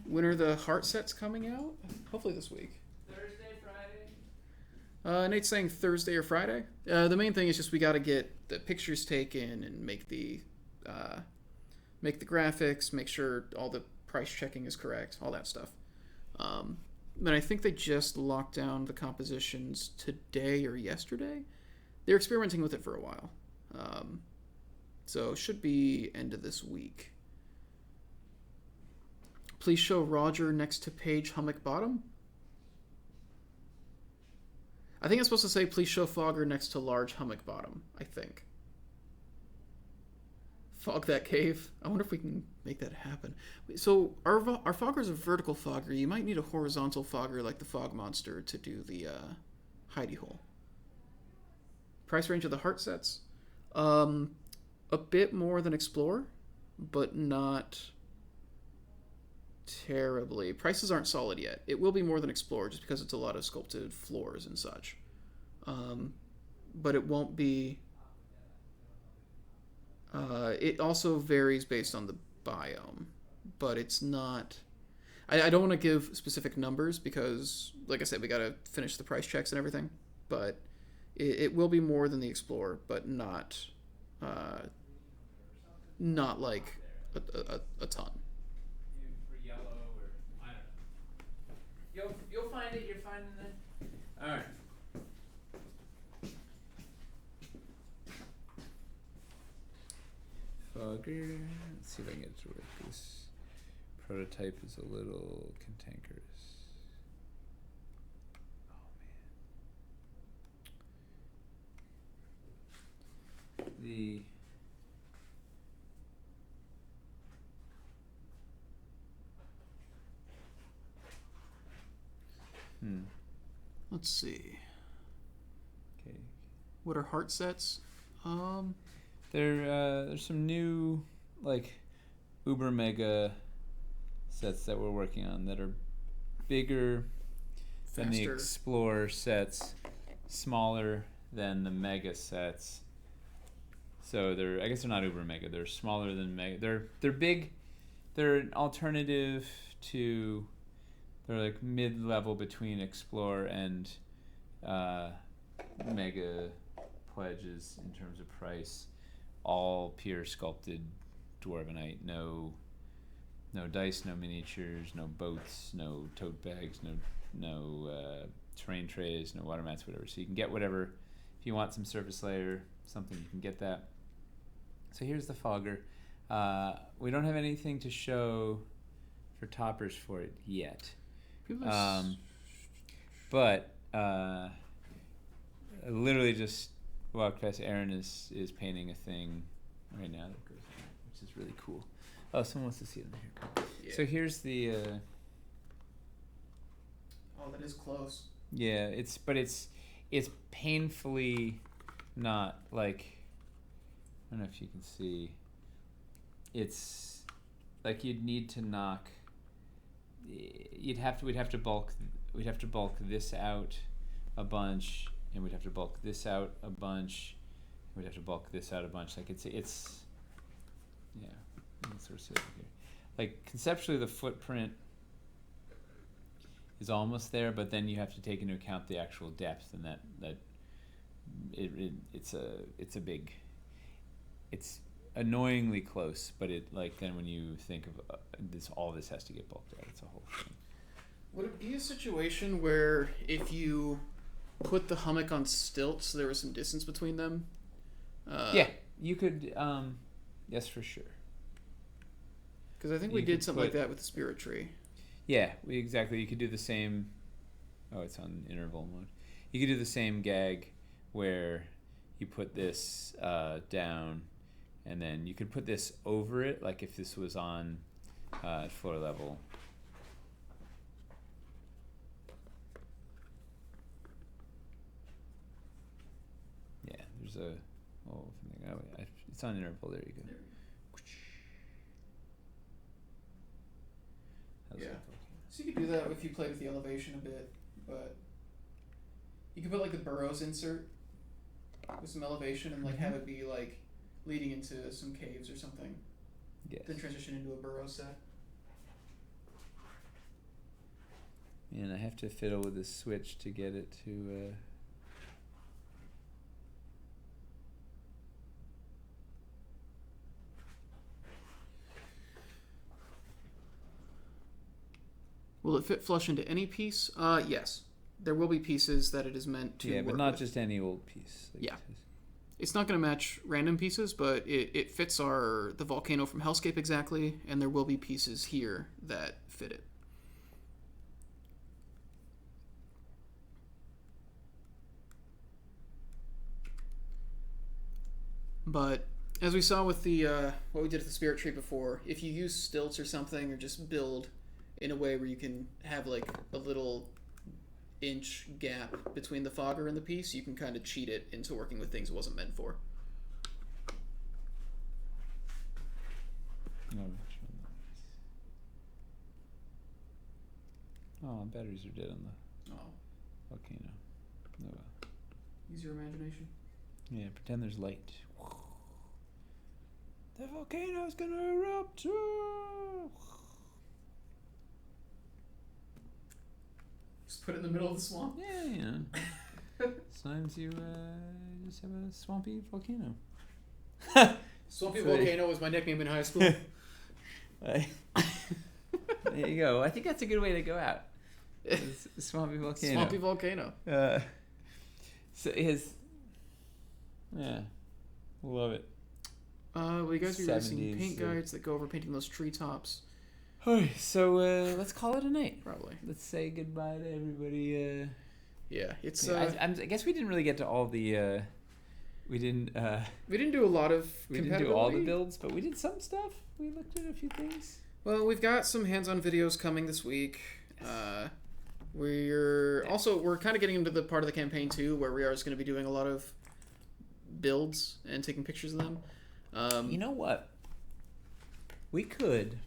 When are the heart sets coming out? Hopefully this week. Thursday, Friday? Nate's saying Thursday or Friday. The main thing is just we got to get the pictures taken and make the graphics, make sure all the price checking is correct, all that stuff. And I think they just locked down the compositions today or yesterday. They're experimenting with it for a while. So it should be end of this week. Please show Roger next to page hummock bottom. I think it's supposed to say please show fogger next to large hummock bottom, I think. Fog that cave. I wonder if we can make that happen. So our fogger's a vertical fogger. You might need a horizontal fogger like the fog monster to do the hidey hole. Price range of the heart sets. A bit more than Explorer, but not terribly. Prices aren't solid yet. It will be more than Explorer just because it's a lot of sculpted floors and such. But it won't be... it also varies based on the biome, but it's not... I don't want to give specific numbers because, like I said, we got to finish the price checks and everything, but it will be more than the Explorer, but not like a ton. For yellow or I don't know. You'll find it. You're finding it. All right. Fogger. Let's see if I can get it to work. This prototype is a little cantankerous. Oh man. Let's see. Okay. What are heart sets? There's some new like uber mega sets that we're working on that are bigger than the Faster. Explorer sets, smaller than the mega sets. So I guess they're not uber mega. They're smaller than mega. They're big. They're an alternative to. They're like mid-level between explore and mega pledges in terms of price. All pure sculpted dwarvenite. No dice, no miniatures, no boats, no tote bags, no terrain trays, no water mats, whatever. So you can get whatever. If you want some surface layer, something, you can get that. So here's the fogger. We don't have anything to show for toppers for it yet. But I literally just walked past. Aaron is painting a thing right now that goes on, which is really cool. Oh, someone wants to see it in the haircut. Yeah. So here's the. Oh, that is close. Yeah, it's painfully not like. I don't know if you can see. It's like you'd need to knock. We'd have to bulk this out a bunch, and we'd have to bulk this out a bunch. We'd have to bulk this out a bunch. Like it's yeah. Let's sort of sit here. Like conceptually, the footprint is almost there, but then you have to take into account the actual depth, and it's a big. It's annoyingly close, but it like then when you think of all this has to get bulked out. It's a whole thing. Would it be a situation where if you put the hummock on stilts, there was some distance between them? Yeah, you could. Yes, for sure. Because I think we did something like that with the spirit tree. Yeah, exactly. You could do the same. Oh, it's on interval mode. You could do the same gag where you put this down, and then you could put this over it, like if this was on floor level. Yeah, there's a. Oh, it's on interval. There you go. Yeah. So you could do that if you played with the elevation a bit, but you could put like the burrows insert with some elevation and like have it be like leading into some caves or something. Yes. Then transition into a burrow set. And I have to fiddle with this switch to get it to. Will it fit flush into any piece? Yes. There will be pieces that it is meant to. Yeah, work but not with. just any old piece. Like Yeah. It's not going to match random pieces, but it fits the volcano from Hellscape exactly, and there will be pieces here that fit it. But as we saw with the what we did with the spirit tree before, if you use stilts or something, or just build in a way where you can have like a little inch gap between the fogger and the piece, you can kind of cheat it into working with things it wasn't meant for. Oh, batteries are dead on the Oh, volcano. Oh, well. use your imagination. Yeah, pretend there's light. The volcano's gonna erupt! Just put it in the middle of the swamp. Yeah, you know. Sometimes you just have a swampy volcano. Swampy Sorry. Volcano was my nickname in high school. There you go. I think that's a good way to go out. Swampy volcano. Swampy Volcano. So yeah, love it. Well, you guys are releasing 70s, paint guides that go over painting those treetops. Alright, so let's call it a night. Probably. Let's say goodbye to everybody. Yeah, it's. I guess we didn't really get to all the. We didn't do a lot of we didn't do all the builds, but we did some stuff. We looked at a few things. Well, we've got some hands-on videos coming this week. We're kind of getting into the part of the campaign too, where we are just going to be doing a lot of builds and taking pictures of them. You know what? We could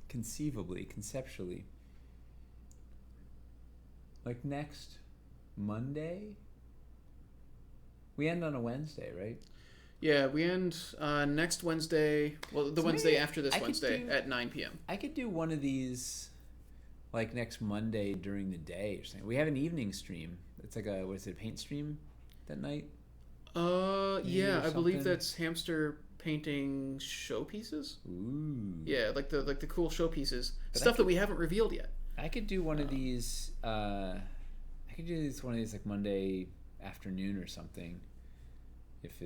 conceptually, like next Monday. We end on a Wednesday, right? Yeah, we end next Wednesday. Well, the So Wednesday maybe after this I could Wednesday do- at 9 p.m. I could do one of these like next Monday during the day or something. We have an evening stream. It's like a paint stream that night. Yeah, or I believe something. that's Hamster painting showpieces. Ooh. Yeah, like the cool showpieces, But I stuff that could- we haven't revealed yet. I could do one of these. I could do one of these like Monday afternoon or something. If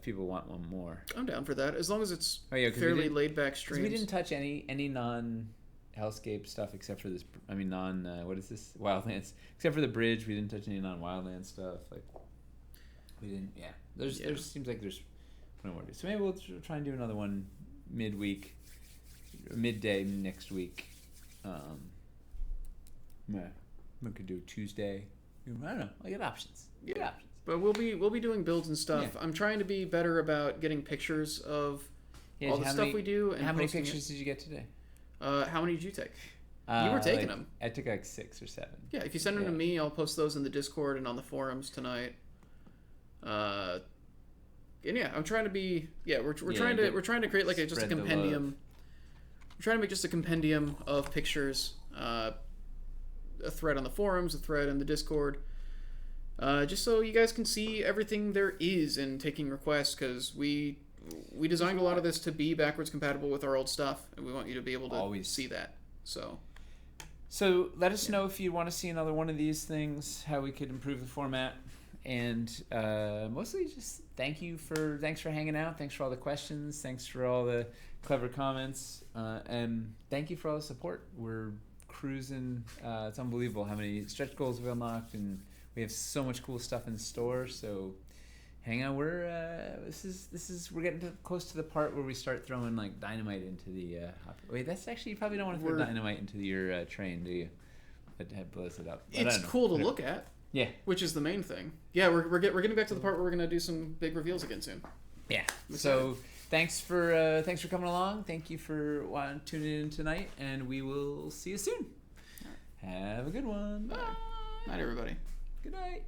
people want one more. I'm down for that, as long as it's 'Cause we fairly didn't- laid back 'cause streams. we didn't touch any non Hellscape stuff except for this. I mean non what is this Wildlands? Except for the bridge, we didn't touch any non Wildlands stuff. Like we didn't. Yeah. There seems like there's one more to do. So maybe we'll try and do another one midday next week. Yeah, we could do Tuesday. I don't know. I get options. Yeah. But we'll be doing builds and stuff. Yeah. I'm trying to be better about getting pictures of all the stuff we do. And how many posting it. pictures did you get today? How many did you take? You were taking them. I took like 6 or 7. Yeah, if you send them to me, I'll post those in the Discord and on the forums tonight. And yeah, I'm trying to be. Yeah, we're trying to create like just a spread the compendium. We're trying to make just a compendium of pictures. A thread on the forums, a thread in the Discord. Just so you guys can see everything there is in taking requests, because we designed a lot of this to be backwards compatible with our old stuff, and we want you to be able to Always see that. So let us know if you want to see another one of these things, how we could improve the format, and mostly just thanks for hanging out, thanks for all the questions, thanks for all the clever comments, and thank you for all the support. We're cruising. It's unbelievable how many stretch goals we've unlocked, and we have so much cool stuff in store. So hang on, we're getting close to the part where we start throwing like dynamite into the wait, that's actually, you probably don't want to throw dynamite into your train, do you? That blows it up. It's cool to look at. Yeah, which is the main thing. Yeah, we're getting back to the part where we're gonna do some big reveals again soon. Yeah. So thanks for coming along. Thank you for tuning in tonight, and we will see you soon. Have a good one. Bye. Night, everybody. Good night.